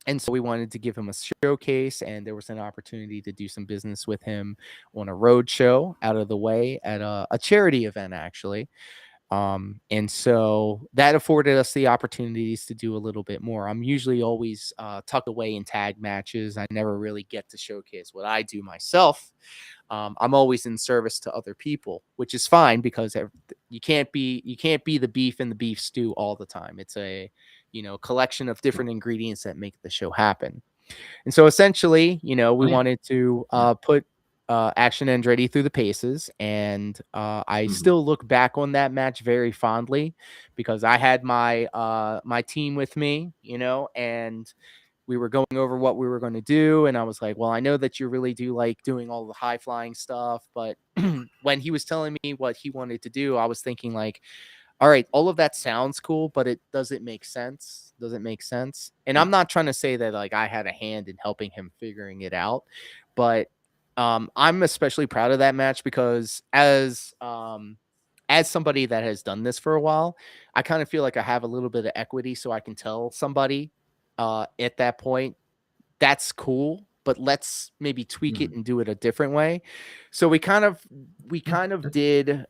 And so we wanted to give him a showcase, and there was an opportunity to do some business with him on a road show out of the way at a charity event, actually. And so that afforded us the opportunities to do a little bit more. I'm usually always tucked away in tag matches. I never really get to showcase what I do myself. I'm always in service to other people, which is fine because you can't be the beef in the beef stew all the time. It's a collection of different ingredients that make the show happen. And so essentially, we wanted to put Action Andretti through the paces, and I still look back on that match very fondly because I had my my team with me, and we were going over what we were going to do, and I was like, well, I know that you really do like doing all the high flying stuff, but when he was telling me what he wanted to do, I was thinking like, all right, all of that sounds cool, but it doesn't make sense. Doesn't make sense. And I'm not trying to say that like I had a hand in helping him figuring it out, but I'm especially proud of that match because as somebody that has done this for a while, I kind of feel like I have a little bit of equity, so I can tell somebody at that point, that's cool, but let's maybe tweak it and do it a different way. So we kind of did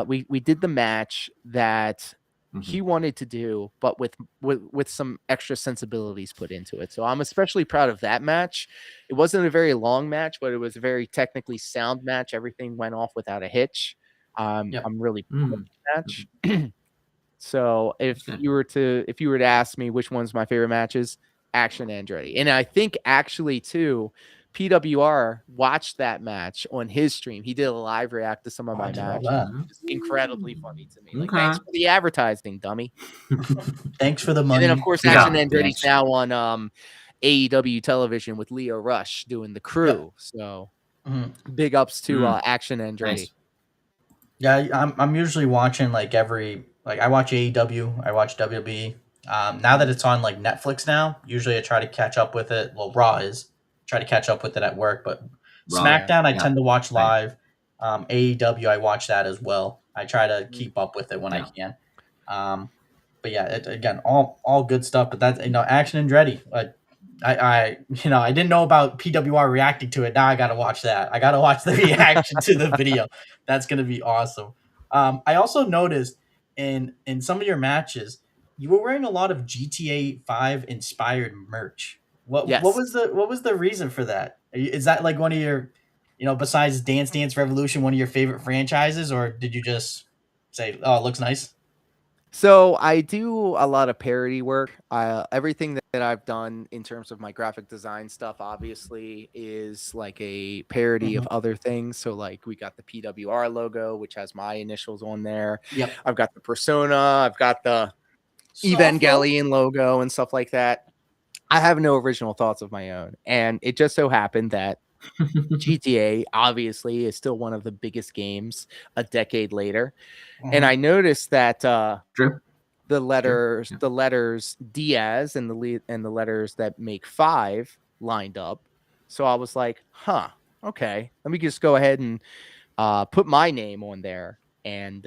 we did the match that he wanted to do, but with some extra sensibilities put into it. So I'm especially proud of that match. It wasn't a very long match, but it was a very technically sound match. Everything went off without a hitch. I'm really proud of that match. So if you were to ask me which one's my favorite matches, Action Andretti. And I think actually too, PWR watched that match on his stream. He did a live react to some of my matches. It's incredibly funny to me. Like, thanks for the advertising, dummy. Thanks for the money. And then of course Action Andretti's now on AEW television with Leo Rush doing the crew. So big ups to Action Andretti. Nice. Yeah, I'm usually watching like I watch AEW, I watch WWE. Now that it's on like Netflix now, usually I try to catch up with it. Well, Raw is try to catch up with it at work, but SmackDown I tend to watch live. AEW I watch that as well. I try to keep up with it when I can. But yeah, again, all good stuff. But that's Action Andretti. I didn't know about PWR reacting to it. Now I gotta watch that. I gotta watch the reaction to the video. That's gonna be awesome. I also noticed in some of your matches, you were wearing a lot of GTA 5 inspired merch. What was the reason for that? Is that like one of your, besides Dance Dance Revolution, one of your favorite franchises, or did you just say, "Oh, it looks nice"? So I do a lot of parody work. Everything that I've done in terms of my graphic design stuff, obviously, is like a parody of other things. So like we got the PWR logo, which has my initials on there. Yep. I've got the Persona. I've got the Evangelion logo and stuff like that. I have no original thoughts of my own. And it just so happened that GTA obviously is still one of the biggest games a decade later. And I noticed that the letters Diaz and the letters that make 5 lined up. So I was like, okay, let me just go ahead and put my name on there. And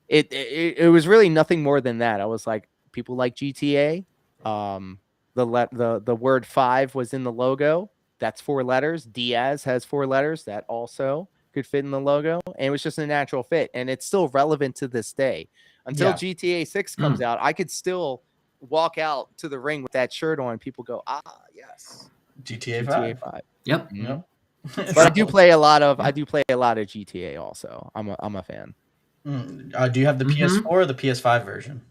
it was really nothing more than that. I was like, people like GTA. The word 5 was in the logo. That's 4 letters. Diaz has 4 letters. That also could fit in the logo. And it was just a natural fit. And it's still relevant to this day. Until GTA 6 comes out, I could still walk out to the ring with that shirt on. And people go, yes. GTA 5. Yep. Mm-hmm. But I do play a lot of GTA also. I'm a fan. Do you have the PS4 or the PS5 version?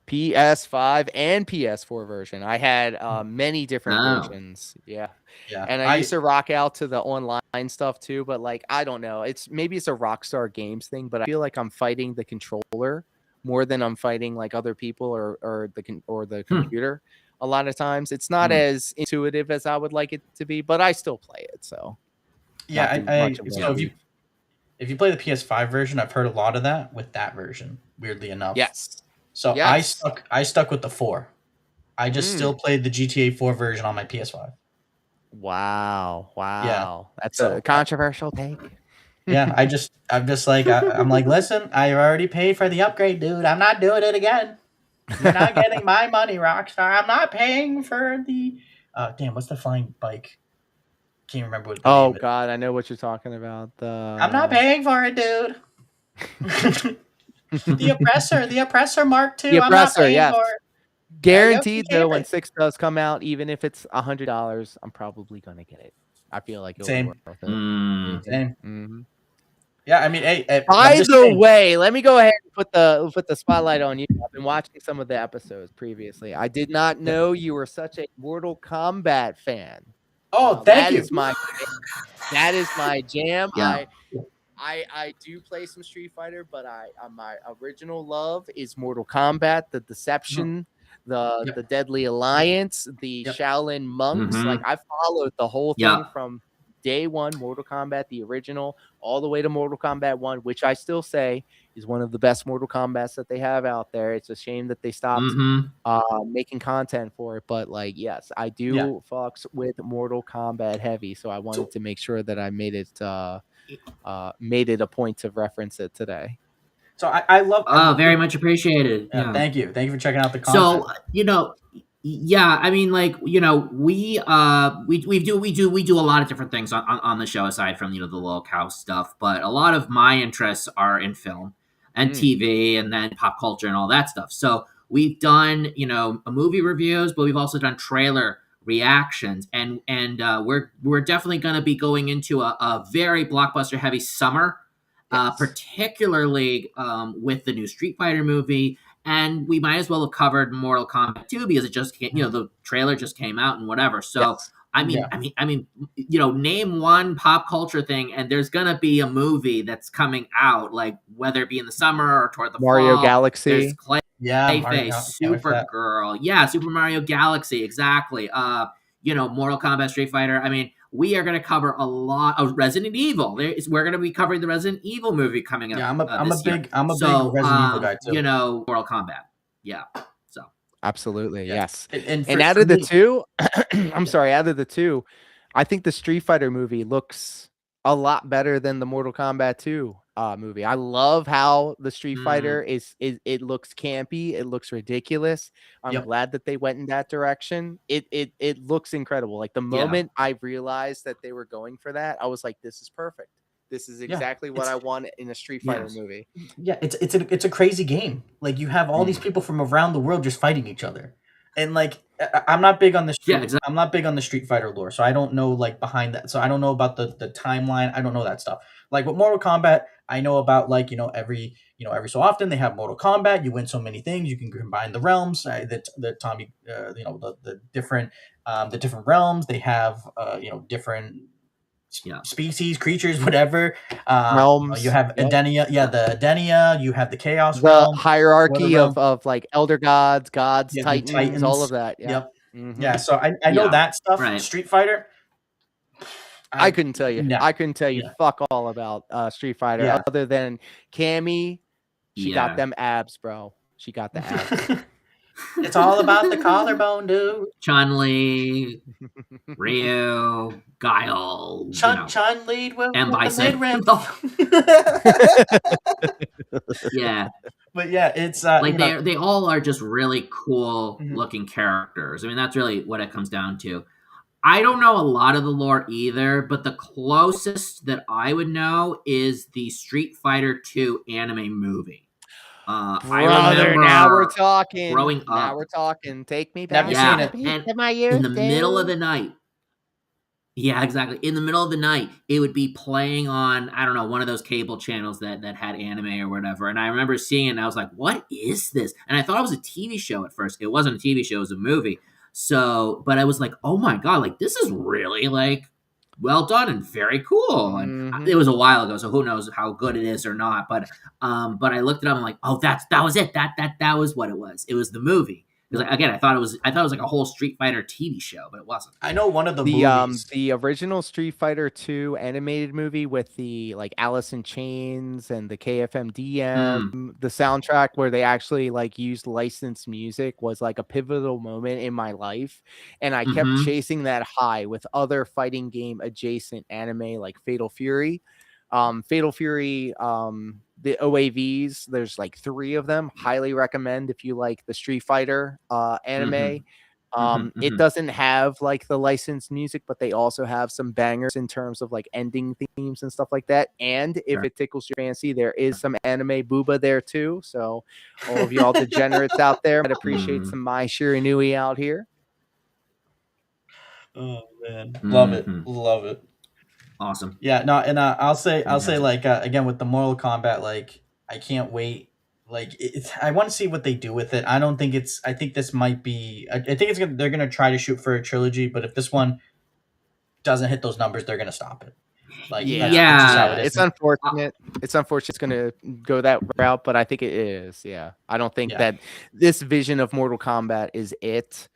PS5 and PS4 version. I had many different versions. Yeah. And I used to rock out to the online stuff too, but like I don't know. Maybe it's a Rockstar Games thing, but I feel like I'm fighting the controller more than I'm fighting like other people or the computer. A lot of times it's not as intuitive as I would like it to be, but I still play it. So if you play the PS5 version, I've heard a lot of that with that version, weirdly enough. Yes. So yes. I stuck with the 4. I just still played the GTA 4 version on my PS5. Wow. Yeah. That's a controversial take. Yeah, I'm just like I'm like, listen, I already paid for the upgrade, dude. I'm not doing it again. You're not getting my money, Rockstar. I'm not paying for the what's the flying bike? Can't remember what the name is. God, I know what you're talking about. I'm not paying for it, dude. The oppressor Mark II. I'm not paying for it. Guaranteed though, when 6 does come out, even if it's $100, I'm probably gonna get it. I feel like it'll be worth it. Same. Mm-hmm. Yeah, I mean, by the way, let me go ahead and put the spotlight on you. I've been watching some of the episodes previously. I did not know you were such a Mortal Kombat fan. Oh, thank you. That is my jam. Yeah. I do play some Street Fighter, but my original love is Mortal Kombat, the Deception, the Deadly Alliance, the Shaolin monks. Like I followed the whole thing from day one, Mortal Kombat, the original, all the way to Mortal Kombat 1, which I still say is one of the best Mortal Kombats that they have out there. It's a shame that they stopped making content for it. But like, yes, I do fucks with Mortal Kombat heavy. So I wanted to make sure that I made it a point to reference it today. So I love very much appreciated. Yeah. Thank you for checking out the content. So I mean, like, we do a lot of different things on the show aside from the little cow stuff, but a lot of my interests are in film and TV and then pop culture and all that stuff. So we've done movie reviews, but we've also done trailer reactions, and we're definitely going to be going into a very blockbuster heavy summer. Particularly with the new Street Fighter movie, and we might as well have covered Mortal Kombat 2 because it just came, the trailer just came out and whatever. So I mean, name one pop culture thing, and there's gonna be a movie that's coming out, like whether it be in the summer or toward the Mario fall. Galaxy, Clayface, Supergirl, Super Mario Galaxy, exactly. Mortal Kombat, Street Fighter. I mean, we are going to cover a lot of Resident Evil. We're going to be covering the Resident Evil movie coming up. Yeah, I'm a big Resident Evil guy too. Mortal Kombat. Yeah. So absolutely, yes. And out of the two, out of the two, I think the Street Fighter movie looks a lot better than the Mortal Kombat 2 movie. I love how the Street Fighter is. It looks campy. It looks ridiculous. I'm glad that they went in that direction. It looks incredible. Like the moment I realized that they were going for that, I was like, this is perfect. This is exactly what I want in a Street Fighter movie. Yeah, it's a crazy game. Like you have all these people from around the world just fighting each other. And like I'm not big on the I'm not big on the Street Fighter lore, so I don't know like behind that. So I don't know about the timeline. I don't know that stuff. Like with Mortal Kombat, I know about like every so often they have Mortal Kombat. You win so many things. You can combine the realms. The Tommy, the different realms. They have different species, creatures, whatever. Realms. You have Edenia, the Edenia. You have the Chaos the realm, hierarchy of like elder gods, titans, all of that. Yeah. Yep. Yeah. So I know that stuff. Right. Street Fighter. I couldn't tell you. I couldn't tell you fuck all about Street Fighter other than Cammy. She got them abs, bro. She got the abs. It's all about the collarbone, dude. Chun-Li, Ryu, Guile, Chun lead with the mid-rim. Yeah. But yeah, it's like they all are just really cool looking characters. I mean, that's really what it comes down to. I don't know a lot of the lore either, but the closest that I would know is the Street Fighter 2 anime movie. I remember now we're talking. Growing up. Now we're talking. Take me back. Never seen it. And in the middle of the night. Yeah, exactly. In the middle of the night, it would be playing on, I don't know, one of those cable channels that had anime or whatever. And I remember seeing it and I was like, what is this? And I thought it was a TV show at first. It wasn't a TV show, it was a movie. So, but I was like, oh my God, like this is really like well done and very cool. And it was a while ago, so who knows how good it is or not. But I looked it up and I'm like, oh, that was it. That was what it was. It was the movie. Because again, I thought it was like a whole Street Fighter TV show, but it wasn't. I know one of the movies. The original Street Fighter 2 animated movie with the like Alice in Chains and the KFMDM, the soundtrack where they actually like used licensed music was like a pivotal moment in my life, and I kept chasing that high with other fighting game adjacent anime like Fatal Fury. The OAVs, there's like 3 of them. Highly recommend if you like the Street Fighter anime. It doesn't have like the licensed music, but they also have some bangers in terms of like ending themes and stuff like that. And if it tickles your fancy, there is some anime booba there too. So all of y'all degenerates out there might appreciate some Mai Shiranui out here. Oh man, love it. Awesome. Yeah, no, and I'll say like again with the Mortal Kombat, like I can't wait. Like I want to see what they do with it. I don't think it's. I think this might be. I think they're gonna try to shoot for a trilogy, but if this one doesn't hit those numbers, they're gonna stop it. Like, Yeah. that's just how it is. It's unfortunate. It's unfortunate it's going to go that route, but I think it is. Yeah. I don't think that this vision of Mortal Kombat is it.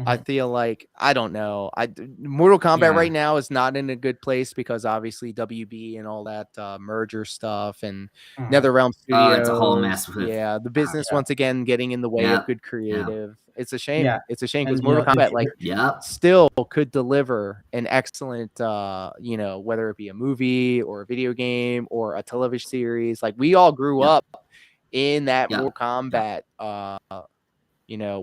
I feel like, I don't know. Mortal Kombat right now is not in a good place because obviously WB and all that merger stuff and NetherRealm Studios. It's a whole mess. The business once again getting in the way of good creative. It's a shame. It's a shame because Mortal Kombat still could deliver an excellent, whether it be a movie or a video game or a television series. Like we all grew up in that Mortal Kombat.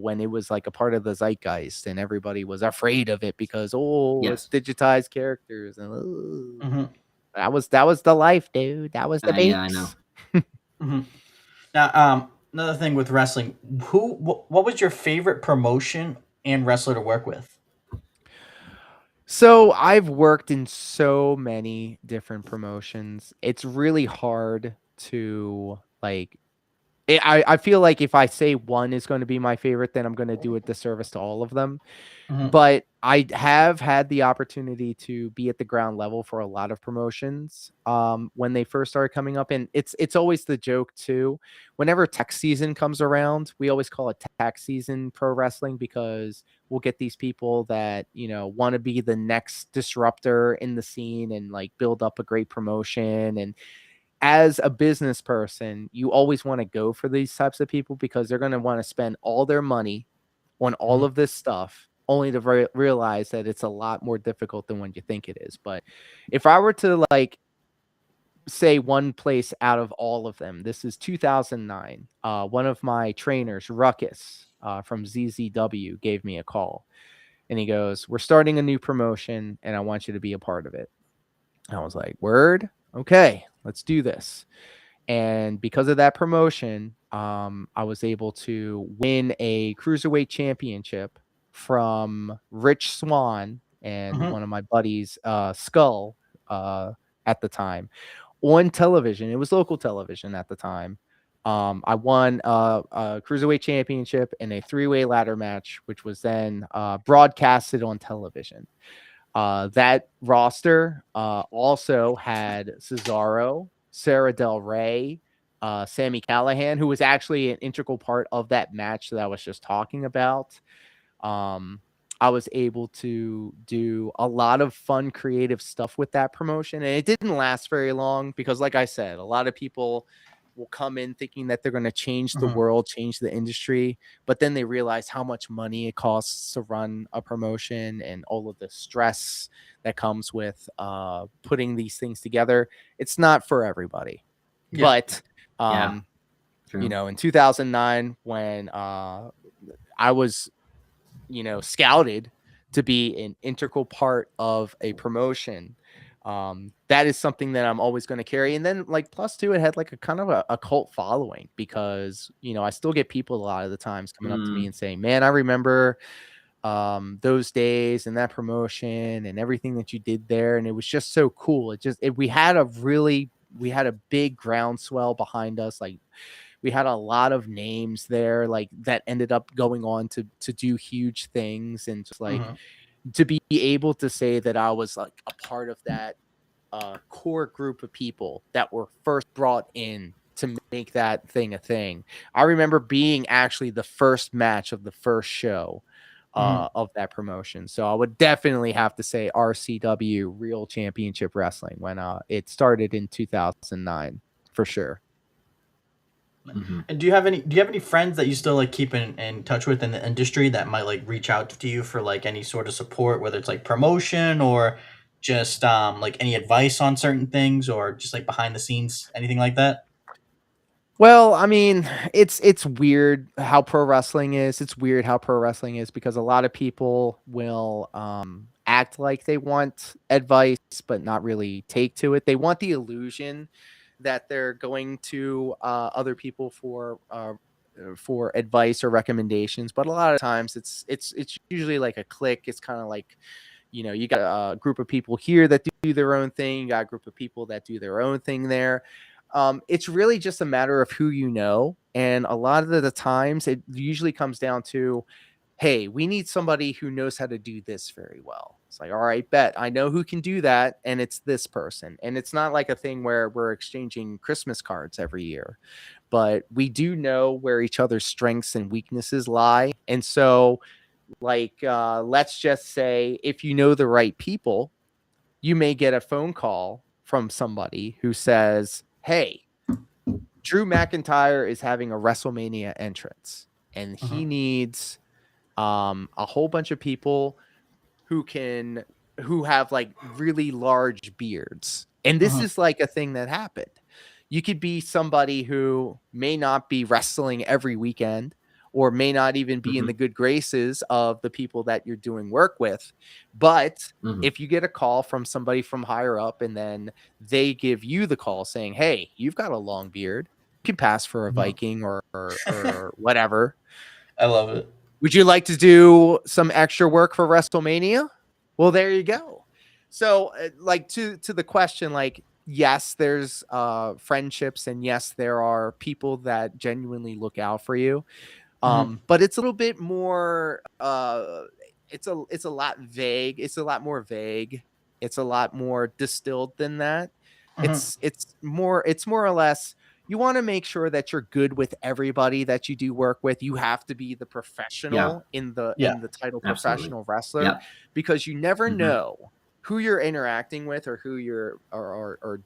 When it was like a part of the zeitgeist and everybody was afraid of it because it's digitized characters and that was the life, dude. That was the base. Yeah, I know. Now, another thing with wrestling, what was your favorite promotion and wrestler to work with? So I've worked in so many different promotions. It's really hard to I feel like if I say one is going to be my favorite, then I'm going to do a disservice to all of them. But I have had the opportunity to be at the ground level for a lot of promotions when they first started coming up. And it's always the joke too. Whenever tax season comes around, we always call it tax season pro wrestling because we'll get these people that, want to be the next disruptor in the scene and like build up a great promotion. And as a business person, you always want to go for these types of people because they're going to want to spend all their money on all of this stuff only to realize that it's a lot more difficult than what you think it is. But if I were to say one place out of all of them, this is 2009. One of my trainers, Ruckus from ZZW, gave me a call and he goes, "We're starting a new promotion and I want you to be a part of it." I was like, "Word? Okay, let's do this." And because of that promotion, I was able to win a cruiserweight championship from Rich Swan and one of my buddies, Skull, at the time on television. It was local television at the time. I won a cruiserweight championship in a 3-way ladder match, which was then broadcasted on television. That roster also had Cesaro, Sarah Del Rey, Sammy Callahan, who was actually an integral part of that match that I was just talking about. I was able to do a lot of fun, creative stuff with that promotion. And it didn't last very long because, like I said, a lot of people will come in thinking that they're going to change the world, change the industry, but then they realize how much money it costs to run a promotion and all of the stress that comes with putting these things together. It's not for everybody. But in 2009 when I was scouted to be an integral part of a promotion, that is something that I'm always going to carry. And then plus two, it had a kind of a cult following because, I still get people a lot of the times coming up to me and saying, "Man, I remember those days and that promotion and everything that you did there. And it was just so cool." We had a big groundswell behind us. We had a lot of names there that ended up going on to do huge things. And just to be able to say that I was a part of that core group of people that were first brought in to make that thing a thing. I remember being actually the first match of the first show of that promotion. So I would definitely have to say RCW, Real Championship Wrestling, when it started in 2009 for sure. And do you have any friends that you still keep in touch with in the industry that might reach out to you for any sort of support, whether it's promotion or just any advice on certain things or just behind the scenes, anything like that? Well, I mean, it's weird how pro wrestling is. It's weird how pro wrestling is because a lot of people will act like they want advice but not really take to it. They want the illusion that they're going to other people for advice or recommendations, but a lot of times it's usually a clique. It's kind of you got a group of people here that do their own thing. You got a group of people that do their own thing there. It's really just a matter of who you know, and a lot of the times it usually comes down to hey, we need somebody who knows how to do this very well. It's like, all right, bet I know who can do that. And it's this person. And it's not like a thing where we're exchanging Christmas cards every year, but we do know where each other's strengths and weaknesses lie. And so, like, let's just say if you know the right people, you may get a phone call from somebody who says, hey, Drew McIntyre is having a WrestleMania entrance and he needs a whole bunch of people who have like really large beards. And this is like a thing that happened. You could be somebody who may not be wrestling every weekend or may not even be in the good graces of the people that you're doing work with. But if you get a call from somebody from higher up and then they give you the call saying, hey, you've got a long beard, you can pass for a Viking or whatever. I love it. Would you like to do some extra work for WrestleMania? Well, there you go. So like to the question, like, yes, there's friendships and yes, there are people that genuinely look out for you. But it's a little bit more it's a lot vague. It's a lot more vague. It's a lot more distilled than that. It's more or less you want to make sure that you're good with everybody that you do work with. You have to be the professional in the title professional wrestler because you never know who you're interacting with or who you're or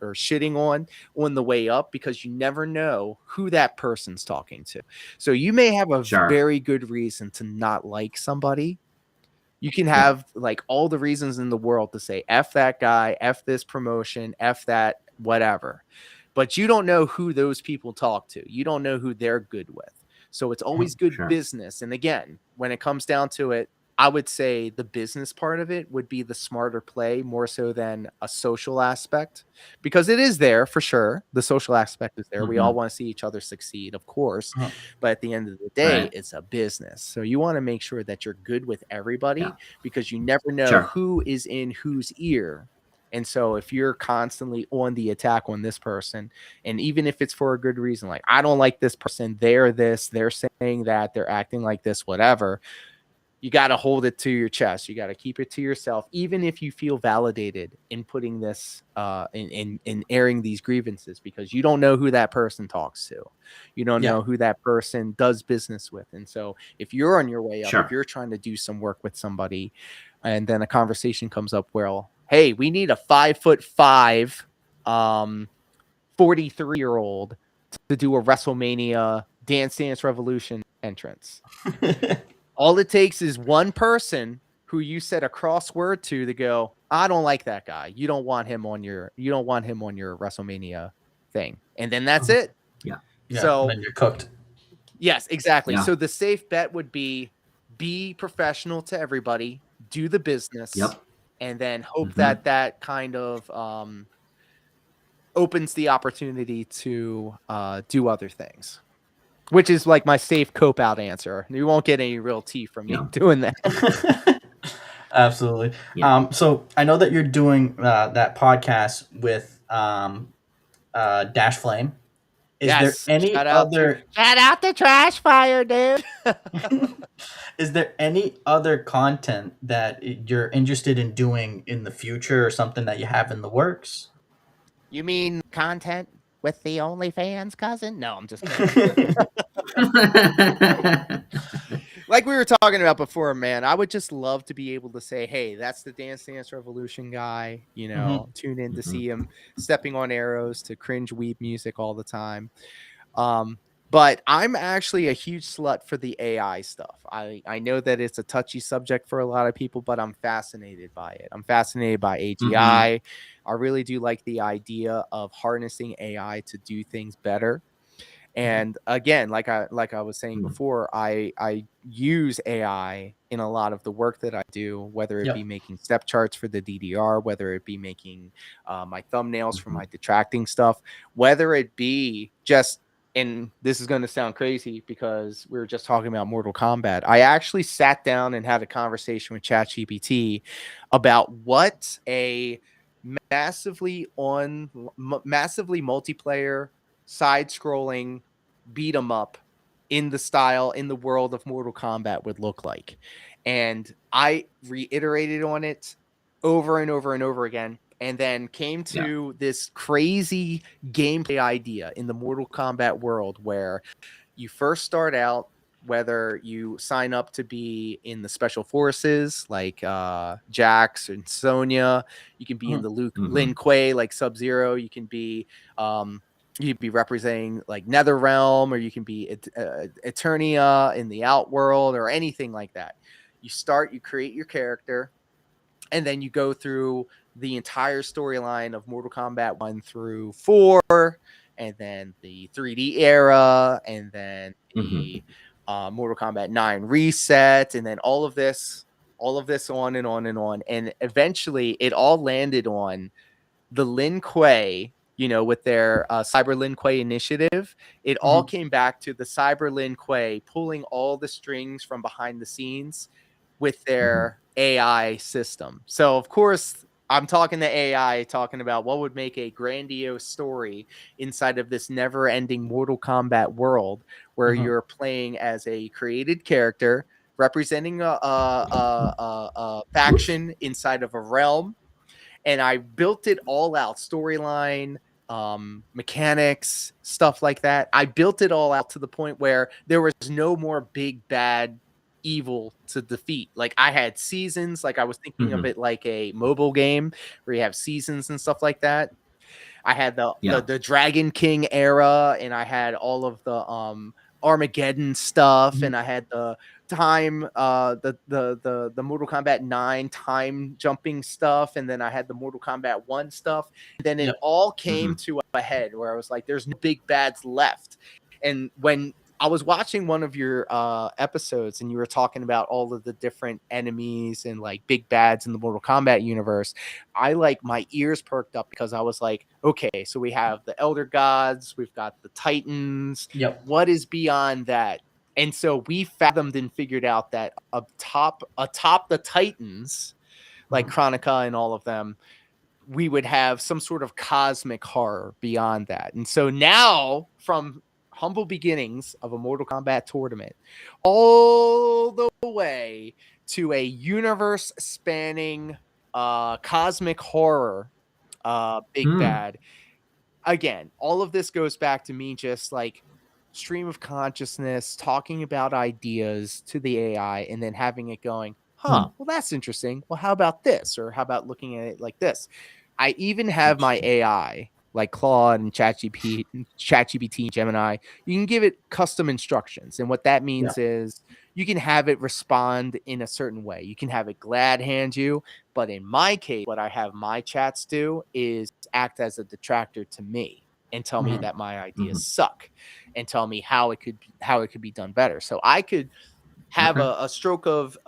shitting on the way up, because you never know who that person's talking to. So you may have a very good reason to not like somebody. You can have like all the reasons in the world to say F that guy, F this promotion, F that whatever. But you don't know who those people talk to. You don't know who they're good with. So it's always good business. And again, when it comes down to it, I would say the business part of it would be the smarter play more so than a social aspect, because it is there for sure. The social aspect is there. We all want to see each other succeed, of course. But at the end of the day, it's a business. So you want to make sure that you're good with everybody because you never know who is in whose ear. And so if you're constantly on the attack on this person, and even if it's for a good reason, like, I don't like this person, they're this, they're saying that, they're acting like this, whatever, you got to hold it to your chest. You got to keep it to yourself, even if you feel validated in putting this, in airing these grievances, because you don't know who that person talks to. You don't know who that person does business with. And so if you're on your way up, if you're trying to do some work with somebody, and then a conversation comes up where, hey, we need a 5'5", 43-year-old to do a WrestleMania Dance Revolution entrance. All it takes is one person who you said a crossword to go, I don't like that guy. You don't want him on your WrestleMania thing. And then that's it. So then you're cooked. Yes, exactly. So the safe bet would be professional to everybody, do the business, and then hope that kind of opens the opportunity to do other things, which is like my safe cope out answer. You won't get any real tea from me doing that. Absolutely. So I know that you're doing that podcast with Dash Flame. Is there any shout out to Trash Fire, dude? Is there any other content that you're interested in doing in the future, or something that you have in the works? You mean content with the OnlyFans cousin? No, I'm just kidding. Like we were talking about before, man, I would just love to be able to say, hey, that's the Dance Revolution guy, tune in to see him stepping on arrows to cringe weeb music all the time. But I'm actually a huge slut for the AI stuff. I know that it's a touchy subject for a lot of people, but I'm fascinated by it. I'm fascinated by AGI. I really do like the idea of harnessing AI to do things better. And again, like I was saying before, I use AI in a lot of the work that I do, whether it be making step charts for the DDR, whether it be making my thumbnails for my detracting stuff, whether it be just, and this is going to sound crazy because we were just talking about Mortal Kombat. I actually sat down and had a conversation with ChatGPT about what a massively multiplayer, side-scrolling beat 'em up in the world of Mortal Kombat would look like. And I reiterated on it over and over and over again, and then came to this crazy gameplay idea in the Mortal Kombat world where you first start out, whether you sign up to be in the special forces like Jax and Sonya, you can be in the Lin Kuei like Sub-Zero, you can be you'd be representing like NetherRealm, or you can be Eternia in the Outworld, or anything like that. You create your character, and then you go through the entire storyline of Mortal Kombat 1 through 4, and then the 3D era, and then the Mortal Kombat 9 reset, and then all of this on and on and on. And eventually it all landed on the Lin Kuei, with their Cyber Lin Kuei initiative. It all came back to the Cyber Lin Kuei pulling all the strings from behind the scenes with their AI system. So, of course, I'm talking to AI, talking about what would make a grandiose story inside of this never-ending Mortal Kombat world where you're playing as a created character representing a faction inside of a realm. And I built it all out, storyline, mechanics, stuff like that. I built it all out to the point where there was no more big bad evil to defeat. Like, I had seasons, like I was thinking of it like a mobile game where you have seasons and stuff like that. I had the Dragon King era, and I had all of the Armageddon stuff, and I had the time the Mortal Kombat 9 time jumping stuff, and then I had the Mortal Kombat 1 stuff. And then it all came to a head where I was like, there's no big bads left. And when I was watching one of your episodes, and you were talking about all of the different enemies and like big bads in the Mortal Kombat universe, my ears perked up, because I was like, okay, so we have the Elder Gods, we've got the Titans. What is beyond that? And so we fathomed and figured out that atop the Titans, like Chronica and all of them, we would have some sort of cosmic horror beyond that. And so now, from humble beginnings of a Mortal Kombat tournament all the way to a universe spanning cosmic horror big bad, again, all of this goes back to me just like stream of consciousness, talking about ideas to the AI, and then having it going, well, that's interesting. Well, how about this? Or how about looking at it like this? I even have my AI, like Claude and ChatGPT, Gemini. You can give it custom instructions. And what that means is you can have it respond in a certain way. You can have it glad hand you. But in my case, what I have my chats do is act as a detractor to me and tell me that my ideas suck, and tell me how it could be done better. So I could have a stroke of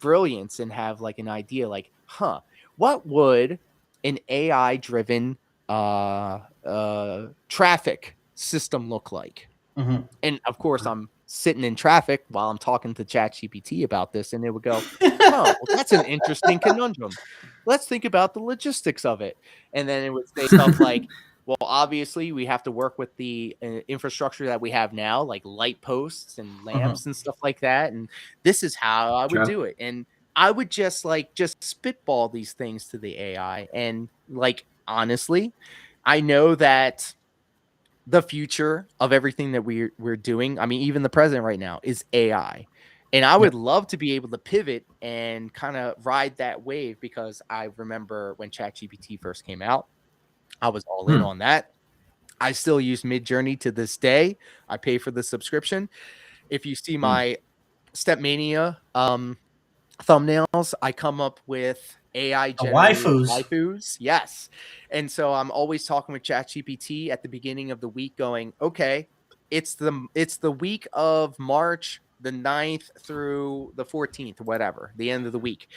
brilliance and have like an idea like, what would an AI driven traffic system look like? And of course, I'm sitting in traffic while I'm talking to ChatGPT about this, and it would go, well, that's an interesting conundrum. Let's think about the logistics of it. And then it would say stuff like, well, obviously, we have to work with the infrastructure that we have now, like light posts and lamps and stuff like that. And this is how I would do it. And I would just spitball these things to the AI. And like, honestly, I know that the future of everything that we're doing, I mean, even the present right now, is AI. And I would love to be able to pivot and kind of ride that wave, because I remember when ChatGPT first came out, I was all in on that. I still use Midjourney to this day. I pay for the subscription. If you see my Stepmania thumbnails, I come up with AI generated waifus. Yes. And so I'm always talking with ChatGPT at the beginning of the week going, okay, it's the week of March the 9th through the 14th, whatever, the end of the week.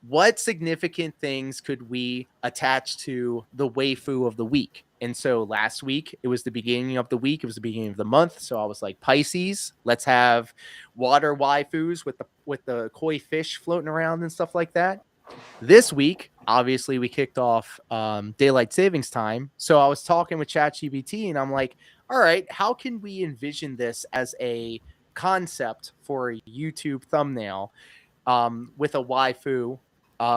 What significant things could we attach to the waifu of the week? And so last week, it was the beginning of the week. It was the beginning of the month. So I was like, Pisces, let's have water waifus with the koi fish floating around and stuff like that. This week, obviously, we kicked off daylight savings time. So I was talking with ChatGPT, and I'm like, all right, how can we envision this as a concept for a YouTube thumbnail with a waifu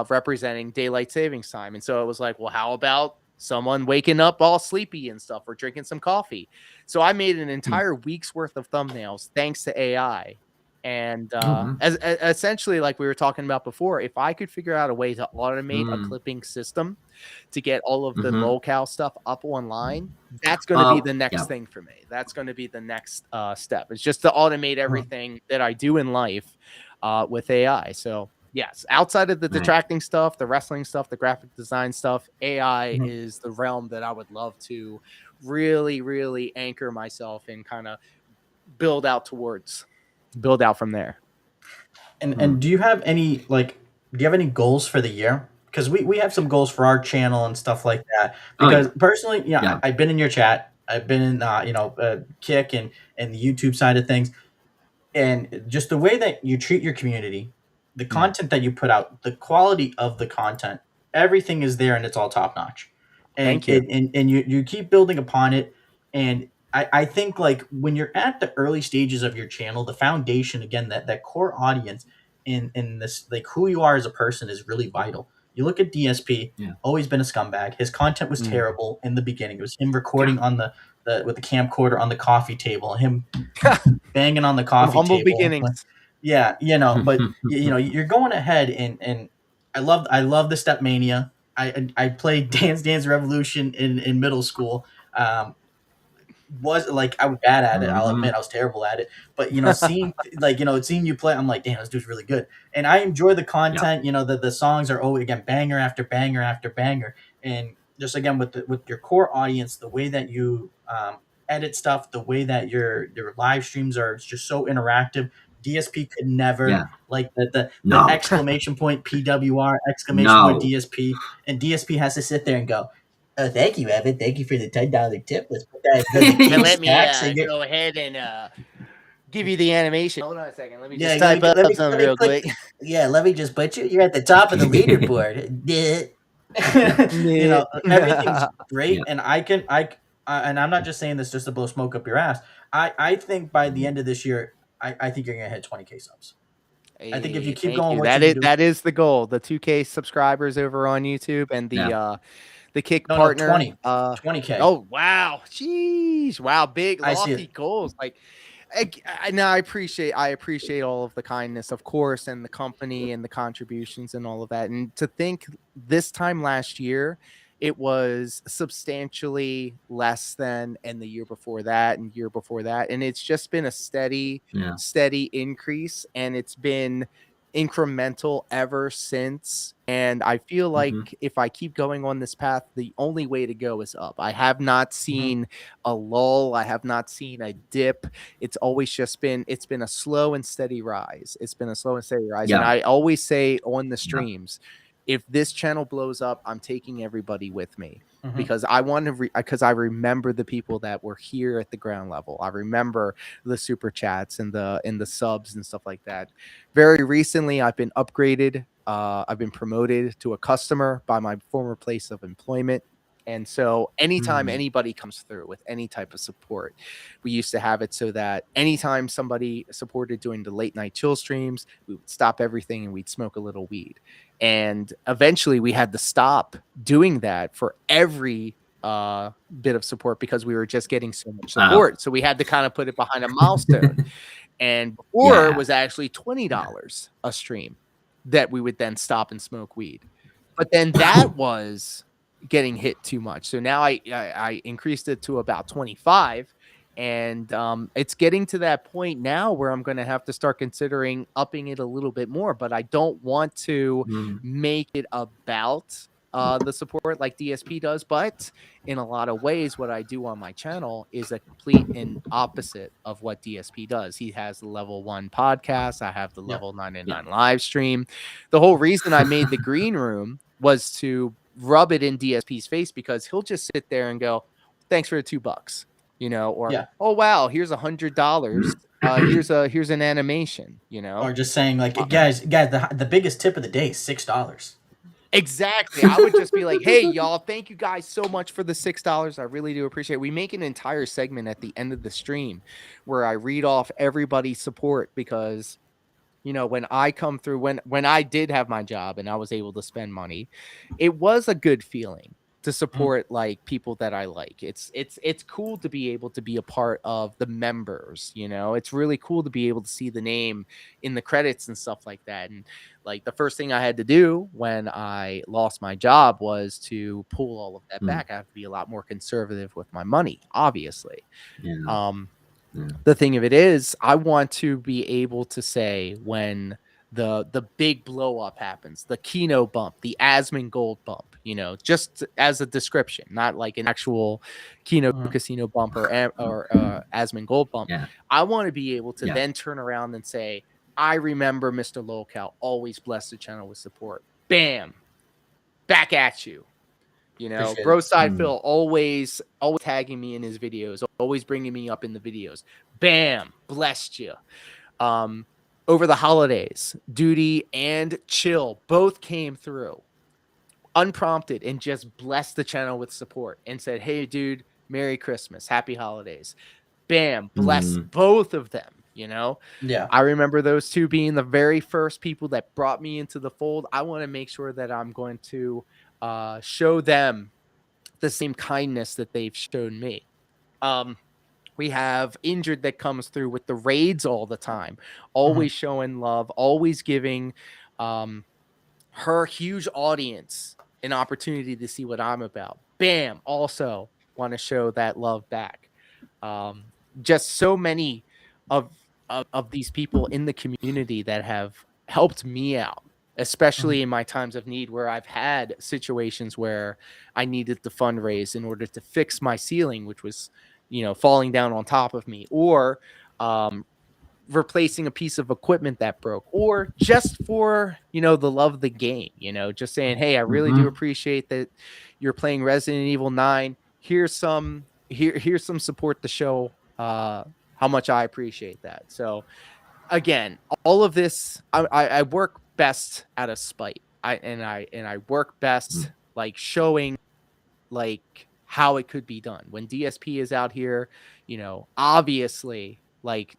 representing daylight savings time? And so it was like, well, how about someone waking up all sleepy and stuff, or drinking some coffee? So I made an entire week's worth of thumbnails thanks to AI. And essentially, like we were talking about before, if I could figure out a way to automate a clipping system to get all of the locale stuff up online, that's going to be the next thing for me. That's going to be the next step. It's just to automate everything that I do in life with AI. So yes, outside of the detracting stuff, the wrestling stuff, the graphic design stuff, AI is the realm that I would love to really, really anchor myself and kind of build out from there. And do you have any goals for the year? Because we have some goals for our channel and stuff like that. Because personally, I've been in your chat. I've been in Kick and the YouTube side of things, and just the way that you treat your community, the content that you put out, the quality of the content, everything is there and it's all top notch. And Thank you. And you keep building upon it. And I think like when you're at the early stages of your channel, the foundation, again, that core audience in this, like who you are as a person, is really vital. You look at DSP, always been a scumbag. His content was terrible in the beginning. It was him recording on the with the camcorder on the coffee table, him banging on the coffee humble table. beginnings. Yeah, but you're going ahead, and I love the Step Mania. I played Dance Dance Revolution in middle school. Was like I was bad at it. I'll admit I was terrible at it. But seeing you play, I'm like, damn, this dude's really good. And I enjoy the content. The songs are always, again, banger after banger after banger. And just again with your core audience, the way that you edit stuff, the way that your live streams are just so interactive. DSP could never like the exclamation point PWR exclamation point DSP, and DSP has to sit there and go, oh, thank you, Evan. Thank you for the $10 tip. Let's put that. Let me go ahead and give you the animation. Hold on a second. Let me just type up something real quick. Yeah, let me just put you. You're at the top of the leaderboard. Everything's great, and and I'm not just saying this just to blow smoke up your ass. I think by the end of this year, I think you're gonna hit 20K subs. I think if you keep going, that is the goal. The 2K subscribers over on YouTube and the Kick partner. 20K. Oh, wow. Jeez. Wow. Big, lofty goals. Like, I appreciate all of the kindness, of course, and the company and the contributions and all of that. And to think this time last year, it was substantially less than, and the year before that and year before that. And it's just been a steady increase, and it's been incremental ever since. And I feel like if I keep going on this path, the only way to go is up. I have not seen a lull. I have not seen a dip. It's always just been a slow and steady rise. And I always say on the streams, if this channel blows up, I'm taking everybody with me, because I want to, because I remember the people that were here at the ground level. I remember the super chats and the subs and stuff like that. Very recently, I've been upgraded. I've been promoted to a customer by my former place of employment. And so anytime anybody comes through with any type of support, we used to have it so that anytime somebody supported doing the late night chill streams, we would stop everything and we'd smoke a little weed. And eventually we had to stop doing that for every bit of support, because we were just getting so much support. So we had to kind of put it behind a milestone. And before it was actually $20 a stream that we would then stop and smoke weed. But then that was getting hit too much. So now I increased it to about 25. And it's getting to that point now where I'm going to have to start considering upping it a little bit more. But I don't want to make it about the support like DSP does. But in a lot of ways, what I do on my channel is a complete and opposite of what DSP does. He has the level 1 podcast. I have the level 99 live stream. The whole reason I made the green room was to rub it in DSP's face, because he'll just sit there and go, thanks for the $2, or oh wow, here's $100. Here's an animation, or just saying like, guys, the biggest tip of the day is $6. Exactly. I would just be like, hey, y'all, thank you guys so much for the $6. I really do appreciate it. We make an entire segment at the end of the stream where I read off everybody's support because, you know, when I come through, when I did have my job and I was able to spend money, it was a good feeling to support like people that I like. It's cool to be able to be a part of the members, you know. It's really cool to be able to see the name in the credits and stuff like that. And like the first thing I had to do when I lost my job was to pull all of that back. I have to be a lot more conservative with my money, obviously. Yeah. The thing of it is, I want to be able to say when the big blow up happens, the Keno bump, the Asmon Gold bump, you know, just as a description, not like an actual Keno Casino bump or Asmon Gold bump. Yeah. I want to be able to Yeah. then turn around and say, I remember Mr. Lolcow always blessed the channel with support. Bam, back at you. You know, Appreciate Bro it. Side Phil always tagging me in his videos, always bringing me up in the videos. Bam, blessed you. Over the holidays, Duty and Chill both came through unprompted and just blessed the channel with support and said, hey, dude, Merry Christmas, Happy Holidays. Bam, bless both of them, you know? Yeah. I remember those two being the very first people that brought me into the fold. I want to make sure that I'm going to show them the same kindness that they've shown me. We have Injured that comes through with the raids all the time, always showing love, always giving her huge audience an opportunity to see what I'm about. Bam, also want to show that love back. Just so many of these people in the community that have helped me out, especially in my times of need where I've had situations where I needed to fundraise in order to fix my ceiling, which was, you know, falling down on top of me, or replacing a piece of equipment that broke, or just for, you know, the love of the game, you know, just saying, hey, I really do appreciate that you're playing Resident Evil 9. Here's some support to show how much I appreciate that. So again, all of this, I work best out of spite. I work best like showing like how it could be done. When DSP is out here, you know, obviously like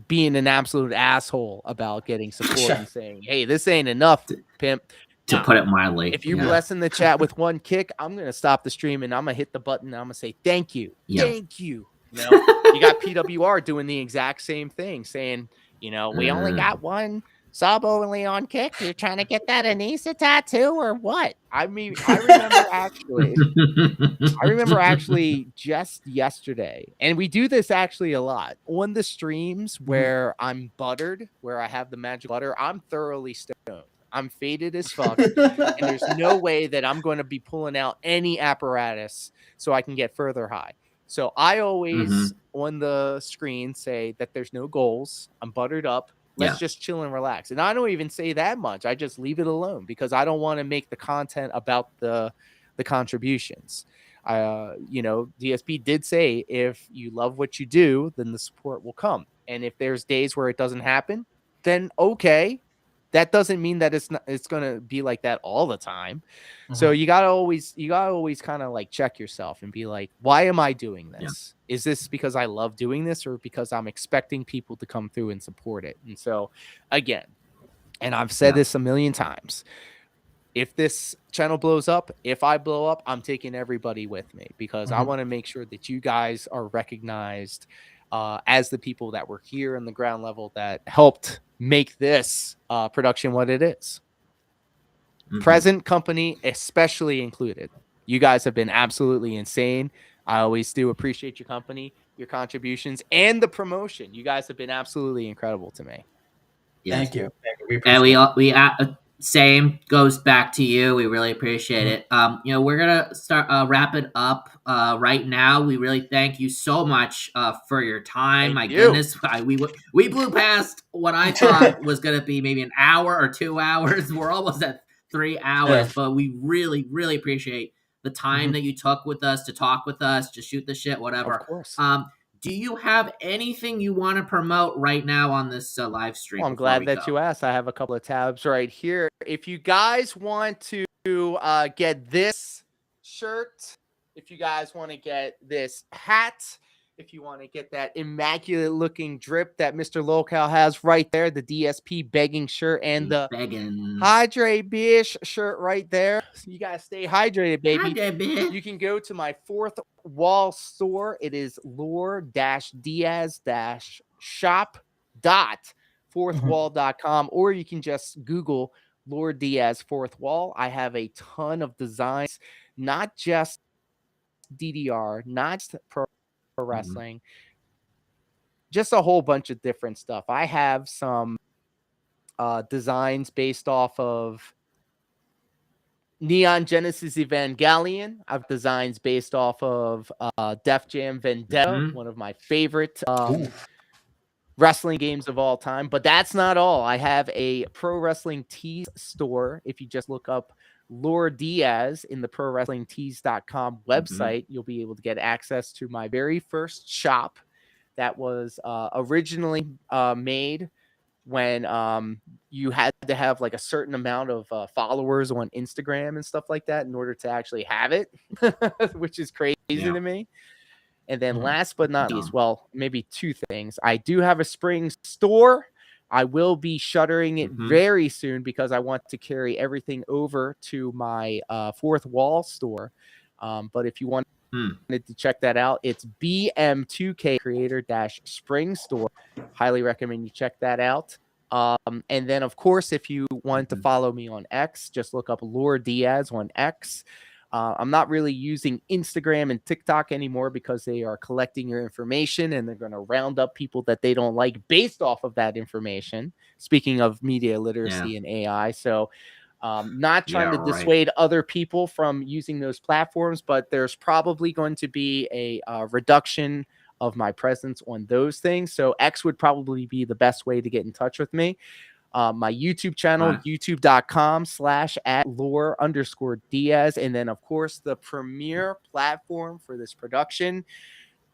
being an absolute asshole about getting support and saying, hey, this ain't enough, pimp. To put it mildly. If you're blessing the chat with one kick, I'm going to stop the stream and I'm going to hit the button and I'm going to say, thank you. Thank you. You know, you got PWR doing the exact same thing, saying, you know, we only got one sub only on kick. You're trying to get that Anissa tattoo or what? I mean, I remember actually just yesterday, and we do this actually a lot on the streams where I'm buttered, where I have the magic butter. I'm thoroughly stoned. I'm faded as fuck, and there's no way that I'm going to be pulling out any apparatus so I can get further high. So I always on the screen say that there's no goals. I'm buttered up. Let's just chill and relax. And I don't even say that much. I just leave it alone because I don't want to make the content about the contributions. You know, DSP did say if you love what you do, then the support will come. And if there's days where it doesn't happen, then okay. That doesn't mean that it's going to be like that all the time. So you gotta always kind of like check yourself and be like, why am I doing this? Is this because I love doing this or because I'm expecting people to come through and support it? And so again, and I've said this a million times, if this channel blows up, if I blow up, I'm taking everybody with me because I want to make sure that you guys are recognized as the people that were here in the ground level that helped make this production what it is. Present company especially included. You guys have been absolutely insane. I always do appreciate your company, your contributions, and the promotion. You guys have been absolutely incredible to me. Thank you. And we same goes back to you. We really appreciate it. You know, we're gonna start wrap it up right now. We really thank you so much for your time. My goodness, we blew past what I thought was gonna be maybe an hour or 2 hours. We're almost at 3 hours, but we really, really appreciate the time that you took with us to talk with us, to shoot the shit, whatever. Of course. Do you have anything you want to promote right now on this live stream? Well, I'm glad that you asked. I have a couple of tabs right here. If you guys want to get this shirt, if you guys want to get this hat, if you want to get that immaculate looking drip that Mr. Local has right there, the DSP begging shirt, and the Hydrate Bish shirt right there. So you guys stay hydrated, baby. You can go to my Fourth Wall store. It is lore-diaz-shop.fourthwall.com, or you can just Google Lord Diaz Fourth Wall. I have a ton of designs, not just DDR, not just pro wrestling, just a whole bunch of different stuff. I have some designs based off of Neon Genesis Evangelion. I've designs based off of Def Jam Vendetta, one of my favorite wrestling games of all time. But that's not all. I have a pro wrestling tees store. If you just look up Lord Diaz in the prowrestlingtees.com website, you'll be able to get access to my very first shop that was originally made when you had to have like a certain amount of followers on Instagram and stuff like that in order to actually have it, which is crazy to me. And then last but not least, well, maybe two things. I do have a spring store. I will be shuttering it very soon because I want to carry everything over to my Fourth Wall store. But if you wanted to check that out, it's BM2K Creator-Spring Store. Highly recommend you check that out. And then, of course, if you want to follow me on X, just look up Lord Diaz on X. I'm not really using Instagram and TikTok anymore because they are collecting your information and they're going to round up people that they don't like based off of that information. Speaking of media literacy and AI. So not trying to dissuade other people from using those platforms, but there's probably going to be a reduction of my presence on those things. So X would probably be the best way to get in touch with me. My YouTube channel, youtube.com/@lore_Diaz. And then, of course, the premier platform for this production,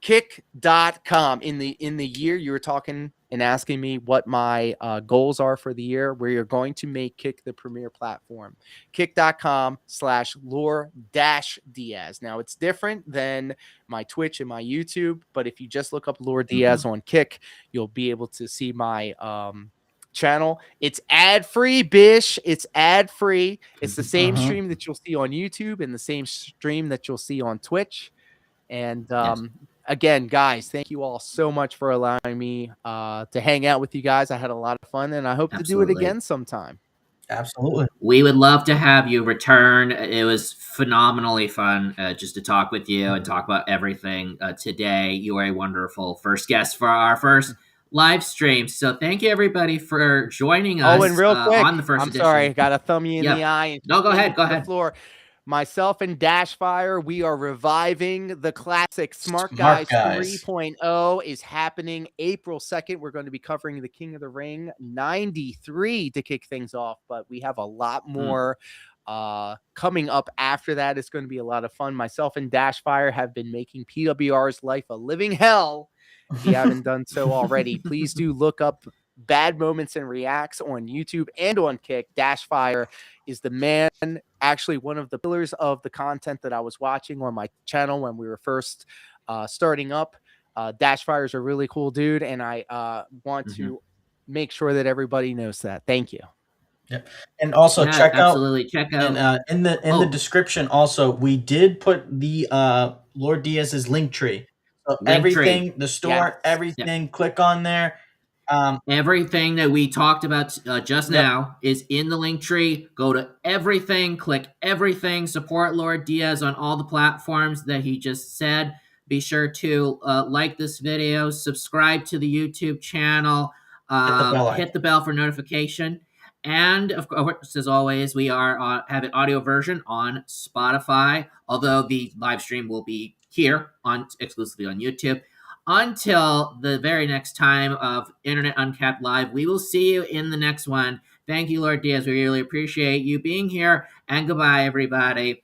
kick.com. In the year you were talking and asking me what my goals are for the year, where you're going to make Kick the premier platform, kick.com/lore-Diaz. Now it's different than my Twitch and my YouTube, but if you just look up Lord Diaz on Kick, you'll be able to see my channel. It's ad-free, bish. It's ad-free. It's the same stream that you'll see on YouTube and the same stream that you'll see on Twitch. And again, guys, thank you all so much for allowing me to hang out with you guys. I had a lot of fun, and I hope to do it again sometime. Absolutely. We would love to have you return. It was phenomenally fun just to talk with you and talk about everything today. You are a wonderful first guest for our first live stream. So thank you, everybody, for joining us. Oh, and real quick, on the first edition. Sorry, got to thumb you in the eye. And no, go ahead. Go ahead. Floor. Myself and Dashfire, we are reviving the classic Smart Guys 3.0 is happening April 2nd. We're going to be covering the King of the Ring 93 to kick things off, but we have a lot more coming up after that. It's going to be a lot of fun. Myself and Dashfire have been making PWR's life a living hell. If you haven't done so already, please do look up Bad Moments and Reacts on YouTube and on Kick. Dashfire is the man, actually one of the pillars of the content that I was watching on my channel when we were first starting up. Dashfire is a really cool dude, and I want to make sure that everybody knows that. Thank you. Yep. And also check out and, in the description also, we did put the Lord Diaz's link tree. So everything, the store, everything, click on there. Everything that we talked about just now is in the link tree. Go to everything, click everything, support Lord Diaz on all the platforms that he just said. Be sure to like this video, subscribe to the YouTube channel, hit the bell for notification. And of course, as always, we are have an audio version on Spotify, although the live stream will be here exclusively on YouTube. Until the very next time of Internet Uncapped Live, we will see you in the next one. Thank you, Lord Diaz. We really appreciate you being here. And goodbye, everybody.